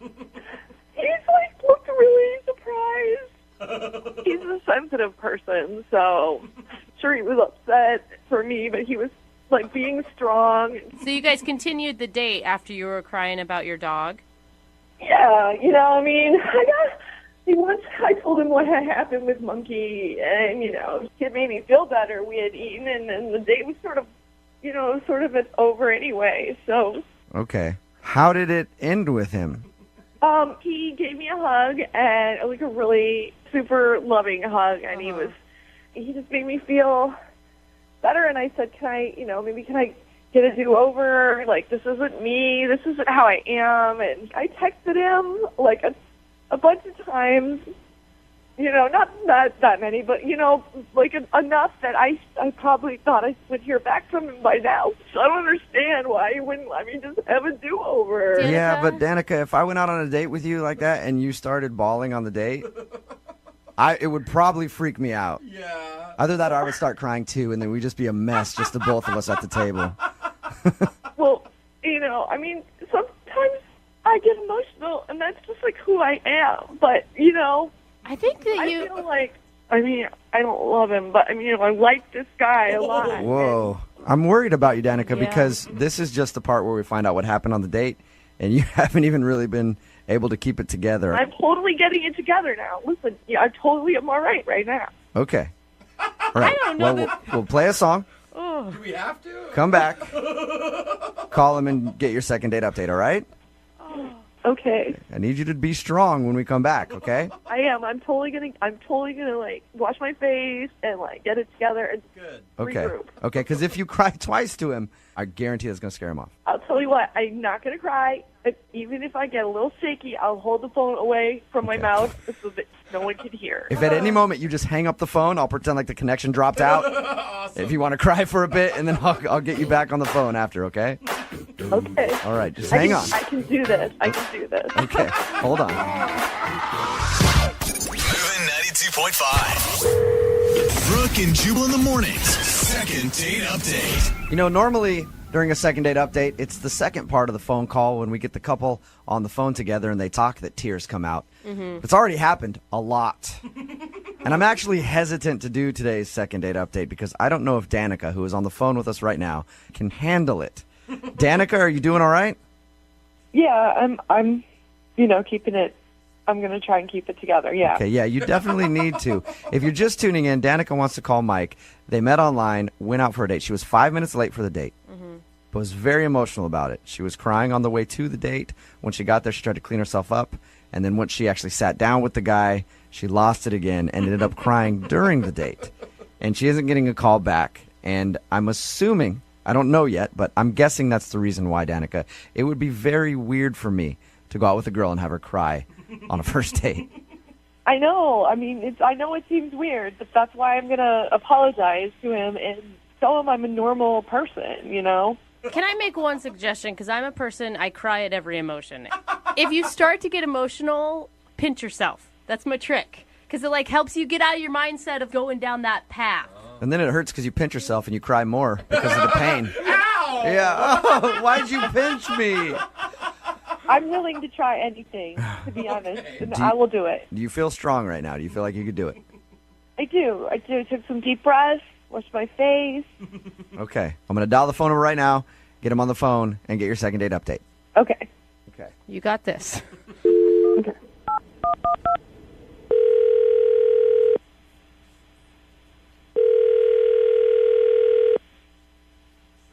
Speaker 17: looked really surprised. He's a sensitive person, so sure he was upset for me, but he was being strong.
Speaker 3: So you guys continued the date after you were crying about your dog?
Speaker 17: Yeah, I mean, once I told him what had happened with Monkey, and, it made me feel better. We had eaten, and then the date was sort of over anyway, so...
Speaker 2: Okay. How did it end with him?
Speaker 17: He gave me a hug, and a really super loving hug, and he just made me feel better. And I said, can I get a do-over? This isn't me. This isn't how I am. And I texted him a bunch of times, not that many, but, like enough that I probably thought I would hear back from him by now. So I don't understand why he wouldn't let me just have a do-over.
Speaker 2: Yeah, but Danica, if I went out on a date with you like that and you started bawling on the date, it would probably freak me out.
Speaker 5: Yeah.
Speaker 2: Either that or I would start crying too, and then we'd just be a mess, just the both of us at the table.
Speaker 17: Well, sometimes I get emotional, and that's just like who I am. But,
Speaker 3: I think that
Speaker 17: I feel like, I don't love him, but, I like this guy a lot.
Speaker 2: Whoa. I'm worried about you, Danica,
Speaker 17: Yeah.
Speaker 2: because this is just the part where we find out what happened on the date, and you haven't even really been able to keep it together.
Speaker 17: I'm totally getting it together now. Listen, I totally am all right now.
Speaker 2: Okay. All right.
Speaker 17: I don't know
Speaker 2: Well, we'll play a song.
Speaker 5: Do we have to?
Speaker 2: Come back. Call him and get your second date update, all right?
Speaker 17: Okay.
Speaker 2: I need you to be strong when we come back, okay?
Speaker 17: I am. I'm totally gonna like wash my face and like get it together and
Speaker 2: Okay.
Speaker 17: regroup.
Speaker 2: Okay, because if you cry twice to him, I guarantee that's going to scare him off.
Speaker 17: I'll tell you what, I'm not gonna cry. Even if I get a little shaky, I'll hold the phone away from my mouth so that no one can hear.
Speaker 2: If at any moment you just hang up the phone, I'll pretend like the connection dropped out. If you want to cry for a bit, and then I'll get you back on the phone after, okay?
Speaker 17: Okay.
Speaker 2: All right, just hang on.
Speaker 17: I can do this.
Speaker 2: Okay, hold on.
Speaker 1: Moving 92.5. Brooke and Jubal in the mornings. Second date update.
Speaker 2: Normally during a second date update, it's the second part of the phone call when we get the couple on the phone together and they talk that tears come out.
Speaker 3: Mhm.
Speaker 2: It's already happened a lot. And I'm actually hesitant to do today's second date update because I don't know if Danica, who is on the phone with us right now, can handle it. Danica, are you doing all right?
Speaker 17: Yeah, I'm keeping it. I'm gonna try and keep it together. Yeah.
Speaker 2: Okay, yeah, you definitely need to. If you're just tuning in, Danica wants to call Mike. They met online, went out for a date. She was 5 minutes late for the date, but was very emotional about it. She was crying on the way to the date. When she got there, she tried to clean herself up. And then once she actually sat down with the guy, she lost it again and ended up crying during the date. And she isn't getting a call back. And I'm assuming, I don't know yet, but I'm guessing that's the reason why, Danica. It would be very weird for me to go out with a girl and have her cry on a first date.
Speaker 17: I know. I know it seems weird, but that's why I'm gonna apologize to him and tell him I'm a normal person.
Speaker 3: Can I make one suggestion? Because I'm a person, I cry at every emotion. If you start to get emotional, pinch yourself. That's my trick. Because it helps you get out of your mindset of going down that path.
Speaker 2: And then it hurts because you pinch yourself and you cry more because of the pain.
Speaker 5: Ow!
Speaker 2: Yeah. Oh, why'd you pinch me?
Speaker 17: I'm willing to try anything, to be honest, and I will do it.
Speaker 2: Do you feel strong right now? Do you feel like you could do it?
Speaker 17: I do. I took some deep breaths, washed my face.
Speaker 2: Okay. I'm going to dial the phone over right now, get him on the phone, and get your second date update.
Speaker 17: Okay.
Speaker 2: Okay.
Speaker 3: You got this.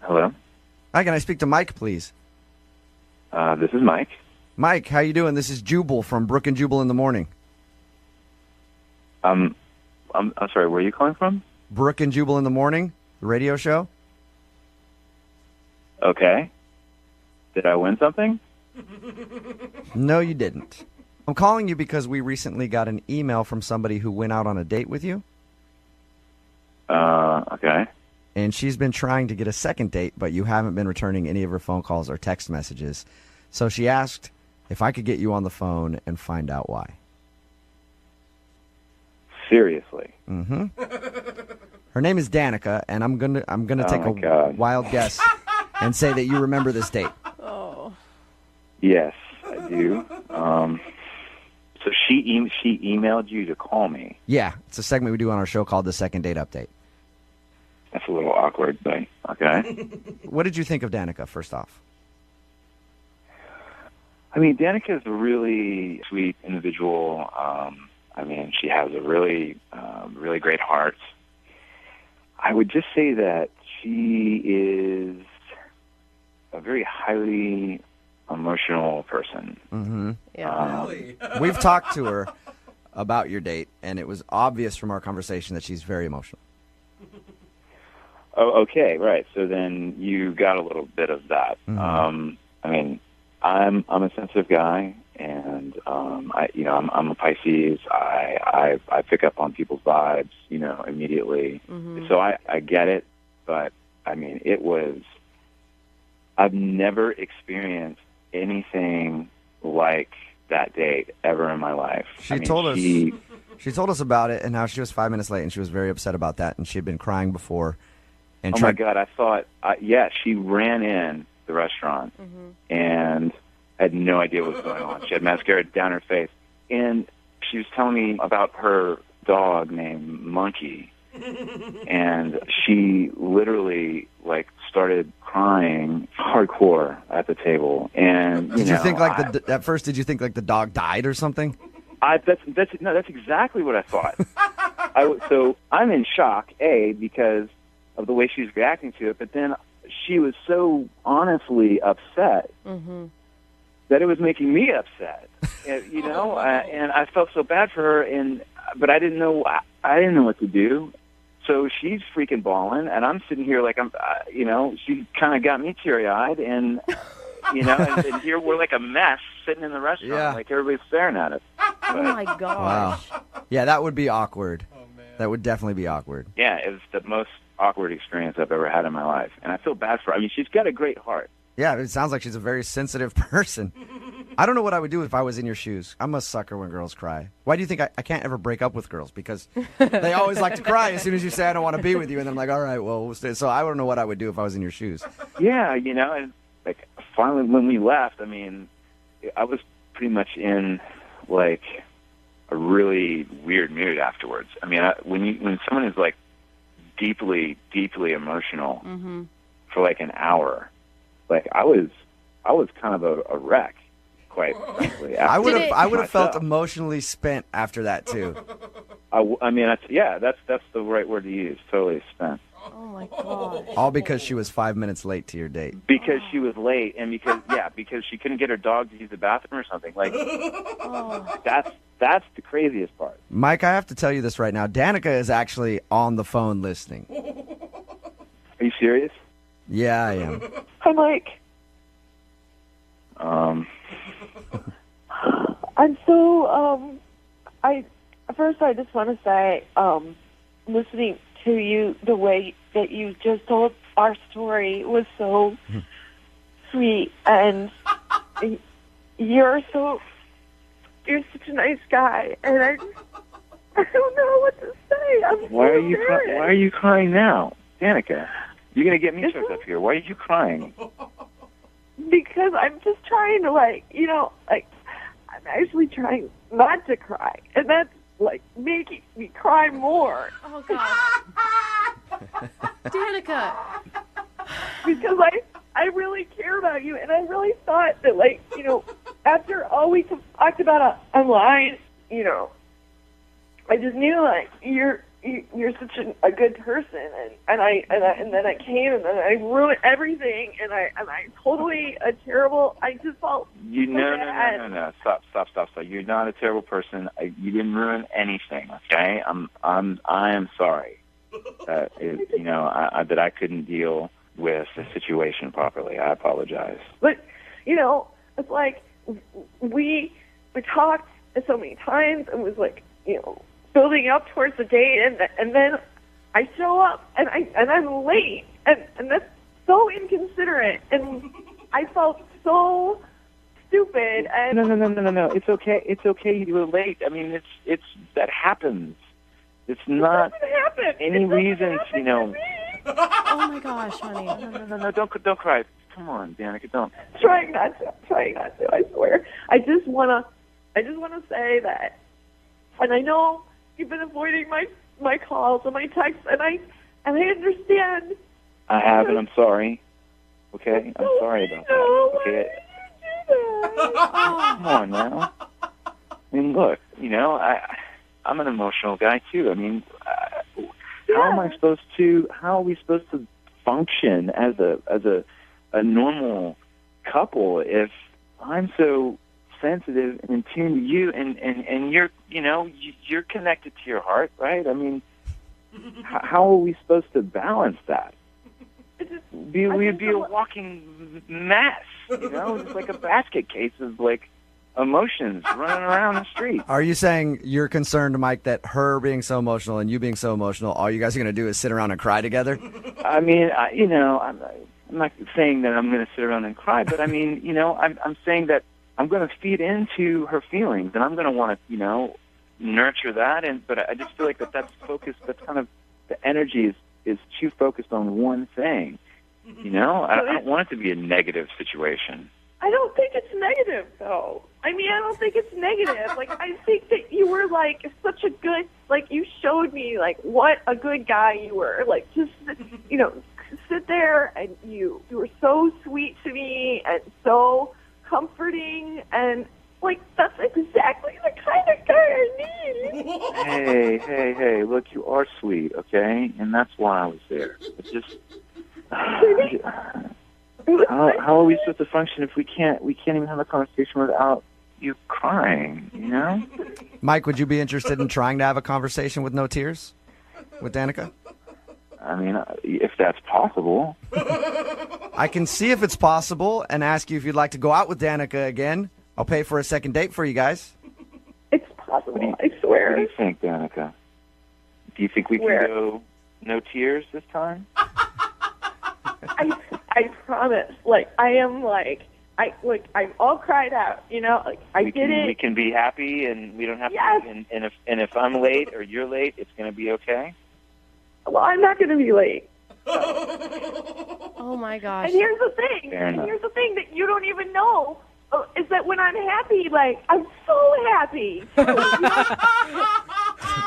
Speaker 18: Hello.
Speaker 2: Hi, can I speak to Mike, please?
Speaker 18: This is Mike.
Speaker 2: Mike, how you doing? This is Jubal from Brooke and Jubal in the morning.
Speaker 18: I'm sorry. Where are you calling from?
Speaker 2: Brooke and Jubal in the morning, the radio show.
Speaker 18: Okay. Did I win something?
Speaker 2: No, you didn't. I'm calling you because we recently got an email from somebody who went out on a date with you.
Speaker 18: Okay.
Speaker 2: And she's been trying to get a second date, but you haven't been returning any of her phone calls or text messages. So she asked if I could get you on the phone and find out why.
Speaker 18: Seriously?
Speaker 2: Mm-hmm. Her name is Danica, and I'm gonna take a
Speaker 18: God.
Speaker 2: wild guess and say that you remember this date.
Speaker 3: Oh.
Speaker 18: Yes, I do. So she emailed you to call me.
Speaker 2: Yeah, it's a segment we do on our show called the Second Date Update.
Speaker 18: That's a little awkward, but okay.
Speaker 2: What did you think of Danica, first off?
Speaker 18: Danica is a really sweet individual. She has a really, really great heart. I would just say that she is a very highly emotional person.
Speaker 2: Mm-hmm.
Speaker 3: Yeah.
Speaker 2: We've talked to her about your date, and it was obvious from our conversation that she's very emotional.
Speaker 18: Oh, okay, right. So then you got a little bit of that.
Speaker 2: Mm-hmm.
Speaker 18: I'm a sensitive guy, and I'm a Pisces. I pick up on people's vibes, immediately.
Speaker 3: Mm-hmm.
Speaker 18: So I get it, but I mean, I've never experienced anything like that date ever in my life.
Speaker 2: She told us about it and how she was 5 minutes late and she was very upset about that and she had been crying before. And
Speaker 18: my God, I thought, she ran in the restaurant and had no idea what was going on. She had mascara down her face. And she was telling me about her dog named Monkey. And she literally, started crying hardcore at the table. And,
Speaker 2: did you think at first, did you think the dog died or something?
Speaker 18: That's exactly what I thought. So I'm in shock, because of the way she was reacting to it, but then she was so honestly upset that it was making me upset, and I felt so bad for her, but I didn't know what to do. So she's freaking bawling, and I'm sitting here she kind of got me teary-eyed, and and here we're like a mess sitting in the restaurant, like everybody's staring at us.
Speaker 3: Oh my gosh!
Speaker 2: Wow. Yeah, that would be awkward. Oh man, that would definitely be awkward.
Speaker 18: Yeah, it was the most awkward experience I've ever had in my life, and I feel bad for her. I mean, she's got a great heart.
Speaker 2: Yeah, it sounds like she's a very sensitive person. I don't know what I would do if I was in your shoes. I'm a sucker when girls cry. Why do you think I can't ever break up with girls? Because they always like to cry as soon as you say I don't want to be with you, and then I'm like, all right, well, we'll stay. So I don't know what I would do if I was in your shoes.
Speaker 18: Yeah, and finally when we left, I mean, I was pretty much in a really weird mood afterwards. I mean, when someone is deeply, deeply emotional for an hour, I was kind of a wreck, quite frankly.
Speaker 2: I would have felt emotionally spent after that too.
Speaker 18: I mean, that's the right word to use. Totally spent.
Speaker 3: Oh my God!
Speaker 2: All because she was 5 minutes late to your date.
Speaker 18: Because she was late, and because she couldn't get her dog to use the bathroom or something. That's the craziest part.
Speaker 2: Mike, I have to tell you this right now. Danica is actually on the phone listening.
Speaker 18: Are you serious?
Speaker 2: Yeah, I am.
Speaker 17: Hi, Mike. I'm so, first I just want to say, listening to you, the way that you just told our story was so sweet, and you're such a nice guy, and I don't know what to say.
Speaker 18: Why are you crying now, Danica? You're gonna get me choked up here. Why are you crying?
Speaker 17: Because I'm just trying to I'm actually trying not to cry, and that's making me cry more.
Speaker 3: Oh gosh, Danica.
Speaker 17: Because I really care about you, and I really thought that after all we talked about online, I just knew you're such a good person, and then I came and then I ruined everything, and I totally a terrible. I just felt
Speaker 18: no. Stop. You're not a terrible person. You didn't ruin anything. Okay, I am sorry that that I couldn't deal with the situation properly. I apologize.
Speaker 17: But it's we talked so many times and was building up towards the date, and then I show up and I'm late, and that's so inconsiderate, and I felt so stupid. And
Speaker 18: No. It's okay. You were late. I mean, it's that happens. It's not any reason.
Speaker 3: Oh my gosh, honey.
Speaker 18: No. Don't cry. Come on, Danica. Don't.
Speaker 17: Trying not to. I swear. I just wanna say that, and I know you've been avoiding my calls and my texts, and I understand.
Speaker 18: I have, and I'm sorry. Okay, I'm sorry about that. Okay. Come on now. I mean, look. I'm an emotional guy too. I mean, how are we supposed to function as a normal couple if I'm so sensitive and in tune to you, and you're connected to your heart, right? I mean, how are we supposed to balance that? We'd be a walking mess, just like a basket case of emotions running around the street.
Speaker 2: Are you saying you're concerned, Mike, that her being so emotional and you being so emotional, all you guys are going to do is sit around and cry together?
Speaker 18: I mean, I'm not saying that I'm going to sit around and cry, but I mean, I'm saying that I'm going to feed into her feelings, and I'm going to want to, nurture that. But I just feel like that's focused. That's kind of the energy is too focused on one thing. I don't want it to be a negative situation.
Speaker 17: I don't think it's negative, though. I mean, I don't think it's negative. Like, I think that you were, like, such a good, like, you showed me, like, what a good guy you were. Like, just, sit there, and you were so sweet to me and so comforting, and, like, that's exactly the kind of guy I need.
Speaker 18: Hey, look, you are sweet, okay? And that's why I was there. It's just... How are we supposed to function if we can't even have a conversation without you crying,
Speaker 2: Mike, would you be interested in trying to have a conversation with no tears with Danica?
Speaker 18: I mean, if that's possible.
Speaker 2: I can see if it's possible and ask you if you'd like to go out with Danica again. I'll pay for a second date for you guys.
Speaker 17: It's possible, I swear.
Speaker 18: What do you think, Danica? Do you think we can go no tears this time?
Speaker 17: I promise. Like, I am like, I'm all cried out, Like, I did it.
Speaker 18: We can be happy, and we don't have
Speaker 17: Yes.
Speaker 18: to. And if I'm late or you're late, it's going to be okay.
Speaker 17: Well, I'm not going to be late.
Speaker 3: Oh my gosh.
Speaker 17: And here's the thing. That you don't even know is that when I'm happy, like, I'm so happy.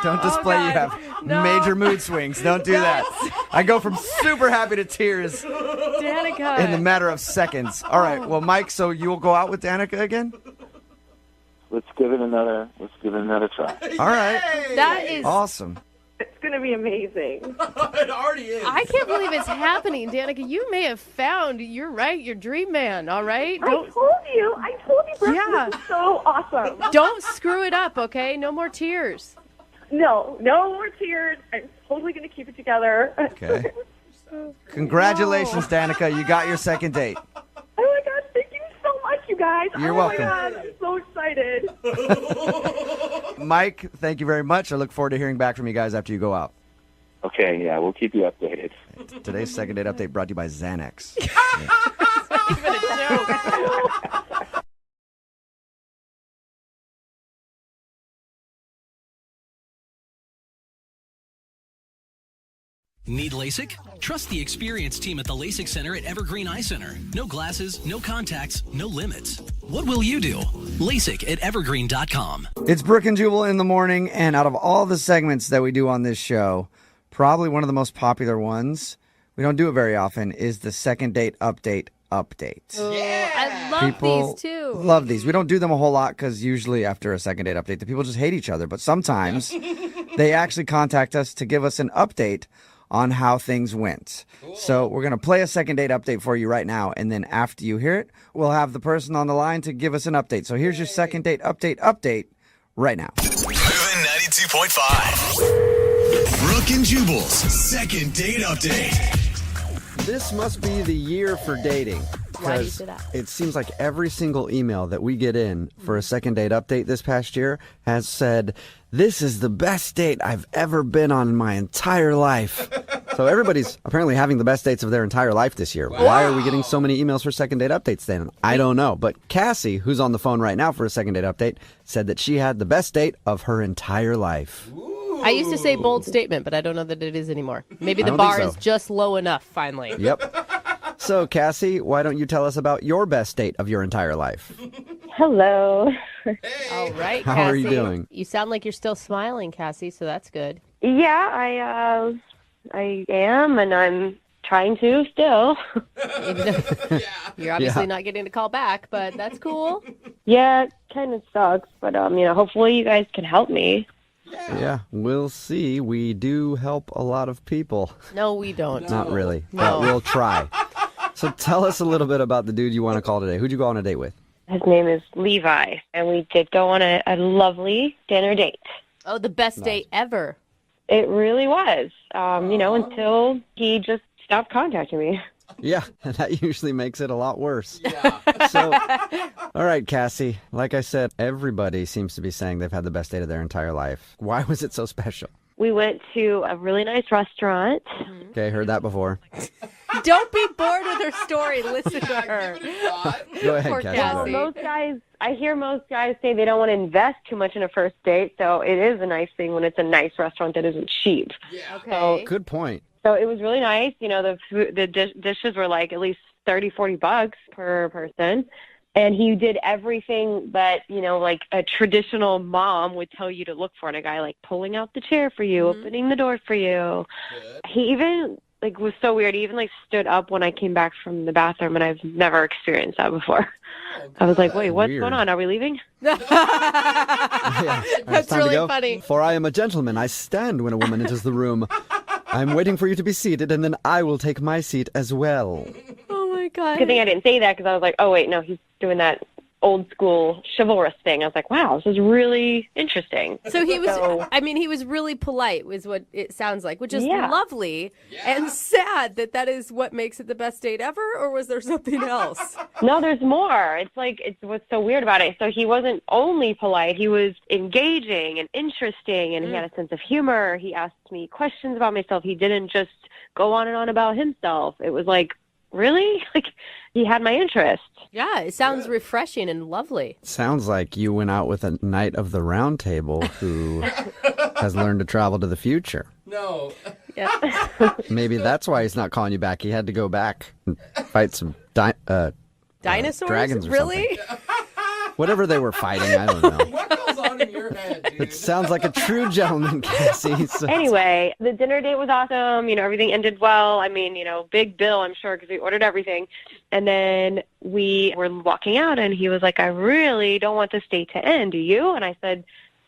Speaker 2: Don't display you have major mood swings. Don't do that. I go from super happy to tears
Speaker 3: Danica.
Speaker 2: in the matter of seconds. All right. Well, Mike, so you will go out with Danica again?
Speaker 18: Let's give it another try.
Speaker 2: All right.
Speaker 3: That is
Speaker 2: awesome.
Speaker 17: It's going to be amazing.
Speaker 5: It already is.
Speaker 3: I can't believe it's happening, Danica. You may have found, your dream man, all right?
Speaker 17: I told you, Brooke,
Speaker 3: Yeah.
Speaker 17: this is so awesome.
Speaker 3: Don't screw it up, okay? No more tears.
Speaker 17: No more tears. I'm totally going to keep it together.
Speaker 2: Okay. Congratulations, Danica. You got your second date.
Speaker 17: Oh my God, thank you so much, you guys.
Speaker 2: You're welcome.
Speaker 17: Oh my God, I'm so excited.
Speaker 2: Mike, thank you very much. I look forward to hearing back from you guys after you go out.
Speaker 18: Okay, yeah, we'll keep you updated.
Speaker 2: Today's second date update brought to you by Xanax.
Speaker 3: Even a joke.
Speaker 11: Need LASIK? Trust the experienced team at the LASIK Center at Evergreen Eye Center. No glasses, no contacts, no limits. What will you do? LASIK at evergreen.com.
Speaker 2: It's Brooke and Jubal in the morning, and out of all the segments that we do on this show, probably one of the most popular ones, we don't do it very often, is the second date update.
Speaker 3: Yeah. I love
Speaker 2: People
Speaker 3: these too.
Speaker 2: love these. We don't do them a whole lot because usually after a second date update, the people just hate each other. But sometimes they actually contact us to give us an update on how things went. Cool. So we're going to play a second date update for you right now. And then after you hear it, we'll have the person on the line to give us an update. So here's your second date update right now.
Speaker 1: Moving 92.5. Brooke and Jubal's second date update.
Speaker 2: This must be the year for dating.
Speaker 3: Why do you say that?
Speaker 2: It seems like every single email that we get in for a second date update this past year has said, "This is the best date I've ever been on in my entire life." So everybody's apparently having the best dates of their entire life this year. Wow. Why are we getting so many emails for second date updates then? I don't know. But Cassie, who's on the phone right now for a second date update, said that she had the best date of her entire life.
Speaker 3: I used to say bold statement, but I don't know that it is anymore. Maybe the bar is just low enough, finally.
Speaker 2: Yep. So, Cassie, why don't you tell us about your best date of your entire life?
Speaker 6: Hello.
Speaker 3: All right, Cassie.
Speaker 2: How are you doing?
Speaker 3: You sound like you're still smiling, Cassie, so that's good.
Speaker 6: Yeah, I am, and I'm trying to still.
Speaker 3: You're obviously not getting a call back, but that's cool.
Speaker 6: Yeah, it kind of sucks, but hopefully you guys can help me.
Speaker 2: Yeah, we'll see. We do help a lot of people.
Speaker 3: No, we don't.
Speaker 2: Not really,
Speaker 3: No.
Speaker 2: but we'll try. So tell us a little bit about the dude you want to call today. Who'd you go on a date with?
Speaker 6: His name is Levi, and we did go on a lovely dinner date.
Speaker 3: Oh, the best date ever.
Speaker 6: It really was, until he just stopped contacting me.
Speaker 2: Yeah, and that usually makes it a lot worse.
Speaker 5: Yeah.
Speaker 2: So, all right, Cassie, like I said, everybody seems to be saying they've had the best date of their entire life. Why was it so special?
Speaker 6: We went to a really nice restaurant.
Speaker 2: Okay, heard that before.
Speaker 3: Don't be bored with her story. Listen to her.
Speaker 2: Go ahead,
Speaker 3: Poor
Speaker 2: Cassie.
Speaker 6: Well, I hear most guys say they don't want to invest too much in a first date, so it is a nice thing when it's a nice restaurant that isn't cheap.
Speaker 5: Yeah.
Speaker 3: Okay.
Speaker 2: Good point.
Speaker 6: So it was really nice. You know, the dishes were like at least $30-$40 per person. And he did everything that, you know, like a traditional mom would tell you to look for in a guy, like pulling out the chair for you, opening the door for you.
Speaker 5: Good.
Speaker 6: He even, like, was so weird. He even, like, stood up when I came back from the bathroom, and I've never experienced that before. I was like, wait, what's
Speaker 2: Weird.
Speaker 6: going on? Are we leaving?
Speaker 2: Yeah. All right,
Speaker 3: That's
Speaker 2: time to
Speaker 3: really
Speaker 2: go.
Speaker 3: funny.
Speaker 2: For I am a gentleman. I stand when a woman enters the room. I'm waiting for you to be seated, and then I will take my seat as well.
Speaker 3: Oh, my God.
Speaker 6: Good thing I didn't say that because I was like, oh, wait, no, he's doing that old school chivalrous thing. I was like, wow, this is really interesting.
Speaker 3: So he was, he was really polite, was what it sounds like, which is lovely and sad that is what makes it the best date ever, or was there something else?
Speaker 6: No, there's more. It's like, it's what's so weird about it. So he wasn't only polite, he was engaging and interesting, and he had a sense of humor. He asked me questions about myself. He didn't just go on and on about himself. It was like, really? Like, he had my interest.
Speaker 3: Yeah, it sounds refreshing and lovely.
Speaker 2: Sounds like you went out with a knight of the round table who has learned to travel to the future.
Speaker 5: No.
Speaker 3: Yeah.
Speaker 2: Maybe that's why he's not calling you back. He had to go back and fight some
Speaker 3: dinosaurs?
Speaker 2: dragons or
Speaker 3: really?
Speaker 2: something. Whatever they were fighting, I don't know.
Speaker 5: What goes on in your head, dude?
Speaker 2: It sounds like a true gentleman, Cassie. So
Speaker 6: Anyway, the dinner date was awesome. You know, everything ended well. I mean, you know, big bill, I'm sure, because we ordered everything. And then we were walking out, and he was like, I really don't want this date to end. Do you? And I said,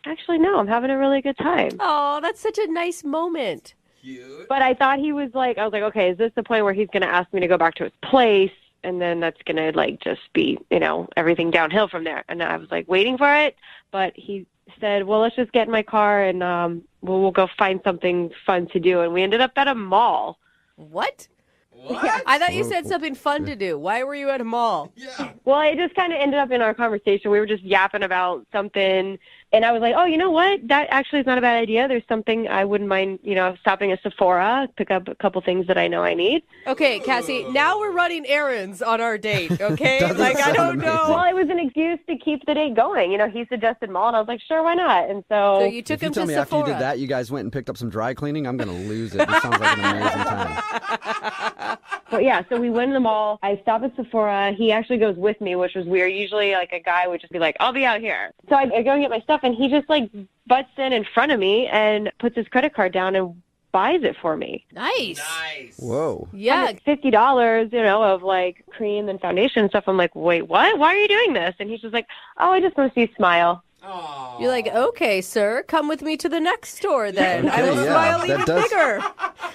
Speaker 6: actually, no, I'm having a really good time.
Speaker 3: Oh, that's such a nice moment.
Speaker 5: Cute.
Speaker 6: But I thought he was like, I was like, okay, is this the point where he's going to ask me to go back to his place? And then that's going to, like, just be, you know, everything downhill from there. And I was, like, waiting for it. But he said, well, let's just get in my car and we'll go find something fun to do. And we ended up at a mall.
Speaker 3: What?
Speaker 5: What?
Speaker 6: Yeah.
Speaker 3: I thought you said something fun to do. Why were you at a mall?
Speaker 5: Yeah.
Speaker 6: Well, it just kind of ended up in our conversation. We were just yapping about something. And I was like, oh, you know what? That actually is not a bad idea. There's something I wouldn't mind, you know, stopping at Sephora, pick up a couple things that I know I need.
Speaker 3: Okay, Cassie, now we're running errands on our date, okay?
Speaker 2: Doesn't
Speaker 3: Like, I
Speaker 2: sound
Speaker 3: don't
Speaker 2: amazing.
Speaker 3: know.
Speaker 6: Well, it was an excuse to keep the date going. You know, he suggested mall, and I was like, sure, why not? And
Speaker 3: So
Speaker 6: so
Speaker 3: you took
Speaker 2: if you
Speaker 3: him
Speaker 2: tell
Speaker 3: to
Speaker 2: me
Speaker 3: Sephora.
Speaker 2: after you did that, you guys went and picked up some dry cleaning, I'm going to lose it. This sounds like an amazing time.
Speaker 6: But yeah, so we went to the mall. I stopped at Sephora. He actually goes with me, which was weird. Usually, like, a guy would just be like, I'll be out here. So I go and get my stuff, and he just, like, butts in front of me and puts his credit card down and buys it for me.
Speaker 3: Nice.
Speaker 5: Nice.
Speaker 2: Whoa.
Speaker 3: Yeah.
Speaker 6: $50, you know, of, like, cream and foundation and stuff. I'm like, wait, what? Why are you doing this? And he's just like, oh, I just want to see you smile.
Speaker 5: Aww.
Speaker 3: You're like, okay, sir, come with me to the next store then. I
Speaker 2: Okay,
Speaker 3: will
Speaker 2: yeah,
Speaker 3: smile
Speaker 2: that
Speaker 3: even
Speaker 2: does-
Speaker 3: bigger.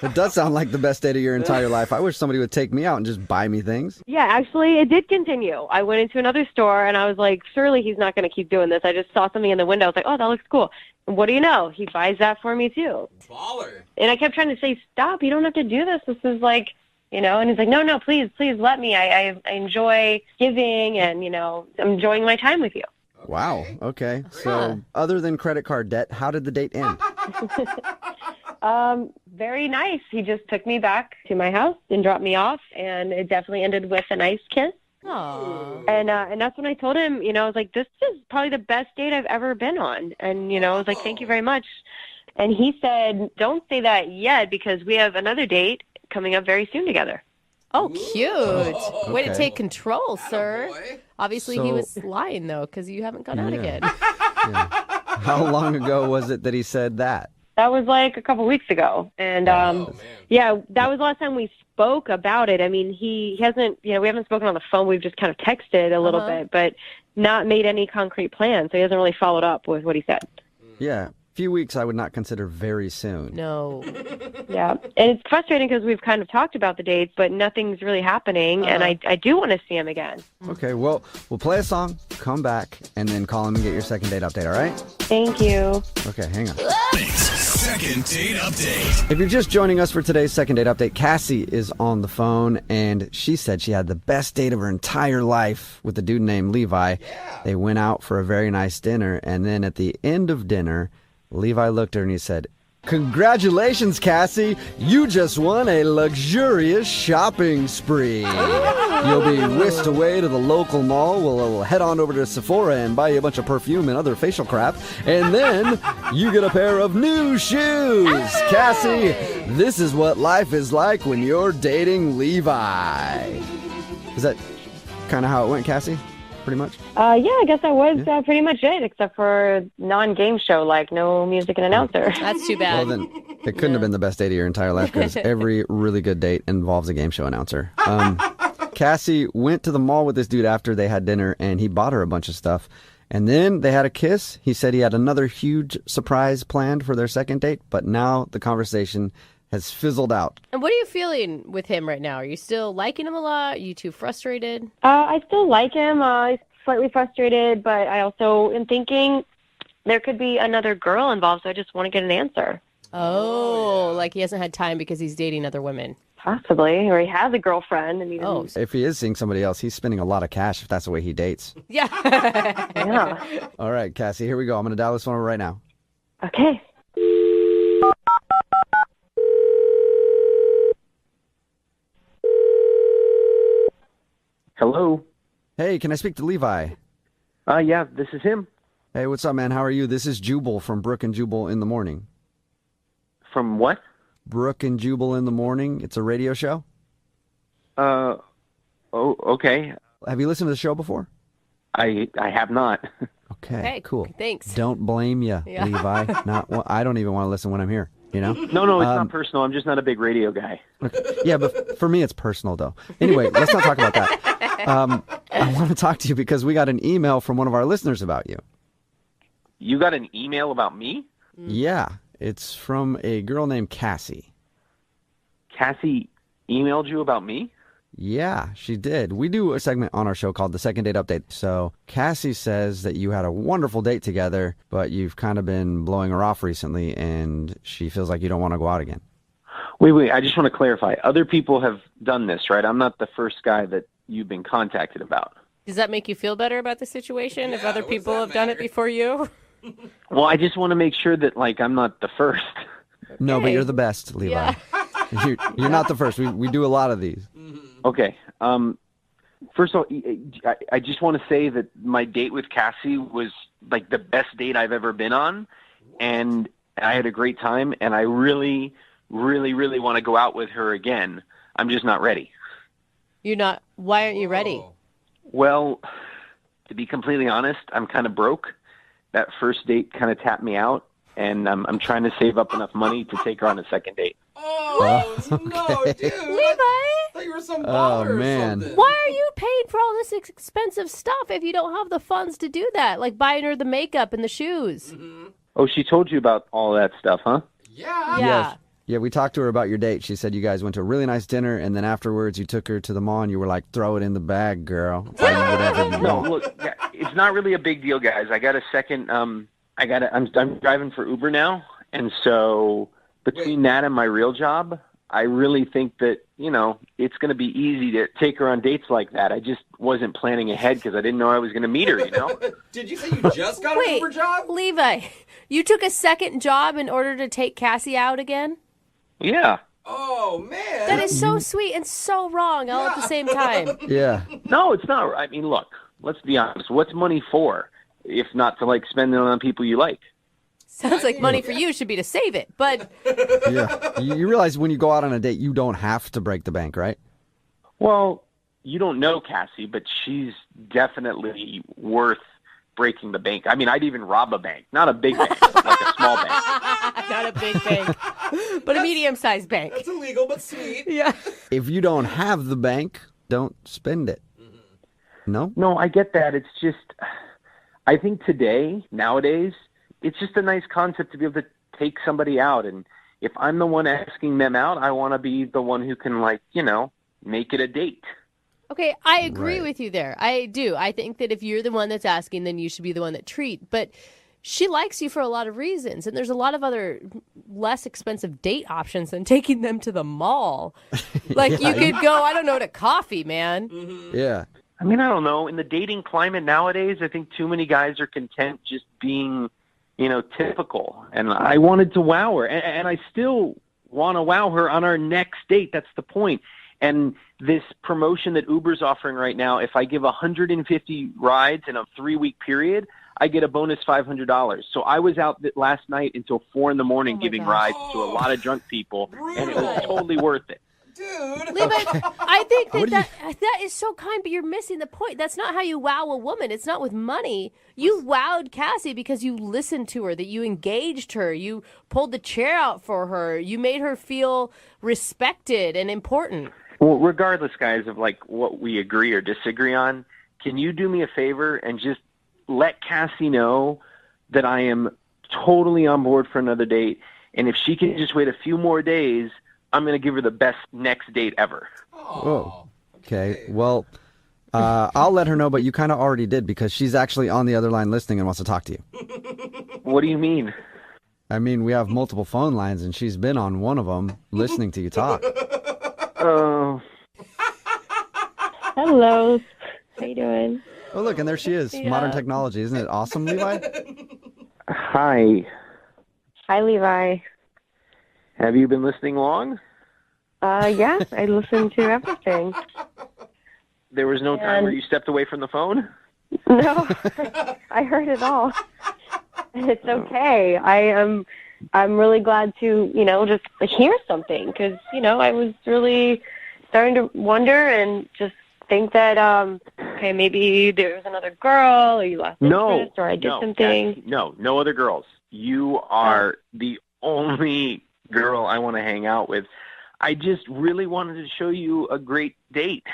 Speaker 2: It does sound like the best date of your entire life. I wish somebody would take me out and just buy me things.
Speaker 6: Yeah, actually, it did continue. I went into another store, and I was like, surely he's not going to keep doing this. I just saw something in the window. I was like, oh, that looks cool. And what do you know? He buys that for me, too.
Speaker 5: Baller.
Speaker 6: And I kept trying to say, stop, you don't have to do this. This is like, you know, and he's like, no, please let me. I enjoy giving and, you know, I'm enjoying my time with you.
Speaker 2: Wow. Okay. So other than credit card debt, how did the date end?
Speaker 6: Very nice. He just took me back to my house and dropped me off, and it definitely ended with a nice kiss.
Speaker 3: Aww.
Speaker 6: And that's when I told him, you know, I was like, this is probably the best date I've ever been on. And, you know, I was like, thank you very much. And he said, don't say that yet because we have another date coming up very soon together.
Speaker 3: Oh, cute. Way to
Speaker 2: Okay.
Speaker 3: take control, sir.
Speaker 5: Attaboy.
Speaker 3: Obviously, he was lying, though, because you haven't gone out
Speaker 2: Yeah.
Speaker 3: again.
Speaker 2: How long ago was it that he said that?
Speaker 6: That was like a couple weeks ago. And,
Speaker 5: Oh, man.
Speaker 6: yeah, that was the last time we spoke about it. I mean, he hasn't, you know, we haven't spoken on the phone. We've just kind of texted a little bit, but not made any concrete plans. So he hasn't really followed up with what he said.
Speaker 2: Yeah. A few weeks I would not consider very soon.
Speaker 3: No.
Speaker 6: Yeah. And it's frustrating because we've kind of talked about the dates, but nothing's really happening. And I do want to see him again.
Speaker 2: Okay, well, we'll play a song, come back, and then call him and get your second date update, all right?
Speaker 6: Thank you.
Speaker 2: Okay, hang on.
Speaker 1: Second second date update.
Speaker 2: If you're just joining us for today's second date update, Cassie is on the phone, and she said she had the best date of her entire life with a dude named Levi. Yeah. They went out for a very nice dinner, and then at the end of dinner, Levi looked at her and he said, "Congratulations, Cassie. You just won a luxurious shopping spree. You'll be whisked away to the local mall. We'll head on over to Sephora and buy you a bunch of perfume and other facial crap. And then you get a pair of new shoes. Cassie, this is what life is like when you're dating Levi." Is that kind of how it went, Cassie? Pretty much?
Speaker 19: Yeah, I guess that was pretty much it, except for non-game show, like no music and announcer.
Speaker 3: That's too bad.
Speaker 2: Well, then it couldn't have been the best date of your entire life because every really good date involves a game show announcer. Cassie went to the mall with this dude after they had dinner, and he bought her a bunch of stuff. And then they had a kiss. He said he had another huge surprise planned for their second date, but now the conversation has fizzled out.
Speaker 3: And what are you feeling with him right now? Are you still liking him a lot? Are you too frustrated?
Speaker 19: I still like him. He's slightly frustrated, but I also am thinking there could be another girl involved, so I just want to get an answer.
Speaker 3: Oh, like he hasn't had time because he's dating other women.
Speaker 19: Possibly, or he has a girlfriend. And he doesn't...
Speaker 2: If he is seeing somebody else, he's spending a lot of cash if that's the way he dates.
Speaker 3: Yeah.
Speaker 19: Yeah.
Speaker 2: All right, Cassie, here we go. I'm going to dial this one over right now.
Speaker 19: Okay.
Speaker 20: Hello.
Speaker 2: Hey, can I speak to Levi?
Speaker 20: Yeah, this is him.
Speaker 2: Hey, what's up, man? How are you? This is Jubal from Brooke and Jubal in the Morning.
Speaker 20: From what?
Speaker 2: Brooke and Jubal in the Morning. It's a radio show.
Speaker 20: Oh, okay.
Speaker 2: Have you listened to the show before?
Speaker 20: I have not.
Speaker 2: Okay, cool.
Speaker 3: Thanks.
Speaker 2: Don't blame you,
Speaker 3: Yeah.
Speaker 2: Levi. I don't even want to listen when I'm here, you know?
Speaker 20: No, it's not personal. I'm just not a big radio guy.
Speaker 2: Yeah, but for me, it's personal, though. Anyway, let's not talk about that. I want to talk to you because we got an email from one of our listeners about you.
Speaker 20: You got an email about me?
Speaker 2: Yeah, it's from a girl named Cassie.
Speaker 20: Cassie emailed you about me?
Speaker 2: Yeah, she did. We do a segment on our show called The Second Date Update. So Cassie says that you had a wonderful date together, but you've kind of been blowing her off recently, and she feels like you don't want to go out again.
Speaker 20: Wait. I just want to clarify. Other people have done this, right? I'm not the first guy that you've been contacted about.
Speaker 3: Does that make you feel better about the situation if other people have done it before you?
Speaker 20: Well, I just want to make sure that, I'm not the first.
Speaker 2: No, but you're the best, Levi.
Speaker 3: Yeah.
Speaker 2: You're not the first. We do a lot of these.
Speaker 20: Okay. First of all, I just want to say that my date with Cassie was the best date I've ever been on, and I had a great time, and I really, really, really want to go out with her again. I'm just not ready.
Speaker 3: You're not. Why aren't you ready?
Speaker 20: Well, to be completely honest, I'm kind of broke. That first date kind of tapped me out, and I'm trying to save up enough money to take her on a second date.
Speaker 5: No, dude.
Speaker 3: Levi?
Speaker 5: I thought you were some baller or something.
Speaker 3: Why are you paying for all this expensive stuff if you don't have the funds to do that? Like buying her the makeup and the shoes.
Speaker 20: Oh, she told you about all that stuff, huh?
Speaker 5: Yeah.
Speaker 2: Yes. Yeah, we talked to her about your date. She said you guys went to a really nice dinner, and then afterwards you took her to the mall, and you were like, "Throw it in the bag, girl. Buy whatever you
Speaker 20: No,
Speaker 2: want."
Speaker 20: look, it's not really a big deal, guys. I got a second. I'm driving for Uber now, and so between that and my real job, I really think that it's going to be easy to take her on dates like that. I just wasn't planning ahead because I didn't know I was going to meet her.
Speaker 5: Did you say you just got an Uber job?
Speaker 3: Levi, you took a second job in order to take Cassie out again?
Speaker 20: Yeah.
Speaker 5: Oh, man.
Speaker 3: That is so sweet and so wrong all at the same time.
Speaker 2: Yeah.
Speaker 20: No, it's not. I mean, look, let's be honest. What's money for if not to spend it on people you like?
Speaker 3: Sounds like money for you should be to save it, but...
Speaker 2: Yeah. You realize when you go out on a date, you don't have to break the bank, right?
Speaker 20: Well, you don't know Cassie, but she's definitely worth breaking the bank. I mean, I'd even rob a bank. Not a big bank, like a small bank.
Speaker 3: Not a big bank, but a medium-sized bank.
Speaker 5: That's illegal, but sweet.
Speaker 3: Yeah.
Speaker 2: If you don't have the bank, don't spend it. No?
Speaker 20: No, I get that. It's just, I think nowadays, it's just a nice concept to be able to take somebody out. And if I'm the one asking them out, I want to be the one who can, make it a date.
Speaker 3: Okay, I agree with you there. I do. I think that if you're the one that's asking, then you should be the one that treat. But she likes you for a lot of reasons, and there's a lot of other less expensive date options than taking them to the mall. Like, you could go, I don't know, to coffee, man.
Speaker 2: Yeah.
Speaker 20: I mean, I don't know. In the dating climate nowadays, I think too many guys are content just being, typical. And I wanted to wow her, and I still want to wow her on our next date. That's the point. And this promotion that Uber's offering right now, if I give 150 rides in a 3-week period, I get a bonus $500. So I was out last night until 4 a.m. giving rides to a lot of drunk people, and it was totally worth it.
Speaker 3: Dude. Levi, I think that is so kind, but you're missing the point. That's not how you wow a woman. It's not with money. You wowed Cassie because you listened to her, that you engaged her, you pulled the chair out for her, you made her feel respected and important.
Speaker 20: Well, regardless, guys, of what we agree or disagree on, can you do me a favor and just let Cassie know that I am totally on board for another date, and if she can just wait a few more days, I'm going to give her the best next date ever.
Speaker 2: Whoa. Okay. Well, I'll let her know, but you kind of already did because she's actually on the other line listening and wants to talk to you.
Speaker 20: What do you mean?
Speaker 2: I mean, we have multiple phone lines, and she's been on one of them listening to you talk.
Speaker 20: Oh.
Speaker 19: Hello. How you doing?
Speaker 2: Oh, look, and there she is.
Speaker 19: Yeah.
Speaker 2: Modern technology. Isn't it awesome, Levi?
Speaker 20: Hi.
Speaker 19: Hi, Levi.
Speaker 20: Have you been listening long?
Speaker 19: Yeah, I listened to everything.
Speaker 20: There was no time where you stepped away from the phone?
Speaker 19: No, I heard it all. It's okay. I'm really glad to, just hear something because, I was really starting to wonder and just think that, okay, maybe there was another girl or you lost interest or I did something.
Speaker 20: No other girls. You are the only girl I want to hang out with. I just really wanted to show you a great date.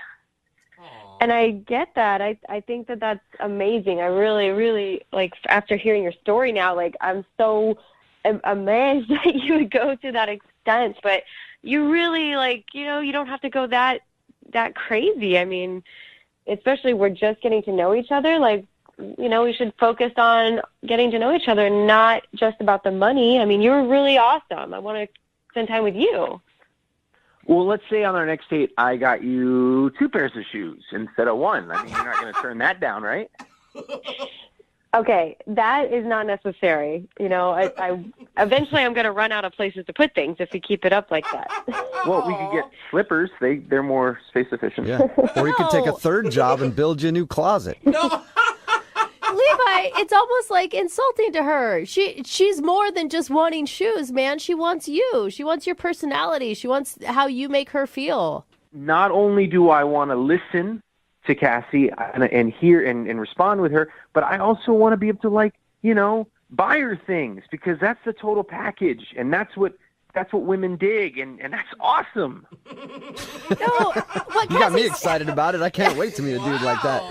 Speaker 19: And I get that. I think that that's amazing. I really, really, after hearing your story now, I'm so amazed that you would go to that extent. But you really, you don't have to go that crazy. I mean, especially we're just getting to know each other. We should focus on getting to know each other, not just about the money. I mean, you're really awesome. I want to spend time with you.
Speaker 20: Well, let's say on our next date, I got you 2 pairs of shoes instead of 1. I mean, you're not going to turn that down, right?
Speaker 19: Okay, that is not necessary. I eventually I'm going to run out of places to put things if we keep it up like that.
Speaker 20: Well, we could get slippers. They're more space efficient.
Speaker 2: Yeah. Or you could take a third job and build you a new closet.
Speaker 3: No. Levi, it's almost like insulting to her. She's more than just wanting shoes, man. She wants you. She wants your personality. She wants how you make her feel.
Speaker 20: Not only do I want to listen to Cassie and hear and respond with her, but I also want to be able to buy her things because that's the total package, and that's what women dig, and that's awesome.
Speaker 3: No,
Speaker 2: you got me excited about it. I can't wait to meet a dude like that.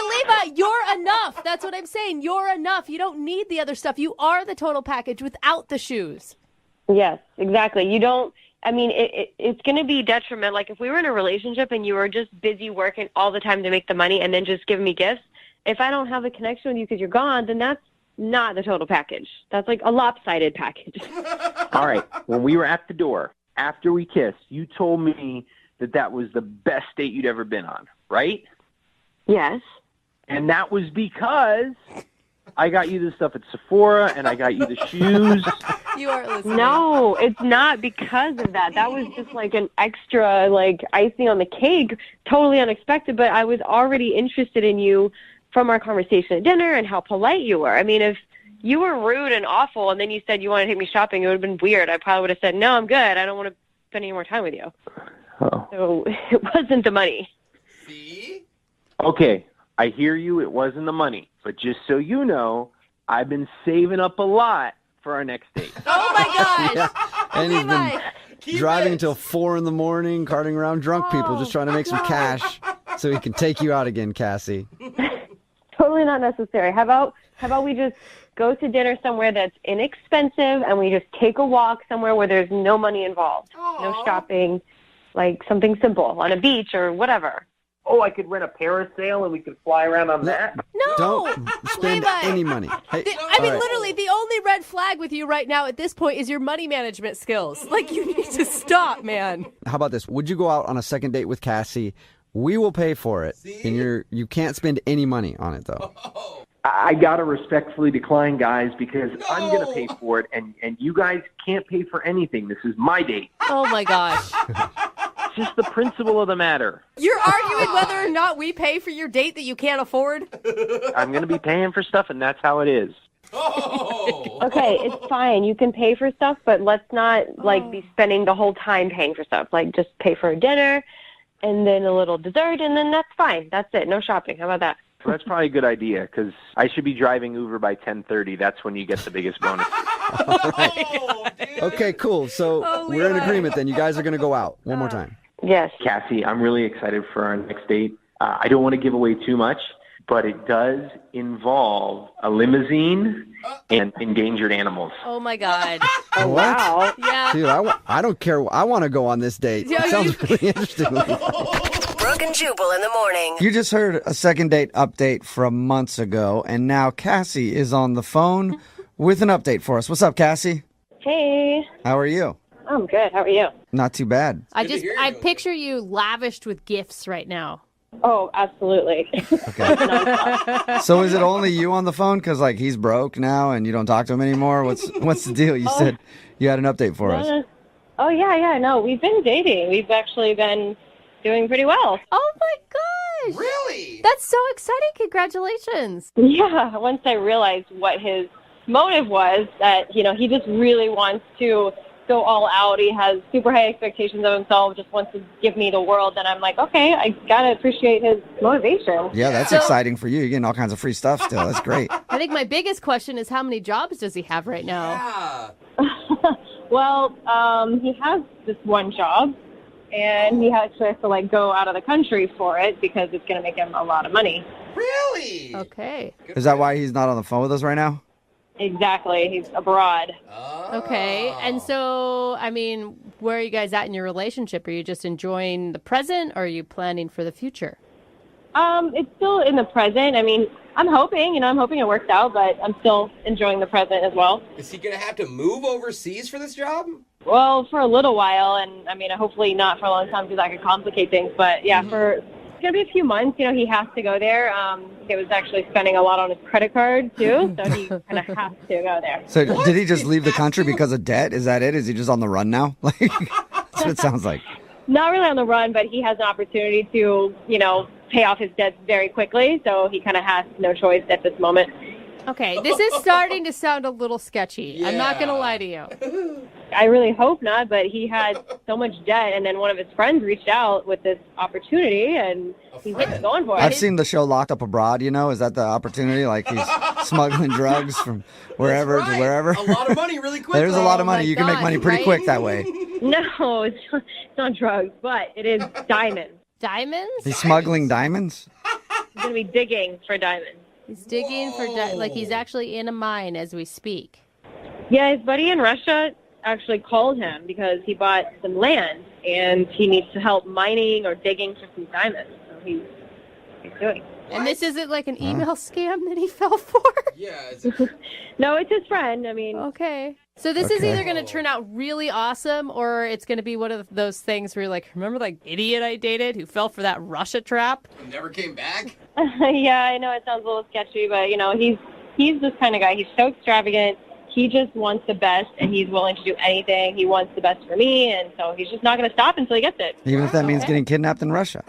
Speaker 3: Levi, you're enough. That's what I'm saying. You're enough. You don't need the other stuff. You are the total package without the shoes.
Speaker 19: Yes, exactly. You don't. I mean, it's going to be detrimental. Like if we were in a relationship and you were just busy working all the time to make the money and then just give me gifts, if I don't have a connection with you because you're gone, then that's not the total package. That's like a lopsided package.
Speaker 20: All right. When we were at the door, after we kissed, you told me that was the best date you'd ever been on, right?
Speaker 19: Yes.
Speaker 20: And that was because I got you the stuff at Sephora and I got you the shoes.
Speaker 3: You are listening.
Speaker 19: No, it's not because of that. That was just like an extra, icing on the cake, totally unexpected. But I was already interested in you from our conversation at dinner and how polite you were. I mean, if you were rude and awful and then you said you want to take me shopping, it would have been weird. I probably would have said, no, I'm good. I don't want to spend any more time with you.
Speaker 20: Oh.
Speaker 19: So it wasn't the money.
Speaker 5: See?
Speaker 20: Okay, I hear you. It wasn't the money. But just so you know, I've been saving up a lot for our next date.
Speaker 3: Oh, my gosh.
Speaker 2: Yeah. And he's been driving till 4 a.m, carting around drunk people, just trying to make some cash so he can take you out again, Cassie.
Speaker 19: Totally not necessary. How about we just go to dinner somewhere that's inexpensive and we just take a walk somewhere where there's no money involved. No shopping, like something simple on a beach or whatever.
Speaker 9: oh, I could rent a parasail and we could fly around on that.
Speaker 3: No.
Speaker 2: Don't spend
Speaker 3: Levi.
Speaker 2: any money. Hey,
Speaker 3: I mean,
Speaker 2: all right.
Speaker 3: literally, the only red flag with you right now at this point is your money management skills. Like, you need to stop, man.
Speaker 2: How about this? Would you go out on a second date with Cassie? We will pay for it, and you can't spend any money on it though.
Speaker 20: I gotta respectfully decline, guys, because I'm gonna pay for it, and you guys can't pay for anything. This is my date.
Speaker 3: Oh my gosh.
Speaker 20: It's just the principle of the matter.
Speaker 3: You're arguing whether or not we pay for your date that you can't afford?
Speaker 20: I'm gonna be paying for stuff, and that's how it is.
Speaker 19: Okay, it's fine. You can pay for stuff, but let's not be spending the whole time paying for stuff. Like, just pay for a dinner and then a little dessert, and then that's fine. That's it. No shopping. How about that?
Speaker 20: So that's probably a good idea, because I should be driving Uber by 10:30. That's when you get the biggest bonus.
Speaker 2: Okay, cool. So we're in agreement then. You guys are going to go out one more time.
Speaker 19: Yes.
Speaker 20: Cassie, I'm really excited for our next date. I don't want to give away too much, but it does involve a limousine and endangered animals.
Speaker 3: Oh my God.
Speaker 19: Oh, wow.
Speaker 3: Yeah.
Speaker 2: Dude, I don't care. I want to go on this date.
Speaker 3: Yeah,
Speaker 2: It sounds really interesting.
Speaker 7: Brooke and Jubal in the morning.
Speaker 2: You just heard a second date update from months ago, and now Cassie is on the phone with an update for us. What's up, Cassie?
Speaker 19: Hey.
Speaker 2: How are you?
Speaker 19: I'm good. How are you?
Speaker 2: Not too bad.
Speaker 3: I picture you lavished with gifts right now.
Speaker 19: Oh, absolutely.
Speaker 2: So is it only you on the phone? Because, he's broke now and you don't talk to him anymore? What's the deal? You said you had an update for us.
Speaker 19: Oh, yeah. No, we've been dating. We've actually been doing pretty well.
Speaker 3: Oh my gosh.
Speaker 5: Really?
Speaker 3: That's so exciting. Congratulations.
Speaker 19: Yeah. Once I realized what his motive was, that, he just really wants to go all out. He has super high expectations of himself, just wants to give me the world. And I'm like, okay, I got to appreciate his motivation.
Speaker 2: Yeah, that's exciting for you. You're getting all kinds of free stuff still. That's great.
Speaker 3: I think my biggest question is how many jobs does he have right now?
Speaker 5: Yeah.
Speaker 19: Well, he has this one job, and he actually has to go out of the country for it because it's going to make him a lot of money.
Speaker 5: Really?
Speaker 3: Okay.
Speaker 2: Is that why he's not on the phone with us right now?
Speaker 19: Exactly. He's abroad.
Speaker 3: Okay. And so, where are you guys at in your relationship? Are you just enjoying the present, or are you planning for the future?
Speaker 19: It's still in the present. I'm hoping it works out, but I'm still enjoying the present as well.
Speaker 5: Is he going to have to move overseas for this job?
Speaker 19: Well, for a little while, and hopefully not for a long time because that could complicate things. But yeah, it's going to be a few months. He has to go there. He was actually spending a lot on his credit card too, so he kind of has to go there.
Speaker 2: So did he just leave the country because of debt? Is that it? Is he just on the run now? That's what it sounds like.
Speaker 19: Not really on the run, but he has an opportunity to, pay off his debts very quickly. So he kind of has no choice at this moment.
Speaker 3: Okay, this is starting to sound a little sketchy. Yeah. I'm not going to lie to you.
Speaker 19: I really hope not, but he had so much debt, and then one of his friends reached out with this opportunity, and he's going for it.
Speaker 2: I've seen the show Locked Up Abroad, Is that the opportunity? He's smuggling drugs from wherever to wherever.
Speaker 5: A lot of money really quick.
Speaker 2: There's a lot of money. You can make money pretty quick that way.
Speaker 19: No, it's not drugs, but it is diamonds.
Speaker 3: Diamonds?
Speaker 2: He's smuggling diamonds?
Speaker 19: He's going to be digging for diamonds.
Speaker 3: He's digging for he's actually in a mine as we speak.
Speaker 19: Yeah, his buddy in Russia actually called him because he bought some land and he needs to help mining or digging for some diamonds. So he's doing.
Speaker 3: And this isn't like an email scam that he fell for?
Speaker 5: Yeah.
Speaker 19: No, it's his friend.
Speaker 3: Okay. So this is either going to turn out really awesome, or it's going to be one of those things where you're like, remember that idiot I dated who fell for that Russia trap?
Speaker 5: And never came back?
Speaker 19: Yeah, I know it sounds a little sketchy, but he's this kind of guy. He's so extravagant. He just wants the best, and he's willing to do anything. He wants the best for me, and so he's just not going to stop until he gets it.
Speaker 2: Even if that means getting kidnapped in Russia.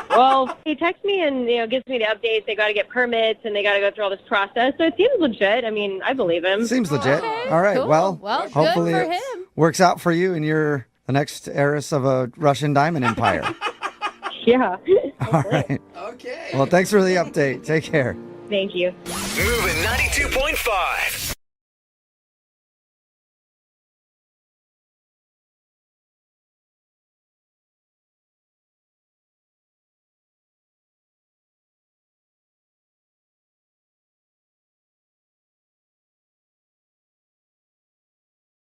Speaker 19: Well, he texts me and gives me the updates. They got to get permits and they got to go through all this process. So it seems legit. I believe him.
Speaker 2: Seems legit.
Speaker 3: Okay,
Speaker 2: all right.
Speaker 3: cool.
Speaker 2: Well, hopefully
Speaker 3: good for
Speaker 2: it
Speaker 3: him.
Speaker 2: works out for you and you're the next heiress of a Russian diamond empire.
Speaker 19: Yeah.
Speaker 2: All right.
Speaker 5: Okay.
Speaker 2: Well, thanks for the update. Take care.
Speaker 19: Thank you.
Speaker 1: Moving 92.5.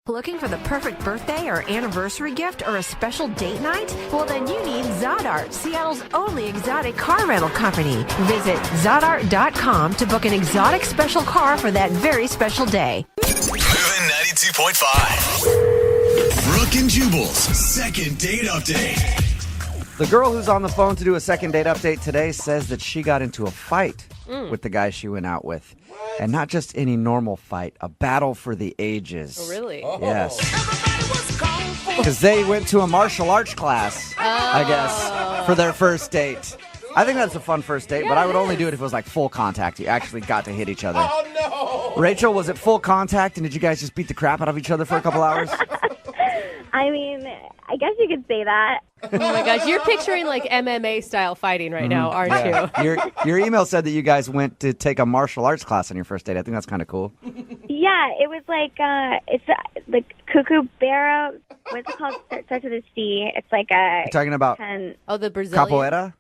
Speaker 21: Looking for the perfect birthday or anniversary gift or a special date night? Well, then you need Zodart, Seattle's only exotic car rental company. Visit Zodart.com to book an exotic special car for that very special day.
Speaker 1: Moving 92.5. Brooke and Jubal's second date update.
Speaker 2: The girl who's on the phone to do a second date update today says that she got into a fight with the guy she went out with. And not just any normal fight, a battle for the ages.
Speaker 3: Oh, really?
Speaker 2: Yes. Because they went to a martial arts class, I guess, for their first date. I think that's a fun first date, but I would only do it if it was like full contact. You actually got to hit each other.
Speaker 5: Oh, no.
Speaker 2: Rachel, was it full contact, and did you guys just beat the crap out of each other for a couple hours?
Speaker 6: I mean, I guess you could say that.
Speaker 3: Oh my gosh, you're picturing like MMA style fighting right now, aren't you?
Speaker 2: Your email said that you guys went to take a martial arts class on your first date. I think that's kind of cool.
Speaker 6: Yeah, it was like, it's like Kookaburra. What's it called? Starts with a C. It's like a...
Speaker 2: You're talking about
Speaker 3: the Brazilian?
Speaker 2: capoeira?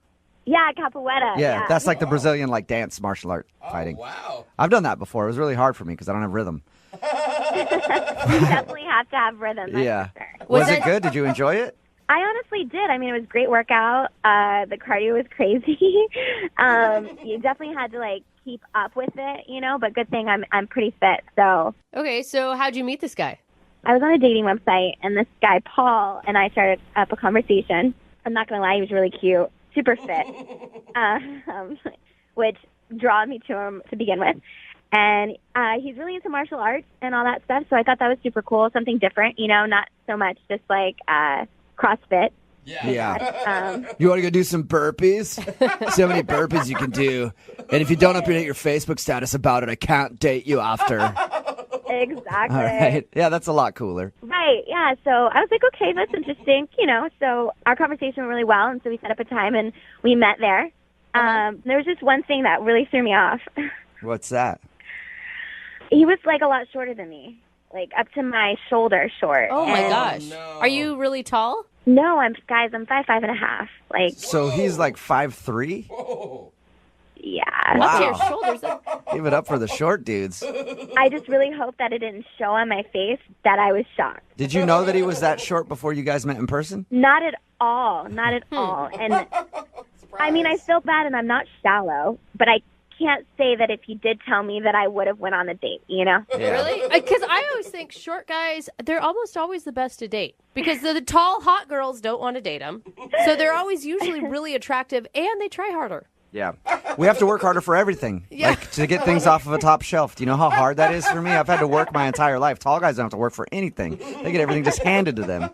Speaker 6: Yeah, capoeira.
Speaker 2: Yeah, that's like the Brazilian like dance martial art fighting.
Speaker 5: Wow.
Speaker 2: I've done that before. It was really hard for me because I don't have rhythm.
Speaker 6: You definitely have to have rhythm.
Speaker 2: Yeah.
Speaker 6: For sure.
Speaker 2: Was it good? Did you enjoy it?
Speaker 6: I honestly did. I mean, it was a great workout. The cardio was crazy. You definitely had to like keep up with it, you know. But good thing I'm pretty fit. So
Speaker 3: Okay, so how'd you meet this guy?
Speaker 6: I was on a dating website, and this guy Paul and I started up a conversation. I'm not gonna lie, he was really cute, super fit, which drew me to him to begin with. And he's really into martial arts and all that stuff. So I thought that was super cool, something different, you know, not so much just like CrossFit.
Speaker 2: Yeah. You want to go do some burpees? See how many burpees you can do. And if you don't update your Facebook status about it, I can't date you after.
Speaker 6: Exactly.
Speaker 2: All right. Yeah, that's a lot cooler.
Speaker 6: Right, yeah. So I was like, okay, that's interesting, you know. So our conversation went really well, and so we set up a time, and we met there. There was just one thing that really threw me off.
Speaker 2: What's that?
Speaker 6: He was like a lot shorter than me, like up to my shoulder short.
Speaker 3: Oh my
Speaker 6: And-
Speaker 3: gosh. Are you really tall?
Speaker 6: No, I'm 5'5.5". Like,
Speaker 2: So he's like 5'3"?
Speaker 6: yeah.
Speaker 2: Wow.
Speaker 3: Up to your shoulders.
Speaker 2: Give it up for the short dudes.
Speaker 6: I just really hope that it didn't show on my face that I was shocked.
Speaker 2: Did you know that he was that short before you guys met in person?
Speaker 6: Not at all. Not at all. And I mean, I feel bad, and I'm not shallow, but I can't say that if he did tell me that I would have went on the date, you know?
Speaker 3: Really? Because I always think short guys, they're almost always the best to date. Because the tall, hot girls don't want to date them. So they're always usually really attractive, and they try harder.
Speaker 2: Yeah. We have to work harder for everything. Like to get things off of a top shelf. Do you know how hard that is for me? I've had to work my entire life. Tall guys don't have to work for anything. They get everything just handed to them.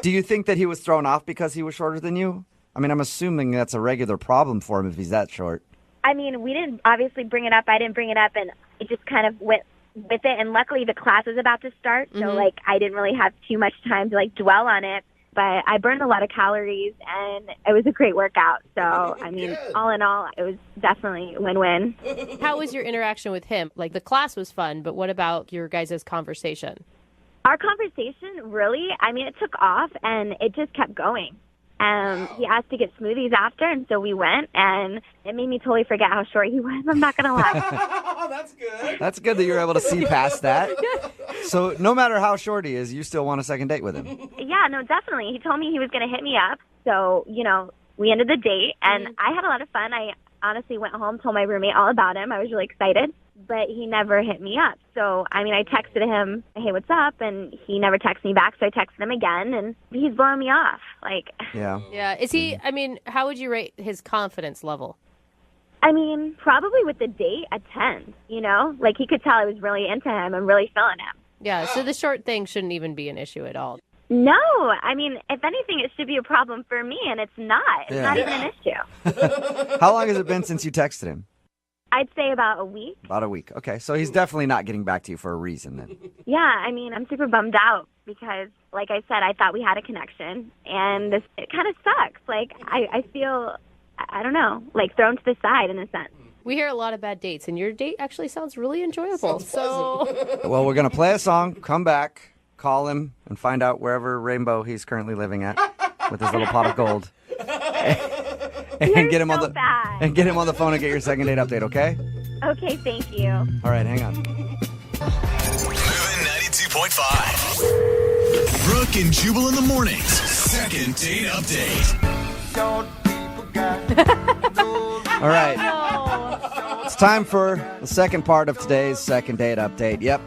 Speaker 2: Do you think that he was thrown off because he was shorter than you? I mean, I'm assuming that's a regular problem for him if he's that short.
Speaker 6: I mean, we didn't obviously bring it up. I didn't bring it up, and it just kind of went with it. And luckily, the class was about to start, so like I didn't really have too much time to like dwell on it. But I burned a lot of calories, and it was a great workout. So I mean, all in all, it was definitely a win-win.
Speaker 3: How was your interaction with him? Like, the class was fun, but what about your guys' conversation?
Speaker 6: Our conversation, really, I mean, it took off, and it just kept going. He asked to get smoothies after, and so we went, and it made me totally forget how short he was. I'm not going to lie.
Speaker 5: That's good.
Speaker 2: That's good that you're able to see past that. So no matter how short he is, you still want a second date with him.
Speaker 6: Yeah, no, definitely. He told me he was going to hit me up. So, you know, we ended the date, and I had a lot of fun. I honestly went home, told my roommate all about him. I was really excited, but he never hit me up. So, I mean, I texted him, hey, what's up? And he never texted me back, so I texted him again, and he's blowing me off. Like,
Speaker 2: yeah.
Speaker 3: Yeah. Is he, I mean, how would you rate his confidence level?
Speaker 6: I mean, probably with the date, a 10, you know? Like, he could tell I was really into him and really feeling him.
Speaker 3: Yeah, so the short thing shouldn't even be an issue at all.
Speaker 6: No, I mean, if anything, it should be a problem for me, and it's not. It's not even an issue.
Speaker 2: How long has it been since you texted him?
Speaker 6: I'd say about a week.
Speaker 2: About a week. Okay, so he's definitely not getting back to you for a reason then.
Speaker 6: Yeah, I mean, I'm super bummed out because, like I said, I thought we had a connection, and it kind of sucks. Like, I feel, I don't know, like thrown to the side in a sense.
Speaker 3: We hear a lot of bad dates, and your date actually sounds really enjoyable. So,
Speaker 2: Well, we're going to play a song, come back, call him, and find out wherever rainbow he's currently living at with his little pot of gold. And get him on the and get him on the phone and get your second date update, okay?
Speaker 6: Okay, thank you.
Speaker 2: All right, hang on.
Speaker 1: Moving 92.5. 92.5. Brooke and Jubal in the mornings. Second date update.
Speaker 2: All right. It's time for the second part of today's second date update. Yep.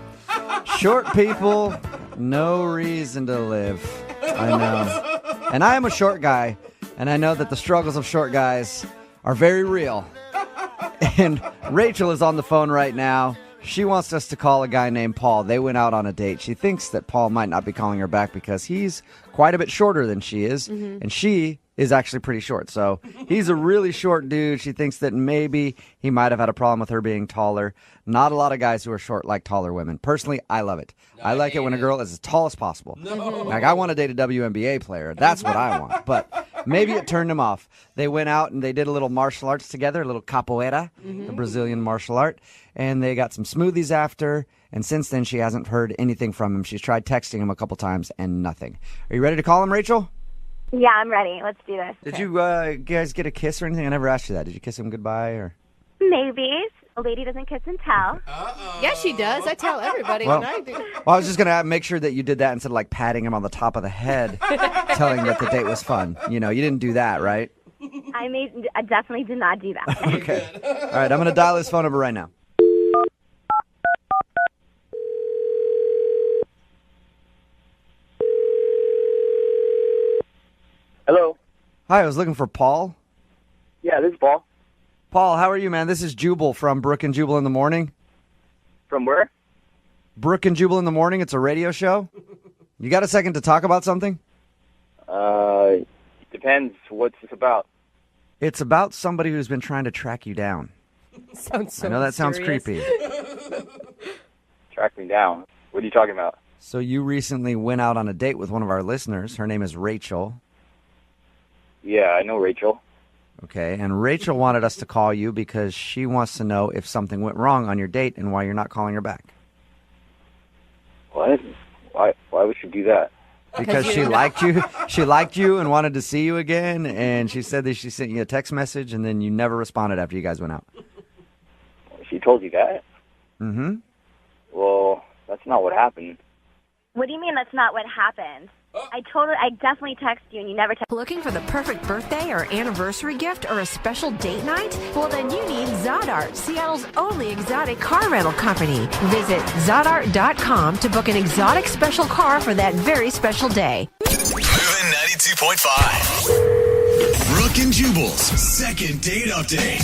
Speaker 2: Short people, no reason to live. I know. And I am a short guy, and I know that the struggles of short guys are very real. And Rachel is on the phone right now. She wants us to call a guy named Paul. They went out on a date. She thinks that Paul might not be calling her back because he's quite a bit shorter than she is, and she is actually pretty short. So he's a really short dude. She thinks that maybe he might have had a problem with her being taller. Not a lot of guys who are short like taller women. Personally, I love it. I like it when a girl is as tall as possible. Like, I want to date a WNBA player. That's what I want. But maybe it turned him off. They went out and they did a little martial arts together, a little capoeira, the Brazilian martial art. And they got some smoothies after. And since then, she hasn't heard anything from him. She's tried texting him a couple times and nothing. Are you ready to call him, Rachel?
Speaker 10: Yeah, I'm ready. Let's do this.
Speaker 2: Did you guys get a kiss or anything? I never asked you that. Did you kiss him goodbye? Or
Speaker 10: Maybe. A lady doesn't kiss and tell.
Speaker 3: Yeah, she does. I tell everybody
Speaker 2: Well-
Speaker 3: when I do.
Speaker 2: Well, I was just going to make sure that you did that instead of like patting him on the top of the head, telling that the date was fun. You know, you didn't do that, right?
Speaker 10: I definitely did not do that.
Speaker 2: Okay. All right, I'm going to dial his phone number right now.
Speaker 16: Hello.
Speaker 2: Hi, I was looking for Paul.
Speaker 16: Yeah, this is Paul.
Speaker 2: Paul, how are you, man? This is Jubal from Brooke and Jubal in the Morning.
Speaker 16: From where?
Speaker 2: Brooke and Jubal in the Morning. It's a radio show. You got a second to talk about something?
Speaker 16: Depends. What's this about?
Speaker 2: It's about somebody who's been trying to track you down.
Speaker 3: Sounds so
Speaker 2: I know that sounds
Speaker 3: mysterious.
Speaker 2: creepy.
Speaker 16: Track me down. What are you talking about?
Speaker 2: So you recently went out on a date with one of our listeners. Her name is Rachel.
Speaker 16: Yeah, I know Rachel.
Speaker 2: Okay, and Rachel wanted us to call you because she wants to know if something went wrong on your date and why you're not calling her back.
Speaker 16: What? Why would she do that?
Speaker 2: Because she liked you. She liked you and wanted to see you again, and she said that she sent you a text message, and then you never responded after you guys went out.
Speaker 16: She told you that?
Speaker 2: Mm-hmm.
Speaker 16: Well, that's not what happened.
Speaker 10: What do you mean that's not what happened? I definitely texted you and you never texted.
Speaker 21: Looking for the perfect birthday or anniversary gift or a special date night? Well, then you need Zodart, Seattle's only exotic car rental company. Visit Zodart.com to book an exotic special car for that very special day.
Speaker 1: Moving 92.5. Brooke and Jubal's second date update.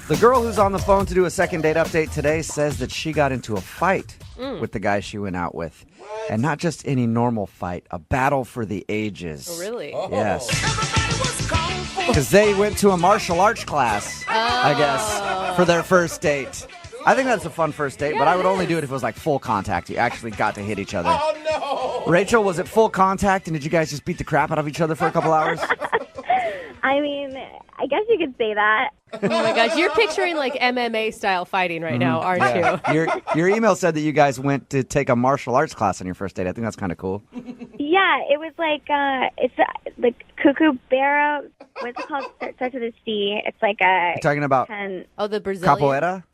Speaker 2: The girl who's on the phone to do a second date update today says that she got into a fight with the guy she went out with. And not just any normal fight, a battle for the ages.
Speaker 3: Oh, really?
Speaker 2: Yes. Because they went to a martial arts class, I guess, for their first date. I think that's a fun first date, but I would only do it if it was like full contact. You actually got to hit each other.
Speaker 5: Oh, no.
Speaker 2: Rachel, was it full contact, and did you guys just beat the crap out of each other for a couple hours?
Speaker 10: I mean, I guess you could say that.
Speaker 3: Oh my gosh, you're picturing like MMA style fighting right now, aren't you?
Speaker 2: Your email said that you guys went to take a martial arts class on your first date. I think that's kind of cool.
Speaker 10: Yeah, it was like it's like Kookaburra. What's it called? Starts with a C. It's like a.
Speaker 2: You're talking about
Speaker 3: the Brazilian
Speaker 2: capoeira?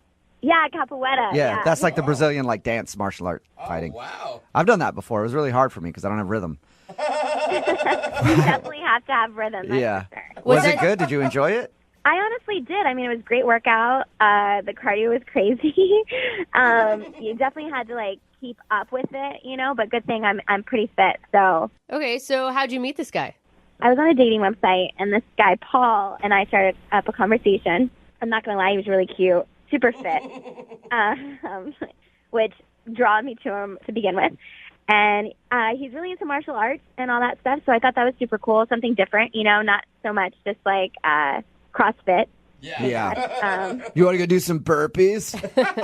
Speaker 10: Yeah, capoeira.
Speaker 2: Yeah, that's like the Brazilian like dance martial art fighting.
Speaker 5: Wow.
Speaker 2: I've done that before. It was really hard for me because I don't have rhythm.
Speaker 10: You definitely have to have rhythm. That's
Speaker 2: Yeah.
Speaker 10: for sure.
Speaker 2: Was it good? Did you enjoy it?
Speaker 10: I honestly did. I mean, it was a great workout. The cardio was crazy. You definitely had to like keep up with it, you know. But good thing I'm pretty fit. So
Speaker 3: Okay, so how'd you meet this guy?
Speaker 10: I was on a dating website, and this guy Paul and I started up a conversation. I'm not gonna lie, he was really cute, super fit, which drew me to him to begin with. And he's really into martial arts and all that stuff. So I thought that was super cool, something different, you know, not so much just like CrossFit.
Speaker 2: Yeah. You want to go do some burpees?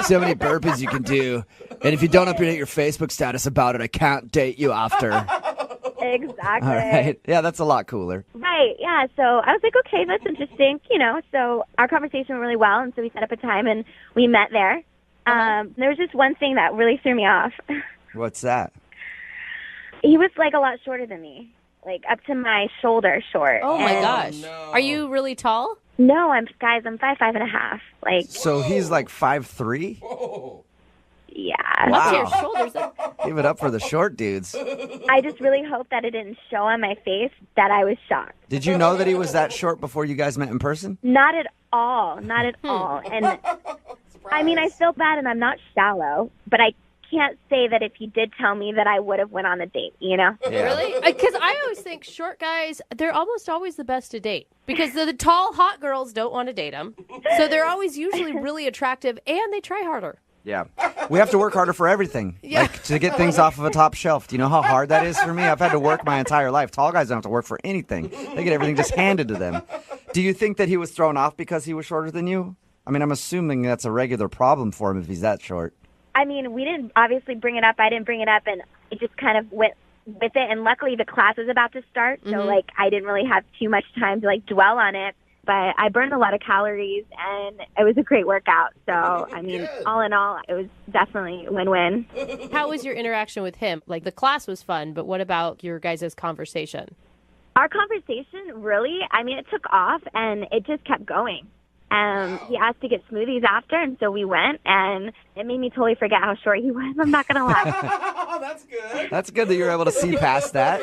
Speaker 2: See how many burpees you can do. And if you don't update your Facebook status about it, I can't date you after.
Speaker 10: Exactly.
Speaker 2: All right. Yeah, that's a lot cooler.
Speaker 10: Right, yeah. So I was like, okay, that's interesting, you know. So our conversation went really well, and so we set up a time, and we met there. There was just one thing that really threw me off.
Speaker 2: What's that?
Speaker 10: He was like a lot shorter than me, like up to my shoulder short.
Speaker 3: Oh my
Speaker 10: And-
Speaker 3: gosh. Are you really tall?
Speaker 10: No, I'm 5'5.5". Like
Speaker 2: So he's like 5'3"?
Speaker 10: Yeah.
Speaker 2: Wow.
Speaker 3: Up to your shoulders.
Speaker 2: Give it up for the short dudes.
Speaker 10: I just really hope that it didn't show on my face that I was shocked.
Speaker 2: Did you know that he was that short before you guys met in person?
Speaker 10: Not at all. Not at all. And I mean, I feel bad and I'm not shallow, but I can't say that if he did tell me that I would have went on a date, you know?
Speaker 3: Really? Because I always think short guys, they're almost always the best to date. Because the tall, hot girls don't want to date them. So they're always usually really attractive and they try harder.
Speaker 2: Yeah. We have to work harder for everything. Like, to get things off of a top shelf. Do you know how hard that is for me? I've had to work my entire life. Tall guys don't have to work for anything. They get everything just handed to them. Do you think that he was thrown off because he was shorter than you? I mean, I'm assuming that's a regular problem for him if he's that short.
Speaker 10: I mean, we didn't obviously bring it up. I didn't bring it up, and it just kind of went with it. And luckily, the class was about to start, so like I didn't really have too much time to like dwell on it. But I burned a lot of calories, and it was a great workout. So I mean, all in all, it was definitely a win-win.
Speaker 3: How was your interaction with him? Like the class was fun, but what about your guys' conversation?
Speaker 10: Our conversation really, I mean, it took off, and it just kept going. He asked to get smoothies after, and so we went, and it made me totally forget how short he was. I'm not going to lie.
Speaker 5: That's good.
Speaker 2: That's good that you're able to see past that.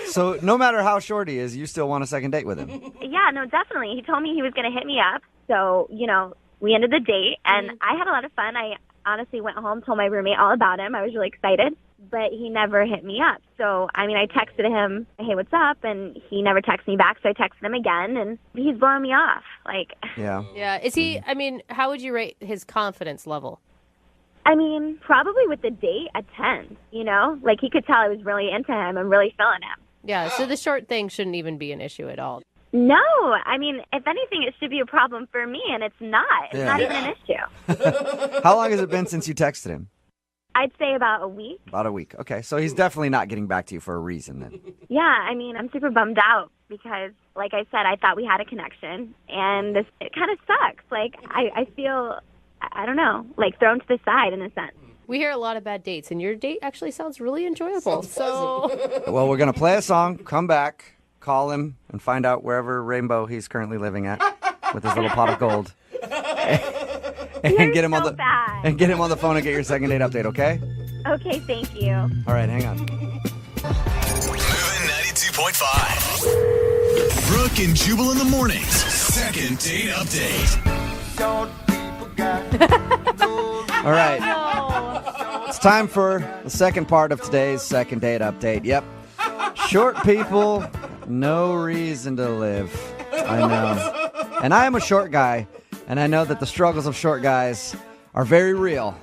Speaker 2: So no matter how short he is, you still want a second date with him.
Speaker 10: Yeah, no, definitely. He told me he was going to hit me up. So, you know, we ended the date, and I had a lot of fun. I honestly went home, told my roommate all about him. I was really excited. But he never hit me up. So, I mean, I texted him, hey, what's up? And he never texted me back. So I texted him again, and he's blowing me off. Like,
Speaker 3: Yeah. Is he, I mean, how would you rate his confidence level?
Speaker 10: I mean, probably with the date, a 10, you know? Like, he could tell I was really into him and really feeling him.
Speaker 3: Yeah, so the short thing shouldn't even be an issue at all.
Speaker 10: No, I mean, if anything, it should be a problem for me, and it's not. It's not even an issue.
Speaker 2: How long has it been since you texted him?
Speaker 10: I'd say about a week.
Speaker 2: About a week. Okay, so he's definitely not getting back to you for a reason then.
Speaker 10: Yeah, I mean, I'm super bummed out because, like I said, I thought we had a connection, and it kind of sucks. Like, I feel, I don't know, like thrown to the side in a sense.
Speaker 3: We hear a lot of bad dates, and your date actually sounds really enjoyable.
Speaker 2: Well, we're going to play a song, come back, call him, and find out wherever rainbow he's currently living at with his little pot of gold. And get him on the phone and get your second date update, okay?
Speaker 10: Okay, thank you.
Speaker 2: All right, hang on.
Speaker 1: Moving 92.5. Brooke and Jubal in the mornings. Second date update.
Speaker 2: All right. It's time for the second part of today's second date update. Yep. Short people, no reason to live. I know. And I am a short guy, and I know that the struggles of short guys are very real.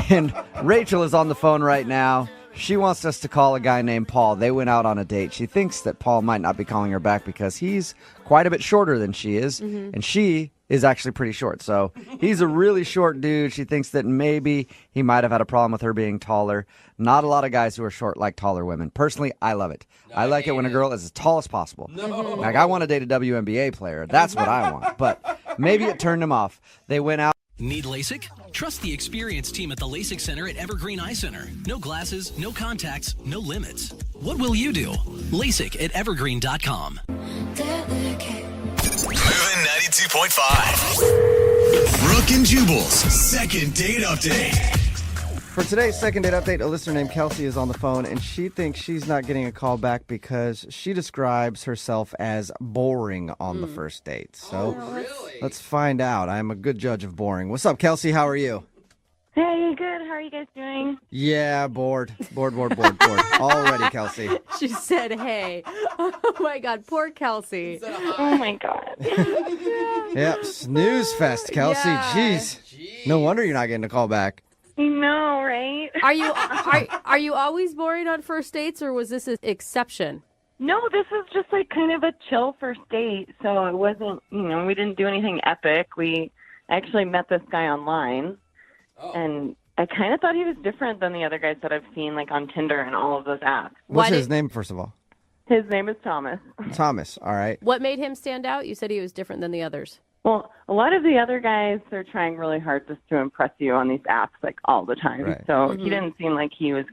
Speaker 2: And Rachel is on the phone right now. She wants us to call a guy named Paul. They went out on a date. She thinks that Paul might not be calling her back because he's quite a bit shorter than she is, and she is actually pretty short. So he's a really short dude. She thinks that maybe he might have had a problem with her being taller. Not a lot of guys who are short like taller women. Personally, I love it. I like it when a girl is as tall as possible. Like, I want to date a WNBA player. That's what I want. But maybe it turned him off. They went out.
Speaker 11: Need LASIK? Trust the experienced team at the LASIK Center at Evergreen Eye Center. No glasses, no contacts, no limits. What will you do? LASIK at evergreen.com.
Speaker 1: Moving 92.5. Brooke and Jubal's second date update.
Speaker 2: For today's second date update, a listener named Kelsey is on the phone, and she thinks she's not getting a call back because she describes herself as boring on the first date. So let's find out. I'm a good judge of boring. What's up, Kelsey? How are you?
Speaker 6: Hey, good. How are you guys doing?
Speaker 2: Yeah, bored. Bored. Already, Kelsey.
Speaker 3: She said, hey. Oh, my God. Poor Kelsey.
Speaker 6: Oh, my God.
Speaker 2: Yep, snooze fest, Kelsey.
Speaker 3: Yeah.
Speaker 2: Jeez. No wonder you're not getting a call back.
Speaker 6: You know, right?
Speaker 3: Are you always boring on first dates, or was this an exception?
Speaker 6: No, this is just like kind of a chill first date. So it wasn't, we didn't do anything epic. We actually met this guy online, and I kind of thought he was different than the other guys that I've seen, like on Tinder and all of those apps.
Speaker 2: What's his name, first of all?
Speaker 6: His name is Thomas.
Speaker 2: Thomas, all right.
Speaker 3: What made him stand out? You said he was different than the others.
Speaker 6: Well, a lot of the other guys, they're trying really hard just to impress you on these apps, like all the time.
Speaker 2: Right.
Speaker 6: So he didn't seem like he was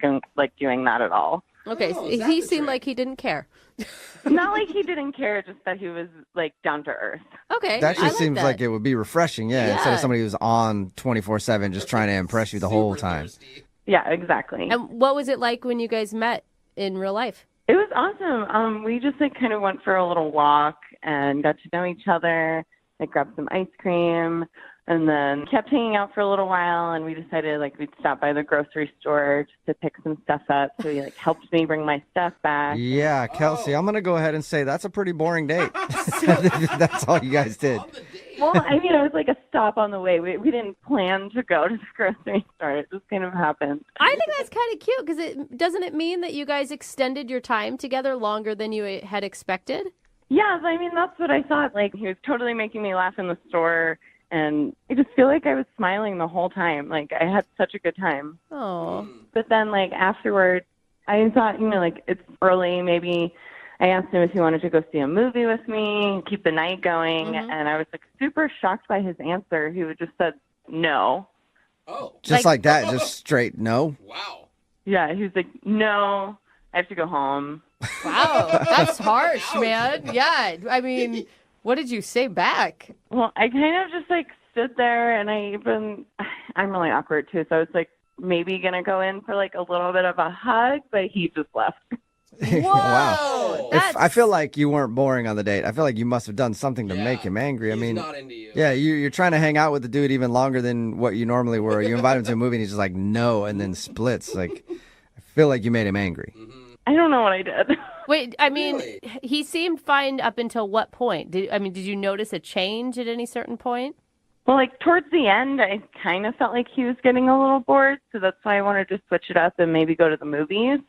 Speaker 6: doing that at all.
Speaker 3: Okay, so he seemed like he didn't care.
Speaker 6: Not like he didn't care, just that he was like down to earth.
Speaker 3: Okay,
Speaker 2: That just seems like it would be refreshing, instead of somebody who's on 24/7 just trying to impress you the whole time.
Speaker 6: Yeah, exactly.
Speaker 3: And what was it like when you guys met in real life?
Speaker 6: It was awesome. We just like kind of went for a little walk and got to know each other. Like grabbed some ice cream and then kept hanging out for a little while. And we decided like we'd stop by the grocery store just to pick some stuff up. So he like helped me bring my stuff back.
Speaker 2: Yeah, Kelsey, I'm going to go ahead and say that's a pretty boring date. That's all you guys did.
Speaker 6: Well, I mean, it was like a stop on the way. We didn't plan to go to the grocery store. It just kind of happened.
Speaker 3: I think that's kind of cute because doesn't it mean that you guys extended your time together longer than you had expected?
Speaker 6: Yeah, I mean, that's what I thought. Like, he was totally making me laugh in the store, and I just feel like I was smiling the whole time. Like, I had such a good time.
Speaker 3: Oh.
Speaker 6: But then, like, afterward, I thought, like, it's early. Maybe I asked him if he wanted to go see a movie with me, keep the night going, and I was, like, super shocked by his answer. He would just said no.
Speaker 5: Oh.
Speaker 2: Just like that, just straight no?
Speaker 5: Wow.
Speaker 6: Yeah, he was like, no, I have to go home.
Speaker 3: Wow, that's harsh, man. Yeah, I mean, what did you say back?
Speaker 6: Well, I kind of just like stood there and I'm really awkward too. So I was like maybe going to go in for like a little bit of a hug, but he just left.
Speaker 2: Wow. I feel like you weren't boring on the date. I feel like you must have done something to make him angry. I mean,
Speaker 5: not into you.
Speaker 2: Yeah, you're trying to hang out with the dude even longer than what you normally were. You invite him to a movie and he's just like, no, and then splits. Like, I feel like you made him angry.
Speaker 6: I don't know what I did.
Speaker 3: Wait, I mean, he seemed fine up until what point? Did you notice a change at any certain point?
Speaker 6: Well, like towards the end, I kind of felt like he was getting a little bored. So that's why I wanted to switch it up and maybe go to the movies.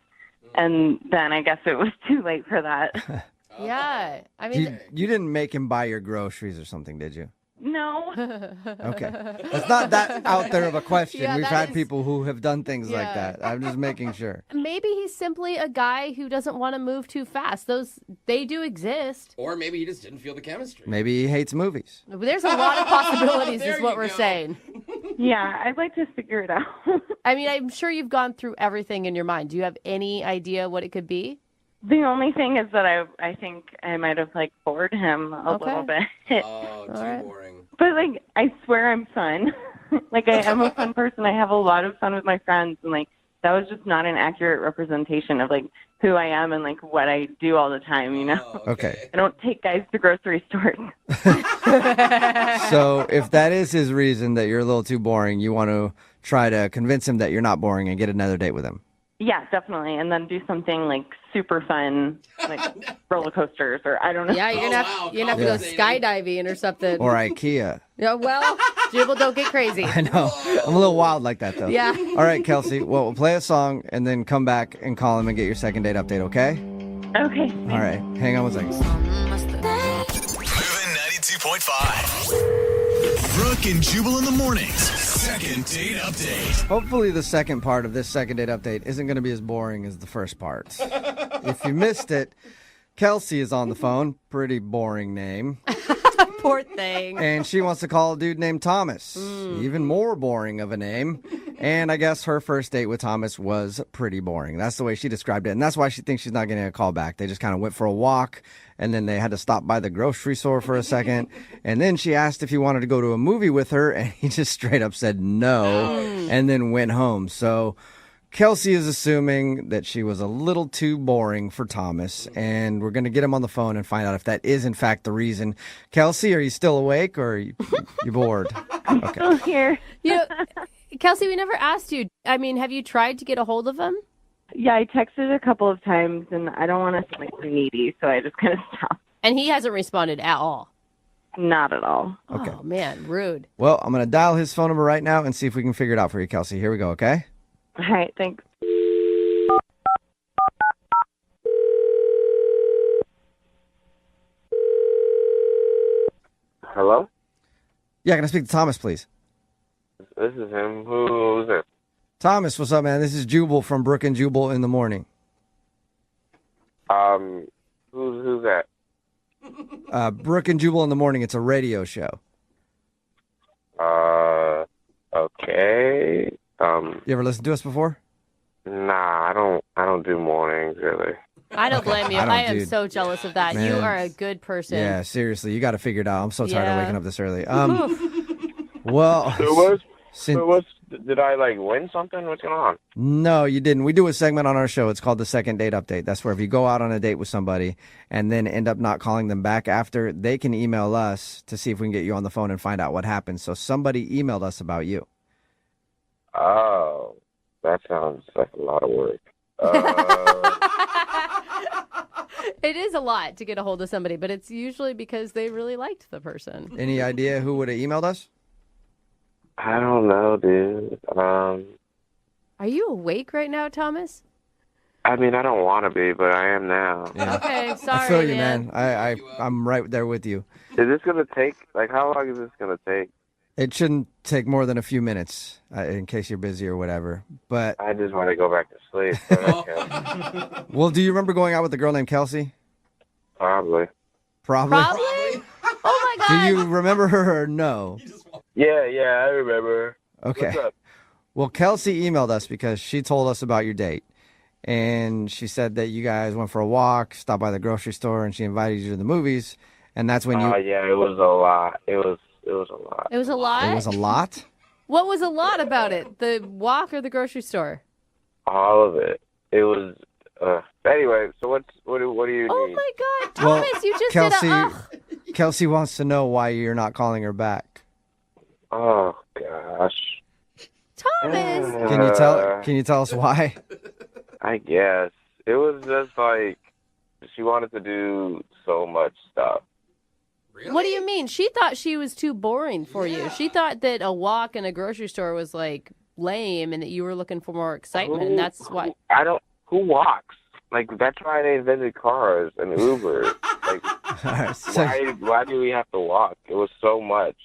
Speaker 6: And then I guess it was too late for that.
Speaker 3: Yeah. I mean,
Speaker 2: You didn't make him buy your groceries or something, did you?
Speaker 6: No.
Speaker 2: Okay. That's not that out there of a question.
Speaker 3: Yeah,
Speaker 2: We've
Speaker 3: that
Speaker 2: had
Speaker 3: is-
Speaker 2: people who have done things like
Speaker 3: Yeah.
Speaker 2: that. I'm just making sure.
Speaker 3: maybe he's simply a guy who doesn't want to move too fast. They do exist.
Speaker 5: Or maybe he just didn't feel the chemistry.
Speaker 2: Maybe he hates movies.
Speaker 3: There's a lot of possibilities, is what we're saying.
Speaker 6: Yeah, I'd like to figure it out.
Speaker 3: I mean, I'm sure you've gone through everything in your mind. Do you have any idea what it could be?
Speaker 6: The only thing is that I think I might have like bored him a little bit.
Speaker 5: Oh, too boring.
Speaker 6: But like, I swear I'm fun. Like I am a fun person. I have a lot of fun with my friends, and like that was just not an accurate representation of like who I am and like what I do all the time. You know?
Speaker 2: Okay.
Speaker 6: I don't take guys to grocery stores.
Speaker 2: So if that is his reason that you're a little too boring, you want to try to convince him that you're not boring and get another date with him.
Speaker 6: Yeah, definitely. And then do something like super fun, like roller coasters or I don't know.
Speaker 3: Yeah, you're gonna have to go skydiving or something.
Speaker 2: Or IKEA.
Speaker 3: Yeah, well, Jubal, don't get crazy.
Speaker 2: I know. I'm a little wild like that, though.
Speaker 3: Yeah.
Speaker 2: All right, Kelsey. Well, we'll play a song and then come back and call him and get your second date update, okay?
Speaker 6: Okay.
Speaker 2: All right. Hang on one second.
Speaker 1: Moving 92.5. Brooke and Jubal in the mornings. Second date update.
Speaker 2: Hopefully the second part of this second date update isn't going to be as boring as the first part. If you missed it, Kelsey is on the phone. Pretty boring name.
Speaker 3: Poor thing.
Speaker 2: And she wants to call a dude named Thomas. Even more boring of a name. And I guess her first date with Thomas was pretty boring. That's the way she described it. And that's why she thinks she's not getting a call back. They just kind of went for a walk, and then they had to stop by the grocery store for a second. And then she asked if he wanted to go to a movie with her, and he just straight up said no, and then went home. So Kelsey is assuming that she was a little too boring for Thomas, and we're going to get him on the phone and find out if that is, in fact, the reason. Kelsey, are you still awake, or are you bored?
Speaker 6: I'm still here.
Speaker 3: You know, Kelsey, we never asked you. I mean, have you tried to get a hold of him?
Speaker 6: Yeah, I texted a couple of times, and I don't want to seem like needy, so I just kind of stopped.
Speaker 3: And he hasn't responded at all?
Speaker 6: Not at all.
Speaker 2: Okay.
Speaker 3: Oh, man, rude.
Speaker 2: Well, I'm going to dial his phone number right now and see if we can figure it out for you, Kelsey. Here we go, okay?
Speaker 6: All right, thanks.
Speaker 8: Hello?
Speaker 2: Yeah, can I speak to Thomas, please?
Speaker 8: This is him. Who's it?
Speaker 2: Thomas, what's up, man? This is Jubal from Brooke and Jubal in the morning.
Speaker 8: Who's that?
Speaker 2: Brooke and Jubal in the morning. It's a radio show.
Speaker 8: Okay.
Speaker 2: You ever listened to us before?
Speaker 8: Nah, I don't do mornings really.
Speaker 3: I don't blame you.
Speaker 2: I don't,
Speaker 3: I am
Speaker 2: dude.
Speaker 3: so jealous of that. You
Speaker 2: Man.
Speaker 3: are a good person.
Speaker 2: Yeah, seriously, you got to figure it out. I'm so tired of
Speaker 3: Yeah.
Speaker 2: waking up this early. Well,
Speaker 8: Did I like win something? What's going on?
Speaker 2: no, you didn't. We do a segment on our show. It's called the Second Date Update. That's where if you go out on a date with somebody and then end up not calling them back after, they can email us to see if we can get you on the phone and find out what happened. So somebody emailed us about you.
Speaker 8: Oh, that sounds like a lot of work.
Speaker 3: It is a lot to get a hold of somebody, but it's usually because they really liked the person.
Speaker 2: Any idea who would have emailed us?
Speaker 8: I don't know, dude.
Speaker 3: Are you awake right now, Thomas?
Speaker 8: I mean, I don't want to be, but I am now.
Speaker 3: Okay, sorry,
Speaker 2: I feel you, man. I'm right there with you.
Speaker 8: Is this gonna take? Like, how long is this gonna take?
Speaker 2: It shouldn't take more than a few minutes, in case you're busy or whatever. But
Speaker 8: I just want to go back to sleep. But okay.
Speaker 2: well, do you remember going out with a girl named Kelsey?
Speaker 8: Probably.
Speaker 2: Probably.
Speaker 3: Oh my God.
Speaker 2: Do you remember her or no?
Speaker 8: Yeah, I remember.
Speaker 2: Okay.
Speaker 8: What's up?
Speaker 2: Well, Kelsey emailed us because she told us about your date. And she said that you guys went for a walk, stopped by the grocery store, and she invited you to the movies. And that's when you...
Speaker 8: Oh, yeah, it was a lot. It was a lot.
Speaker 3: It was a lot?
Speaker 2: It was a lot?
Speaker 3: What was a lot about it? The walk or the grocery store?
Speaker 8: All of it. It was... Anyway, so what do you need?
Speaker 3: Oh my God,
Speaker 2: Well,
Speaker 3: Thomas, you just
Speaker 2: Kelsey,
Speaker 3: did a
Speaker 2: Kelsey wants to know why you're not calling her back.
Speaker 8: Oh, gosh.
Speaker 3: Thomas!
Speaker 2: Can you tell us why?
Speaker 8: I guess. It was just like... She wanted to do so much stuff.
Speaker 3: What do you mean? She thought she was too boring for you. She thought that a walk in a grocery store was like lame and that you were looking for more excitement. And that's why.
Speaker 8: Who walks? Like, that's why they invented cars and Uber. Like, why do we have to walk? It was so much.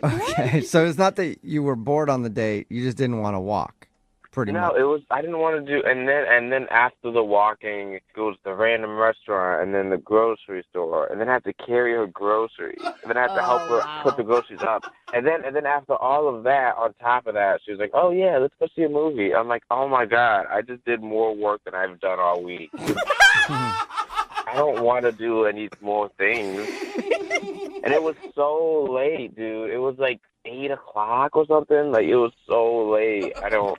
Speaker 2: Okay, so it's not that you were bored on the date. You just didn't want to walk, pretty much.
Speaker 8: No, it was, I didn't want to do, and then after the walking, it goes to the random restaurant, and then the grocery store, and then I have to carry her groceries, and then I have to help her put the groceries up. And then after all of that, on top of that, she was like, oh yeah, let's go see a movie. I'm like, oh my God, I just did more work than I've done all week. I don't want to do any more things. And it was so late, dude. It was like 8 o'clock or something. Like, it was so late. I don't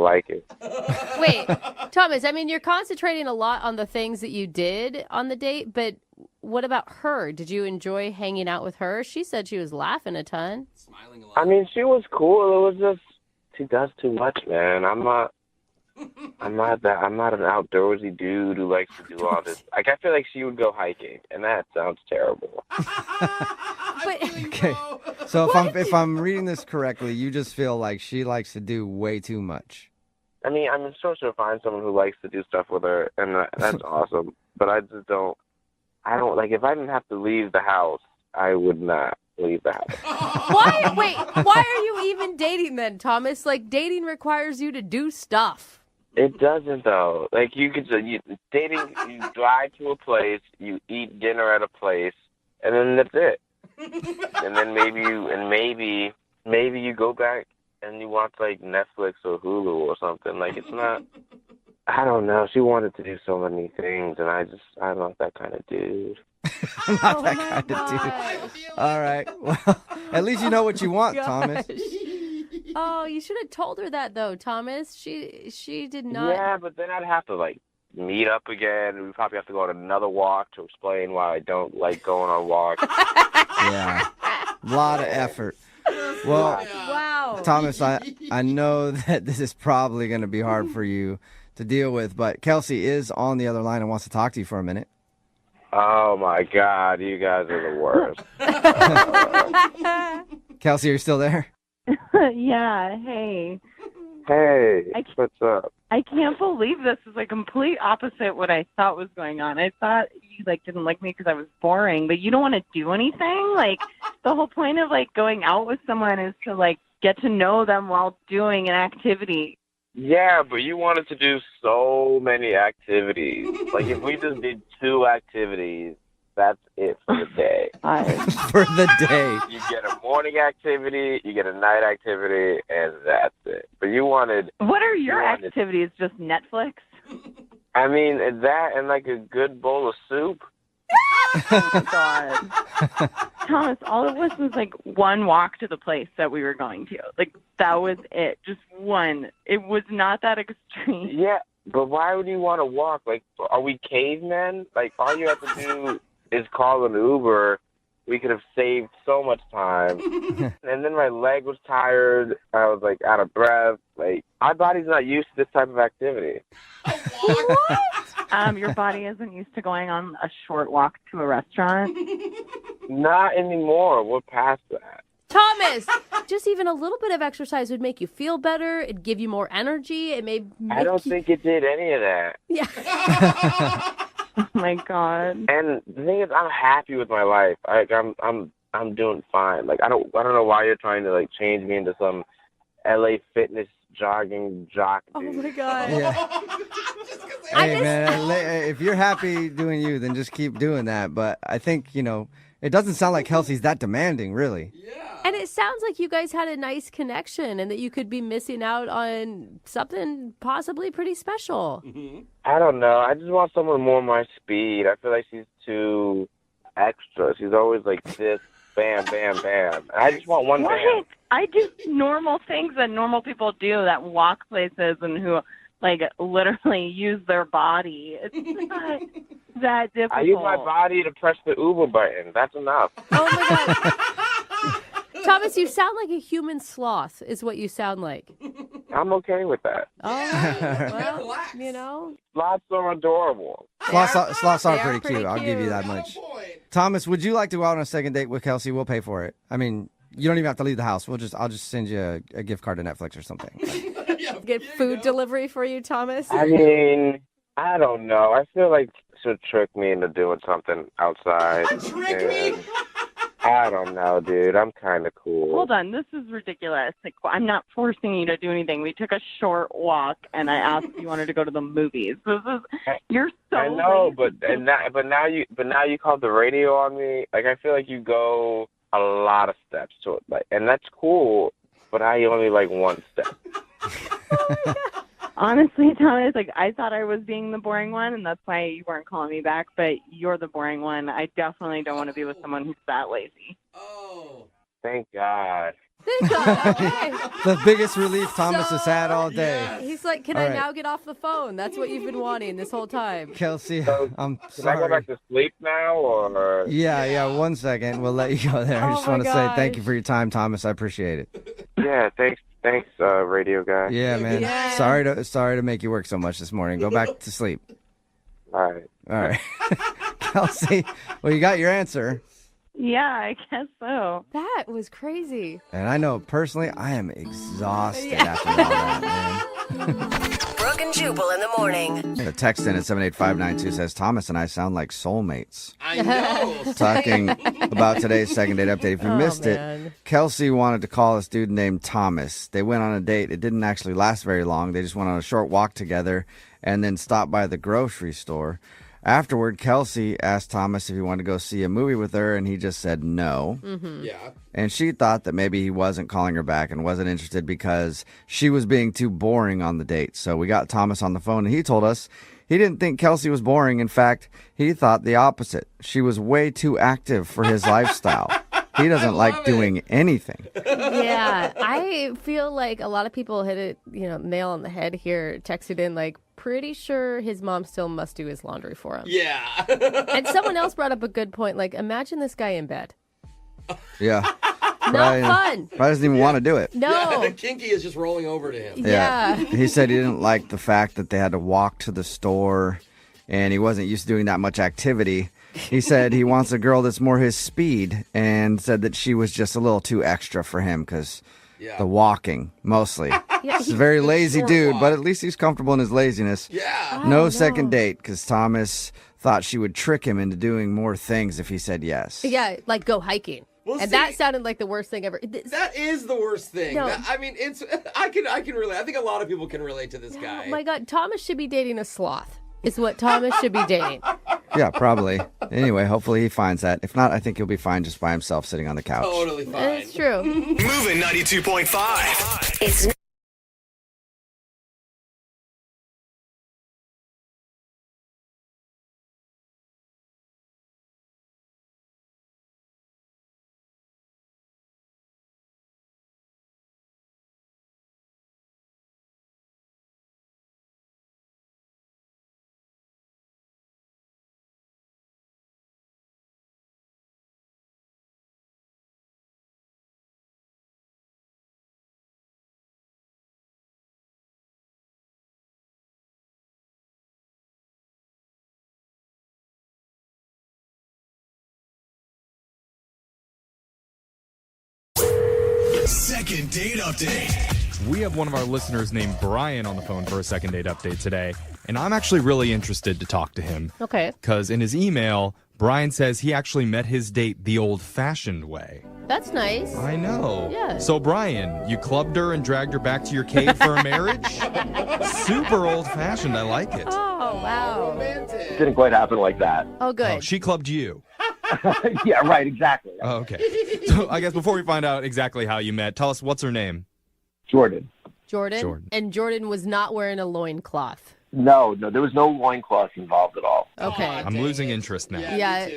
Speaker 8: like it.
Speaker 3: Wait, Thomas, I mean, you're concentrating a lot on the things that you did on the date, but what about her? Did you enjoy hanging out with her? She said she was laughing a ton.
Speaker 5: Smiling a lot.
Speaker 8: I mean, she was cool. It was just, she does too much, man. I'm not an outdoorsy dude who likes to do all this. Like, I feel like she would go hiking, and that sounds terrible.
Speaker 2: Okay, so if I'm reading this correctly, you just feel like she likes to do way too much.
Speaker 8: I mean, I'm sure she'll find someone who likes to do stuff with her, and that's awesome. But I just don't. I don't like. If I didn't have to leave the house, I would not leave the house.
Speaker 3: Why? Wait, why are you even dating then, Thomas? Like, dating requires you to do stuff.
Speaker 8: It doesn't, though. Like, dating, you drive to a place, you eat dinner at a place, and then that's it. And then maybe you go back and you watch like Netflix or Hulu or something. Like, it's not. I don't know. She wanted to do so many things, and I'm not that kind of dude.
Speaker 2: Not that kind of dude. All right. Well, at least you know what you want, Thomas.
Speaker 3: Oh, you should have told her that though, Thomas. She did not.
Speaker 8: Yeah, but then I'd have to like meet up again. We probably have to go on another walk to explain why I don't like going on walks.
Speaker 2: Yeah, a lot of effort. Well,
Speaker 3: wow,
Speaker 2: Thomas, I know that this is probably going to be hard for you to deal with, but Kelsey is on the other line and wants to talk to you for a minute.
Speaker 8: Oh my God, you guys are the worst.
Speaker 2: Kelsey, are you still there?
Speaker 4: Yeah, hey.
Speaker 8: Hey, what's up?
Speaker 4: I can't believe this is like complete opposite what I thought was going on. I thought you like didn't like me because I was boring, but you don't want to do anything? Like, the whole point of like going out with someone is to like get to know them while doing an activity.
Speaker 8: Yeah, but you wanted to do so many activities. Like, if we just did 2 activities, That's it for the day.
Speaker 2: For the day.
Speaker 8: You get a morning activity, you get a night activity, and that's it. But you wanted...
Speaker 4: What are your activities? Just Netflix?
Speaker 8: I mean, that and like a good bowl of soup.
Speaker 4: Oh my God. Thomas, all it was like one walk to the place that we were going to. Like, that was it. Just one. It was not that extreme.
Speaker 8: Yeah, but why would you want to walk? Like, are we cavemen? Like, all you have to do is call an Uber. We could have saved so much time. And then my leg was tired. I was, like, out of breath. Like, my body's not used to this type of activity.
Speaker 4: Your body isn't used to going on a short walk to a restaurant?
Speaker 8: Not anymore. We're past that.
Speaker 3: Thomas, just even a little bit of exercise would make you feel better. It'd give you more energy. It may.
Speaker 8: I don't think it did any of that.
Speaker 3: Yeah.
Speaker 4: Oh my God.
Speaker 8: And the thing is, I'm happy with my life. I'm doing fine. Like, I don't know why you're trying to like change me into some LA fitness jogging jock dude.
Speaker 3: Oh my God.
Speaker 2: Yeah. Hey, man, if you're happy doing you, then just keep doing that. But I think, it doesn't sound like Kelsey's that demanding, really.
Speaker 3: And it sounds like you guys had a nice connection and that you could be missing out on something possibly pretty special.
Speaker 8: I don't know. I just want someone more my speed. I feel like she's too extra. She's always like this, bam, bam, bam. I just want one bam.
Speaker 4: I do normal things that normal people do that walk places and who, like, literally use their body. It's not that difficult.
Speaker 8: I use my body to press the Uber button. That's enough.
Speaker 3: Oh, my God. Thomas, you sound like a human sloth is what you sound like.
Speaker 8: I'm okay with that.
Speaker 3: Oh, well,
Speaker 8: Sloths are adorable.
Speaker 2: Sloths are pretty cute. I'll give you that much. Thomas, would you like to go out on a second date with Kelsey? We'll pay for it. I mean, you don't even have to leave the house. I'll just send you a gift card to Netflix or something.
Speaker 3: Get food delivery for you, Thomas?
Speaker 8: I mean, I don't know. I feel like she'll trick me into doing something outside.
Speaker 5: Trick me?
Speaker 8: I don't know, dude. I'm kind of cool.
Speaker 4: Hold on. This is ridiculous. Like, I'm not forcing you to do anything. We took a short walk, and I asked if you wanted to go to the movies. You're so
Speaker 8: I know,
Speaker 4: lazy.
Speaker 8: but now you called the radio on me. Like, I feel like you go a lot of steps to it, like, and that's cool. But I only like one step.
Speaker 4: Honestly, Thomas, like, I thought I was being the boring one, and that's why you weren't calling me back, but you're the boring one. I definitely don't want to be with someone who's that lazy.
Speaker 5: Oh.
Speaker 8: Thank God.
Speaker 3: Thank God. Okay.
Speaker 2: The biggest relief Thomas has had all day.
Speaker 3: He's like, can
Speaker 2: All
Speaker 3: I
Speaker 2: right.
Speaker 3: now get off the phone? That's what you've been wanting this whole time.
Speaker 2: Kelsey, I'm
Speaker 8: Can
Speaker 2: sorry.
Speaker 8: I go back to sleep now, or?
Speaker 2: Yeah, 1 second. We'll let you go there. I
Speaker 3: Oh
Speaker 2: just
Speaker 3: my
Speaker 2: want to say thank
Speaker 3: gosh.
Speaker 2: you for your time, Thomas. I appreciate it.
Speaker 8: Yeah, thanks, radio guy.
Speaker 2: Yeah, man.
Speaker 3: Yeah.
Speaker 2: Sorry to make you work so much this morning. Go back to sleep.
Speaker 8: All right.
Speaker 2: Kelsey, well, you got your answer.
Speaker 4: Yeah, I guess so.
Speaker 3: That was crazy.
Speaker 2: And I know personally, I am exhausted after all that, man.
Speaker 7: Brooke and Jubal in the morning.
Speaker 2: The text in at 78592 says, Thomas and I sound like soulmates.
Speaker 5: I know.
Speaker 2: Talking about today's second date update. If you missed
Speaker 3: man.
Speaker 2: it, Kelsey wanted to call this dude named Thomas. They went on a date. It didn't actually last very long. They just went on a short walk together and then stopped by the grocery store. Afterward, Kelsey asked Thomas if he wanted to go see a movie with her, and he just said no.
Speaker 3: Mm-hmm.
Speaker 5: Yeah.
Speaker 2: And she thought that maybe he wasn't calling her back and wasn't interested because she was being too boring on the date. So we got Thomas on the phone, and he told us he didn't think Kelsey was boring. In fact, he thought the opposite. She was way too active for his lifestyle. He doesn't like doing anything.
Speaker 3: Yeah, I feel like a lot of people hit it, nail on the head here, texted in like, pretty sure his mom still must do his laundry for him.
Speaker 5: Yeah.
Speaker 3: And someone else brought up a good point. Like, imagine this guy in bed.
Speaker 2: Yeah.
Speaker 3: Not fun.
Speaker 2: Probably doesn't even want to do it.
Speaker 3: No.
Speaker 5: Yeah, Kinky is just rolling over to him.
Speaker 3: Yeah.
Speaker 2: He said he didn't like the fact that they had to walk to the store and he wasn't used to doing that much activity. He said he wants a girl that's more his speed and said that she was just a little too extra for him because the walking, mostly. He's a very lazy dude, but at least he's comfortable in his laziness.
Speaker 5: Yeah.
Speaker 2: No second date because Thomas thought she would trick him into doing more things if he said yes.
Speaker 3: Yeah, like go hiking.
Speaker 5: Well,
Speaker 3: and
Speaker 5: see,
Speaker 3: that sounded like the worst thing ever.
Speaker 5: That is the worst thing.
Speaker 3: No.
Speaker 5: I mean, I can relate. I think a lot of people can relate to this guy.
Speaker 3: Oh my God, Thomas should be dating a sloth. Is what Thomas should be dating.
Speaker 2: Yeah, probably. Anyway, hopefully he finds that. If not, I think he'll be fine just by himself sitting on the couch.
Speaker 5: Totally fine.
Speaker 3: It's true.
Speaker 1: Moving 92.5.
Speaker 7: It's
Speaker 1: Second date update.
Speaker 14: We have one of our listeners named Brian on the phone for a second date update today, and I'm actually really interested to talk to him.
Speaker 3: Okay.
Speaker 14: Because in his email, Brian says he actually met his date the old-fashioned way.
Speaker 3: That's nice.
Speaker 14: I know.
Speaker 3: Yeah.
Speaker 14: So, Brian, you clubbed her and dragged her back to your cave for a marriage? Super old-fashioned. I like it.
Speaker 3: Oh, wow.
Speaker 22: Didn't quite happen like that.
Speaker 3: Oh, good.
Speaker 14: Oh, she clubbed you.
Speaker 22: Yeah, right, exactly.
Speaker 14: Oh, okay. So I guess before we find out exactly how you met, tell us what's her name?
Speaker 22: Jordan.
Speaker 3: Jordan? And Jordan was not wearing a loincloth.
Speaker 22: No, there was no loincloth involved at all.
Speaker 3: Okay.
Speaker 14: I'm losing interest now.
Speaker 3: Yeah.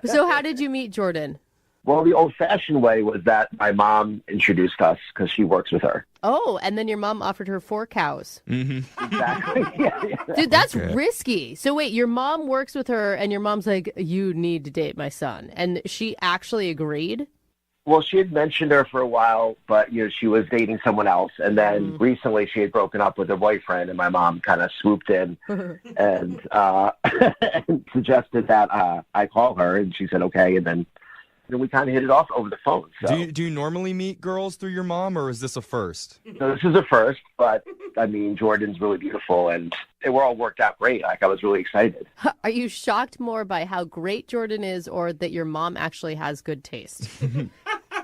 Speaker 3: So how did you meet Jordan?
Speaker 22: Well, the old-fashioned way was that my mom introduced us because she works with her.
Speaker 3: Oh, and then your mom offered her 4 cows.
Speaker 14: Mm-hmm.
Speaker 22: Exactly. Yeah.
Speaker 3: Dude, that's risky. So wait, your mom works with her and your mom's like, you need to date my son. And she actually agreed?
Speaker 22: Well, she had mentioned her for a while, but she was dating someone else. And then recently she had broken up with her boyfriend, and my mom kind of swooped in and and suggested that I call her, and she said okay, and then we kind of hit it off over the phone. So.
Speaker 14: Do you normally meet girls through your mom, or is this a first?
Speaker 22: So this is a first, but I mean, Jordan's really beautiful, and they were all worked out great. Like, I was really excited.
Speaker 3: Are you shocked more by how great Jordan is, or that your mom actually has good taste?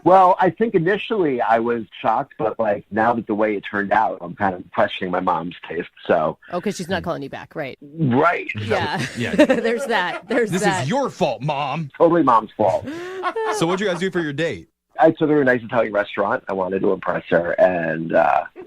Speaker 22: Well, I think initially I was shocked, but like now that the way it turned out, I'm kind of questioning my mom's taste. So.
Speaker 3: Oh, because she's not calling you back, right?
Speaker 22: Right.
Speaker 3: Yeah.
Speaker 14: Yeah.
Speaker 3: There's that. This
Speaker 14: is your fault, Mom.
Speaker 22: Totally Mom's fault.
Speaker 14: So what'd you guys do for your date?
Speaker 22: I took her to a nice Italian restaurant. I wanted to impress her, and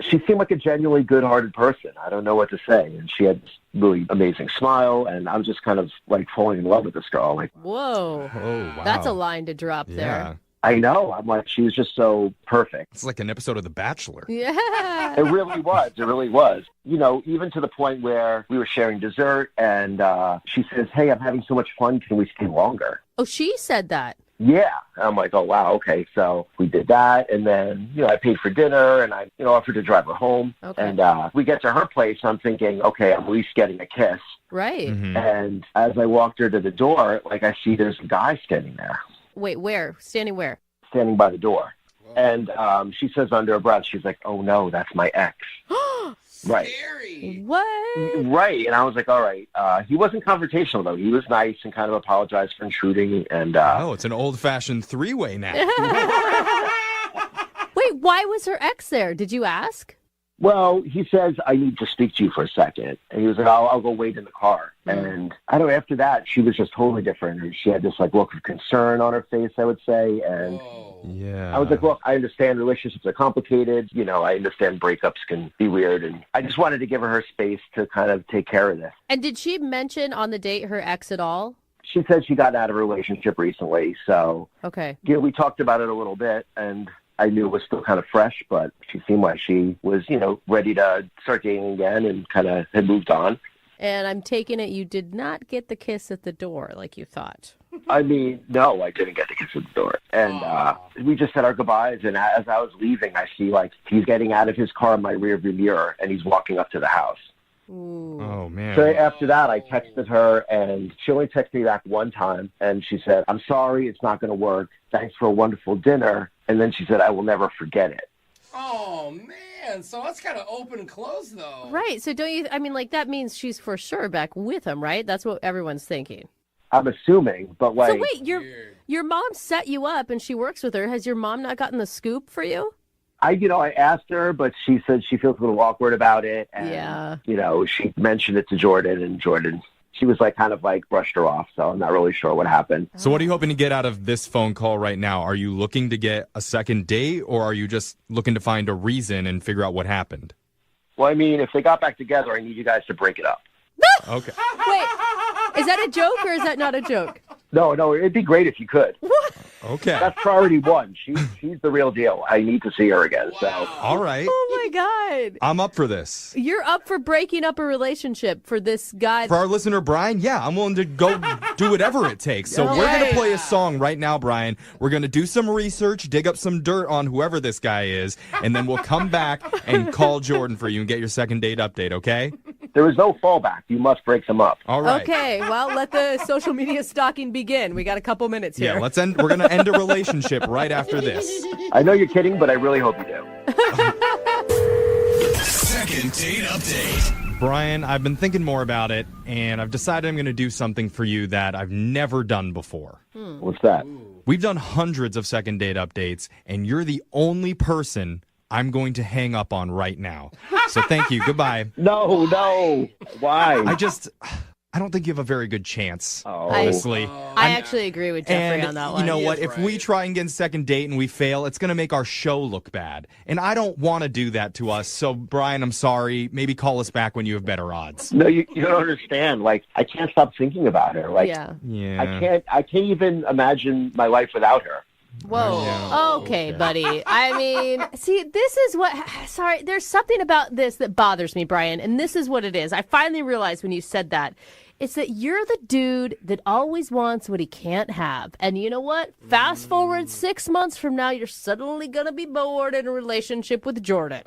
Speaker 22: she seemed like a genuinely good-hearted person. I don't know what to say, and she had this really amazing smile, and I was just kind of like falling in love with this girl. Like,
Speaker 3: whoa,
Speaker 14: wow.
Speaker 3: That's a line to drop there.
Speaker 22: I know. I'm like, she was just so perfect.
Speaker 14: It's like an episode of The Bachelor.
Speaker 3: Yeah.
Speaker 22: It really was. It really was. Even to the point where we were sharing dessert, and she says, hey, I'm having so much fun. Can we stay longer?
Speaker 3: Oh, she said that.
Speaker 22: Yeah. And I'm like, oh, wow, okay. So we did that, and then, I paid for dinner, and I, offered to drive her home.
Speaker 3: Okay.
Speaker 22: And we get to her place, I'm thinking, okay, I'm at least getting a kiss.
Speaker 3: Right.
Speaker 14: Mm-hmm.
Speaker 22: And as I walked her to the door, like, I see there's a guy standing there.
Speaker 3: Wait, where? Standing where?
Speaker 22: Standing by the door. And she says under her breath, she's like, oh, no, that's my ex. Right.
Speaker 3: What?
Speaker 22: Right. And I was like, all right. He wasn't confrontational, though. He was nice and kind of apologized for intruding. And
Speaker 14: oh, it's an old-fashioned three-way now.
Speaker 3: Wait, why was her ex there? Did you ask?
Speaker 22: Well, he says, I need to speak to you for a second. And he was like, I'll go wait in the car. And I don't know, after that, she was just totally different. And she had this look of concern on her face, I would say. And
Speaker 14: yeah,
Speaker 22: I was like, look, I understand relationships are complicated. I understand breakups can be weird. And I just wanted to give her space to kind of take care of this.
Speaker 3: And did she mention on the date her ex at all?
Speaker 22: She said she got out of a relationship recently. So
Speaker 3: okay.
Speaker 22: We talked about it a little bit. And I knew it was still kind of fresh, but she seemed like she was, ready to start dating again and kind of had moved on.
Speaker 3: And I'm taking it you did not get the kiss at the door like you thought.
Speaker 22: I mean, no, I didn't get the kiss at the door. And we just said our goodbyes. And as I was leaving, I see he's getting out of his car in my rearview mirror and he's walking up to the house.
Speaker 3: Ooh.
Speaker 14: Oh, man.
Speaker 22: So after that, I texted her, and she only texted me back one time, and she said, I'm sorry, it's not going to work. Thanks for a wonderful dinner. And then she said, I will never forget it.
Speaker 5: Oh, man. So that's kind of open and closed, though.
Speaker 3: Right. So don't you, that means she's for sure back with him, right? That's what everyone's thinking.
Speaker 22: I'm assuming, but
Speaker 3: So wait, your mom set you up, and she works with her. Has your mom not gotten the scoop for you?
Speaker 22: I asked her, but she said she feels a little awkward about it. And,
Speaker 3: yeah.
Speaker 22: She mentioned it to Jordan, and Jordan she was like kind of like brushed her off. So I'm not really sure what happened.
Speaker 14: So what are you hoping to get out of this phone call right now? Are you looking to get a second date, or are you just looking to find a reason and figure out what happened?
Speaker 22: Well, I mean, if they got back together, I need you guys to break it up.
Speaker 14: Okay.
Speaker 3: Wait, is that a joke or is that not a joke?
Speaker 22: No, it'd be great if you could.
Speaker 3: What?
Speaker 14: Okay.
Speaker 22: That's priority one. She's the real deal. I need to see her again. So.
Speaker 14: All right.
Speaker 3: Oh my God.
Speaker 14: I'm up for this.
Speaker 3: You're up for breaking up a relationship for this guy.
Speaker 14: For our listener, Brian, yeah, I'm willing to go do whatever it takes. So we're going to play a song right now, Brian. We're going to do some research, dig up some dirt on whoever this guy is, and then we'll come back and call Jordan for you and get your second date update, okay?
Speaker 22: There is no fallback. You must break them up.
Speaker 14: All right.
Speaker 3: Okay, well, let the social media stalking begin. We got a couple minutes here.
Speaker 14: Yeah, we're going to end a relationship right after this.
Speaker 22: I know you're kidding, but I really hope you do.
Speaker 1: Second date update.
Speaker 14: Brian, I've been thinking more about it, and I've decided I'm going to do something for you that I've never done before.
Speaker 22: What's that?
Speaker 14: We've done hundreds of second date updates, and you're the only person I'm going to hang up on right now. So thank you. Goodbye.
Speaker 22: No. Why?
Speaker 14: I don't think you have a very good chance,
Speaker 22: Oh.
Speaker 14: honestly.
Speaker 3: I actually agree with Jeffrey on that one.
Speaker 14: You know what? If we try and get a second date and we fail, it's going to make our show look bad. And I don't want to do that to us. So, Brian, I'm sorry. Maybe call us back when you have better odds.
Speaker 22: No, you don't understand. Like, I can't stop thinking about her. Like,
Speaker 3: Yeah.
Speaker 22: I can't even imagine my life without her.
Speaker 3: Whoa. Okay, buddy. I mean, see, this is what... Sorry, there's something about this that bothers me, Brian, and this is what it is. I finally realized when you said that. It's that you're the dude that always wants what he can't have. And you know what? Fast forward 6 months from now, you're suddenly going to be bored in a relationship with Jordan.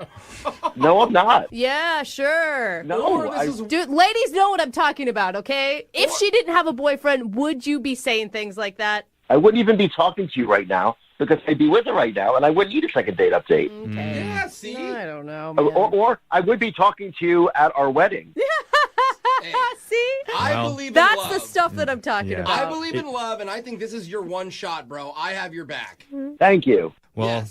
Speaker 22: No, I'm not.
Speaker 3: Yeah, sure.
Speaker 22: No,
Speaker 3: Dude, ladies know what I'm talking about, okay? If she didn't have a boyfriend, would you be saying things like that?
Speaker 22: I wouldn't even be talking to you right now because I'd be with her right now, and I wouldn't need a second date update.
Speaker 3: Okay.
Speaker 5: Yeah, see?
Speaker 3: I don't know,
Speaker 22: Or I would be talking to you at our wedding.
Speaker 3: See?
Speaker 5: I believe in
Speaker 3: That's
Speaker 5: love.
Speaker 3: the stuff that I'm talking about.
Speaker 5: I believe in love, and I think this is your one shot, bro. I have your back.
Speaker 22: Thank you.
Speaker 14: Well,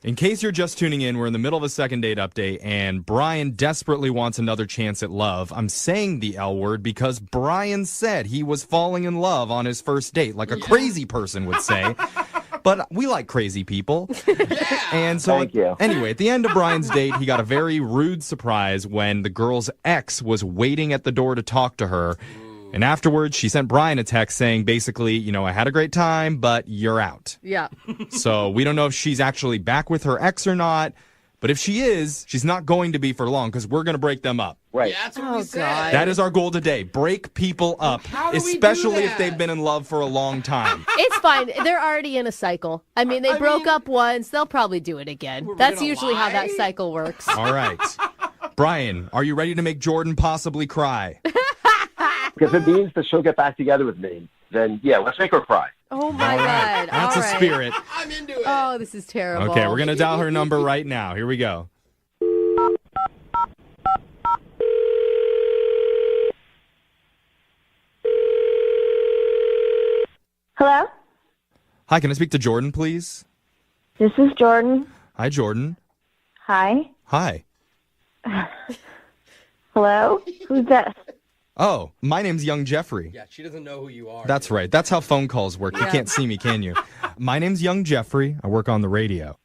Speaker 14: in case you're just tuning in, we're in the middle of a second date update, and Brian desperately wants another chance at love. I'm saying the L word because Brian said he was falling in love on his first date, like a crazy person would say. But we like crazy people. And so,
Speaker 22: Thank you.
Speaker 14: Anyway, at the end of Brian's date, he got a very rude surprise when the girl's ex was waiting at the door to talk to her. And afterwards, she sent Brian a text saying, basically, you know, I had a great time, but you're out.
Speaker 3: Yeah.
Speaker 14: So we don't know if she's actually back with her ex or not. But if she is, she's not going to be for long because we're going to break them up.
Speaker 22: Right.
Speaker 5: Yeah, that's what we said.
Speaker 14: That is our goal today. Break people up,
Speaker 5: How do we do
Speaker 14: especially if
Speaker 5: that?
Speaker 14: they've been in love for a long time.
Speaker 3: It's fine. They're already in a cycle. I mean, they broke up once. They'll probably do it again. That's
Speaker 5: gonna
Speaker 3: usually how that
Speaker 5: lie?
Speaker 3: cycle works.
Speaker 14: All right. Brian, are you ready to make Jordan possibly cry?
Speaker 22: Because it means that she'll get back together with me. Then, yeah, let's make her cry.
Speaker 3: Oh, my God.
Speaker 14: That's
Speaker 3: All
Speaker 14: a
Speaker 3: right.
Speaker 14: spirit.
Speaker 5: I'm into it.
Speaker 3: Oh, this is terrible.
Speaker 14: Okay, we're going to dial her number right now. Here we go.
Speaker 10: Hello?
Speaker 14: Hi, can I speak to Jordan, please?
Speaker 10: This is Jordan.
Speaker 14: Hi, Jordan.
Speaker 10: Hi.
Speaker 14: Hi.
Speaker 10: Hello? Who's this?
Speaker 14: Oh, my name's Young Jeffrey.
Speaker 5: Yeah, she doesn't know who you are.
Speaker 14: That's right. That's how phone calls work. You can't see me, can you? My name's Young Jeffrey. I work on the radio.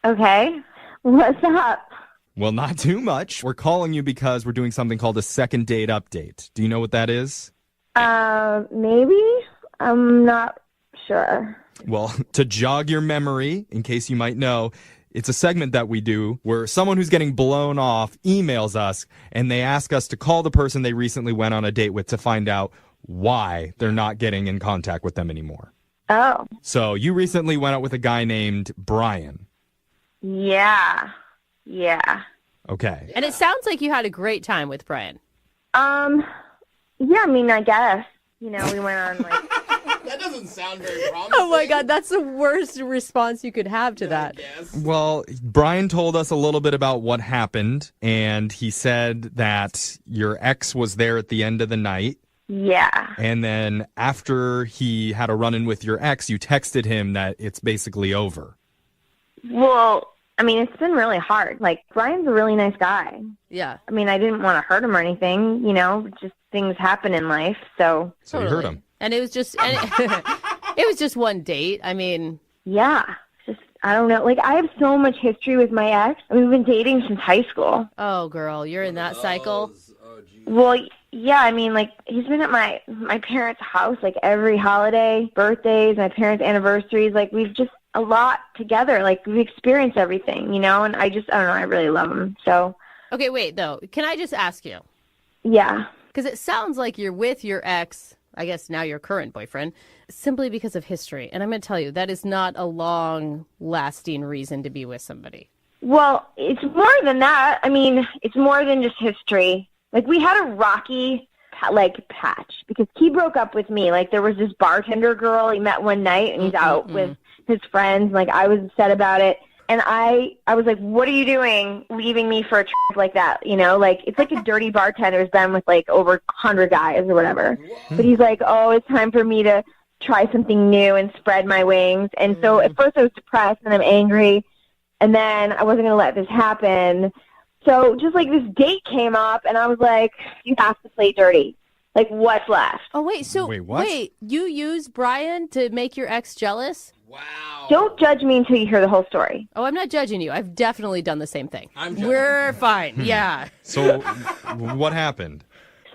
Speaker 10: Okay. What's up?
Speaker 14: Well, not too much. We're calling you because we're doing something called a second date update. Do you know what that is?
Speaker 10: Maybe? I'm not sure.
Speaker 14: Well, to jog your memory, in case you might know, it's a segment that we do where someone who's getting blown off emails us and they ask us to call the person they recently went on a date with to find out why they're not getting in contact with them anymore.
Speaker 10: Oh.
Speaker 14: So you recently went out with a guy named Brian.
Speaker 10: Yeah. Yeah.
Speaker 14: Okay.
Speaker 3: And it sounds like you had a great time with Brian.
Speaker 10: Yeah, I mean, I guess. You know, we went on, like...
Speaker 5: That doesn't sound very promising.
Speaker 3: Oh, my God. That's the worst response you could have to that.
Speaker 14: Well, Brian told us a little bit about what happened, and he said that your ex was there at the end of the night.
Speaker 10: Yeah.
Speaker 14: And then after he had a run-in with your ex, you texted him that it's basically over.
Speaker 10: Well, I mean, it's been really hard. Like, Brian's a really nice guy.
Speaker 3: Yeah.
Speaker 10: I mean, I didn't want to hurt him or anything, just things happen in life, so.
Speaker 14: So you hurt him.
Speaker 3: And it was just, it was just one date. I mean.
Speaker 10: Yeah. I don't know. Like, I have so much history with my ex. I mean, we've been dating since high school.
Speaker 3: Oh, girl, you're in that cycle?
Speaker 10: Well, yeah, I mean, like, he's been at my parents' house, like, every holiday, birthdays, my parents' anniversaries. Like, we've just a lot together. Like, we've experienced everything, and I don't know, I really love him, so.
Speaker 3: Okay, wait, though. Can I just ask you?
Speaker 10: Yeah.
Speaker 3: Because it sounds like you're with your ex, I guess now your current boyfriend, simply because of history. And I'm going to tell you, that is not a long-lasting reason to be with somebody.
Speaker 10: Well, it's more than that. I mean, it's more than just history. Like, we had a rocky, patch because he broke up with me. Like, there was this bartender girl he met one night, and he's out with his friends. Like, I was upset about it. And I was like, what are you doing leaving me for a trip like that? Like, it's like a dirty bartender's been with, like, over 100 guys or whatever. But he's like, oh, it's time for me to try something new and spread my wings. And so at first I was depressed and I'm angry. And then I wasn't going to let this happen. So just, like, this date came up, and I was like, you have to play dirty. Like, what's left?
Speaker 3: Oh, wait, so, wait, you used Brian to make your ex jealous?
Speaker 5: Wow.
Speaker 10: Don't judge me until you hear the whole story.
Speaker 3: Oh, I'm not judging you. I've definitely done the same thing. We're fine. Yeah.
Speaker 14: So what happened?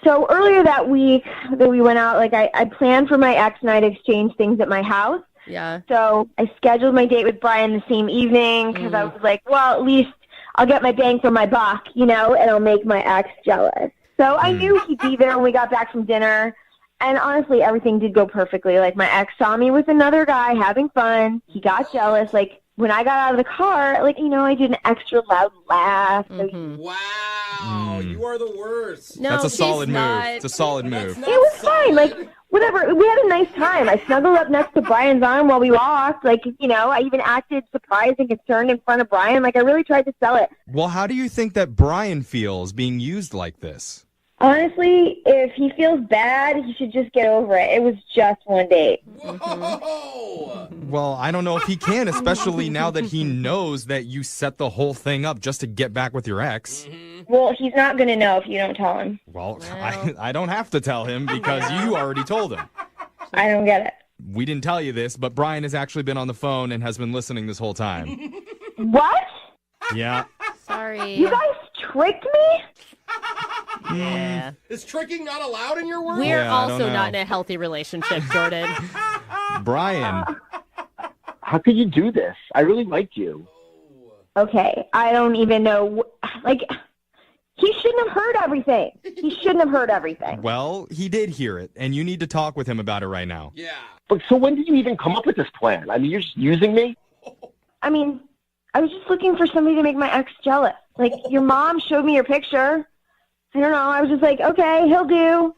Speaker 10: So earlier that week that we went out, like, I planned for my ex and I to exchange things at my house.
Speaker 3: Yeah.
Speaker 10: So I scheduled my date with Brian the same evening because I was like, well, at least I'll get my bang for my buck, and I'll make my ex jealous. So I knew he'd be there when we got back from dinner. And honestly, everything did go perfectly. Like, my ex saw me with another guy having fun. He got jealous. Like, when I got out of the car, like, I did an extra loud laugh.
Speaker 5: Wow, you are the worst.
Speaker 3: No,
Speaker 14: That's a solid
Speaker 3: not.
Speaker 14: move. It's a solid move.
Speaker 10: It was fine. Like, whatever. We had a nice time. I snuggled up next to Brian's arm while we walked. Like, I even acted surprised and concerned in front of Brian. Like, I really tried to sell it.
Speaker 14: Well, how do you think that Brian feels being used like this?
Speaker 10: Honestly, if he feels bad, he should just get over it. It was just one date.
Speaker 5: Whoa!
Speaker 14: Well, I don't know if he can, especially now that he knows that you set the whole thing up just to get back with your ex.
Speaker 10: Well, he's not going to know if you don't tell him.
Speaker 14: Well, I don't have to tell him because you already told him.
Speaker 10: I don't get it.
Speaker 14: We didn't tell you this, but Brian has actually been on the phone and has been listening this whole time.
Speaker 10: What?
Speaker 14: Yeah.
Speaker 3: Sorry.
Speaker 10: You guys tricked me?
Speaker 3: Yeah.
Speaker 5: Is tricking not allowed in your world?
Speaker 3: We're
Speaker 14: Yeah, I don't
Speaker 3: also
Speaker 14: know.
Speaker 3: not in a healthy relationship, Jordan.
Speaker 14: Brian.
Speaker 22: How could you do this? I really like you.
Speaker 10: Okay, I don't even know. Like, he shouldn't have heard everything. He shouldn't have heard everything.
Speaker 14: Well, he did hear it, and you need to talk with him about it right now.
Speaker 5: Yeah.
Speaker 22: But so when did you even come up with this plan? I mean, you're just using me?
Speaker 10: I mean, I was just looking for somebody to make my ex jealous. Like, your mom showed me your picture. I don't know. I was just like, okay, he'll do.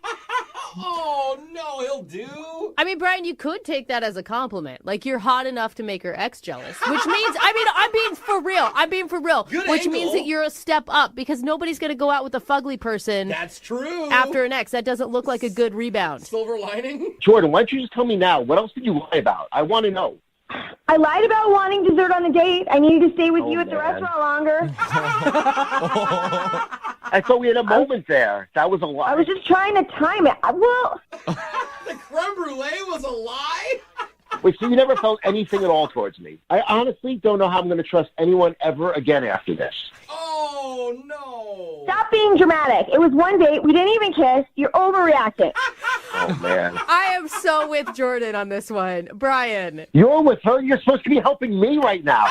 Speaker 5: Oh, no, he'll do.
Speaker 3: I mean, Brian, you could take that as a compliment. Like, you're hot enough to make her ex jealous, which means, I'm being for real. I'm being for real.
Speaker 5: Good
Speaker 3: which
Speaker 5: angle.
Speaker 3: means that you're a step up because nobody's going to go out with a fugly person.
Speaker 5: That's true.
Speaker 3: After an ex. That doesn't look like a good rebound.
Speaker 5: Silver lining?
Speaker 22: Jordan, why don't you just tell me now? What else did you lie about? I want to know.
Speaker 10: I lied about wanting dessert on the date. I needed to stay with you at the
Speaker 22: man.
Speaker 10: restaurant longer.
Speaker 22: I thought we had a moment there. That was a lie.
Speaker 10: I was just trying to time it. Well,
Speaker 5: The creme brulee was a lie?
Speaker 22: Wait, so you never felt anything at all towards me? I honestly don't know how I'm going to trust anyone ever again after this.
Speaker 5: Oh, no.
Speaker 10: stop being dramatic. It was one date. We didn't even kiss. You're overreacting.
Speaker 22: Oh, man.
Speaker 3: I am so with Jordan on this one. Brian.
Speaker 22: You're with her? You're supposed to be helping me right now.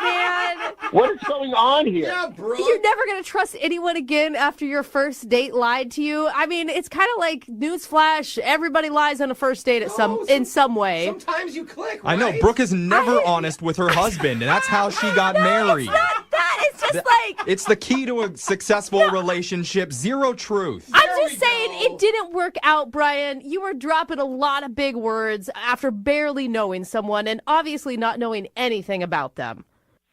Speaker 3: Man.
Speaker 22: What is going on here?
Speaker 5: Yeah, bro.
Speaker 3: You're never going to trust anyone again after your first date lied to you. I mean, it's kind of like newsflash. Everybody lies on a first date at in some way.
Speaker 5: Sometimes you click,
Speaker 14: I know.
Speaker 5: right?
Speaker 14: Brooke is never honest with her husband, and that's how she got married.
Speaker 3: It's not that. It's just like...
Speaker 14: It's the key to a successful relationship. Zero truth.
Speaker 3: I'm just saying it didn't work out, Brian. You were dropping a lot of big words after barely knowing someone and obviously not knowing anything about them.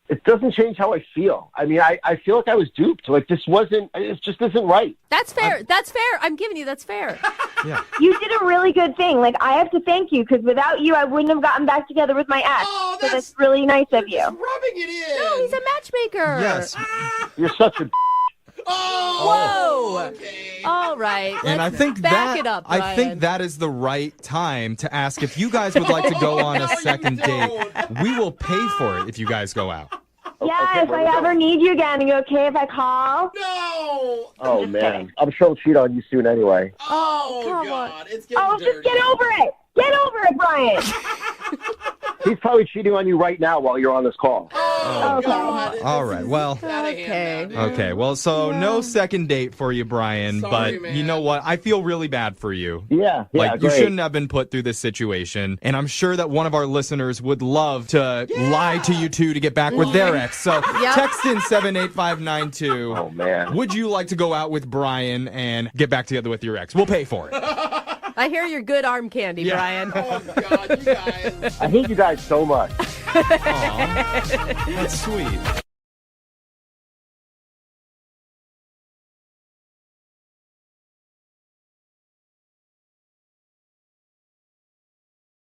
Speaker 22: it doesn't change how I feel. I mean, I feel like I was duped. Like, it just isn't right.
Speaker 12: That's fair. That's fair. I'm giving you that's fair.
Speaker 14: Yeah.
Speaker 10: You did a really good thing. Like, I have to thank you because without you, I wouldn't have gotten back together with my ex.
Speaker 5: Oh,
Speaker 10: so that's really nice of you.
Speaker 5: rubbing it in.
Speaker 12: No, he's a matchmaker.
Speaker 14: Yes.
Speaker 22: You're such a.
Speaker 12: Whoa.
Speaker 5: Okay.
Speaker 12: All right.
Speaker 14: And I
Speaker 12: Let's
Speaker 14: think
Speaker 12: back
Speaker 14: that
Speaker 12: it up,
Speaker 14: I think
Speaker 12: Brian.
Speaker 14: that is the right time to ask if you guys would like to go on a second date. We will pay for it if you guys go out.
Speaker 10: Yeah, if I ever need you again, are you okay if I call?
Speaker 5: No.
Speaker 22: Oh, man. I'm sure he'll cheat on you soon anyway.
Speaker 5: Oh,
Speaker 12: come
Speaker 5: God. It's getting
Speaker 10: Oh,
Speaker 5: dirty.
Speaker 10: just get over it. Get over it, Brian.
Speaker 22: He's probably cheating on you right now while you're on this call.
Speaker 5: Oh, God.
Speaker 14: All right. Well, okay. Well, so no second date for you, Brian.
Speaker 5: Sorry,
Speaker 14: but you know what? I feel really bad for you.
Speaker 22: Yeah.
Speaker 14: Like, you
Speaker 22: great.
Speaker 14: shouldn't have been put through this situation. And I'm sure that one of our listeners would love to lie to you two to get back with their ex. So text in 78592.
Speaker 22: Oh, man.
Speaker 14: Would you like to go out with Brian and get back together with your ex? We'll pay for it.
Speaker 12: I hear you're good arm candy, Brian.
Speaker 5: Oh, God, you guys.
Speaker 22: I hate you guys so much.
Speaker 14: Aw, that's sweet.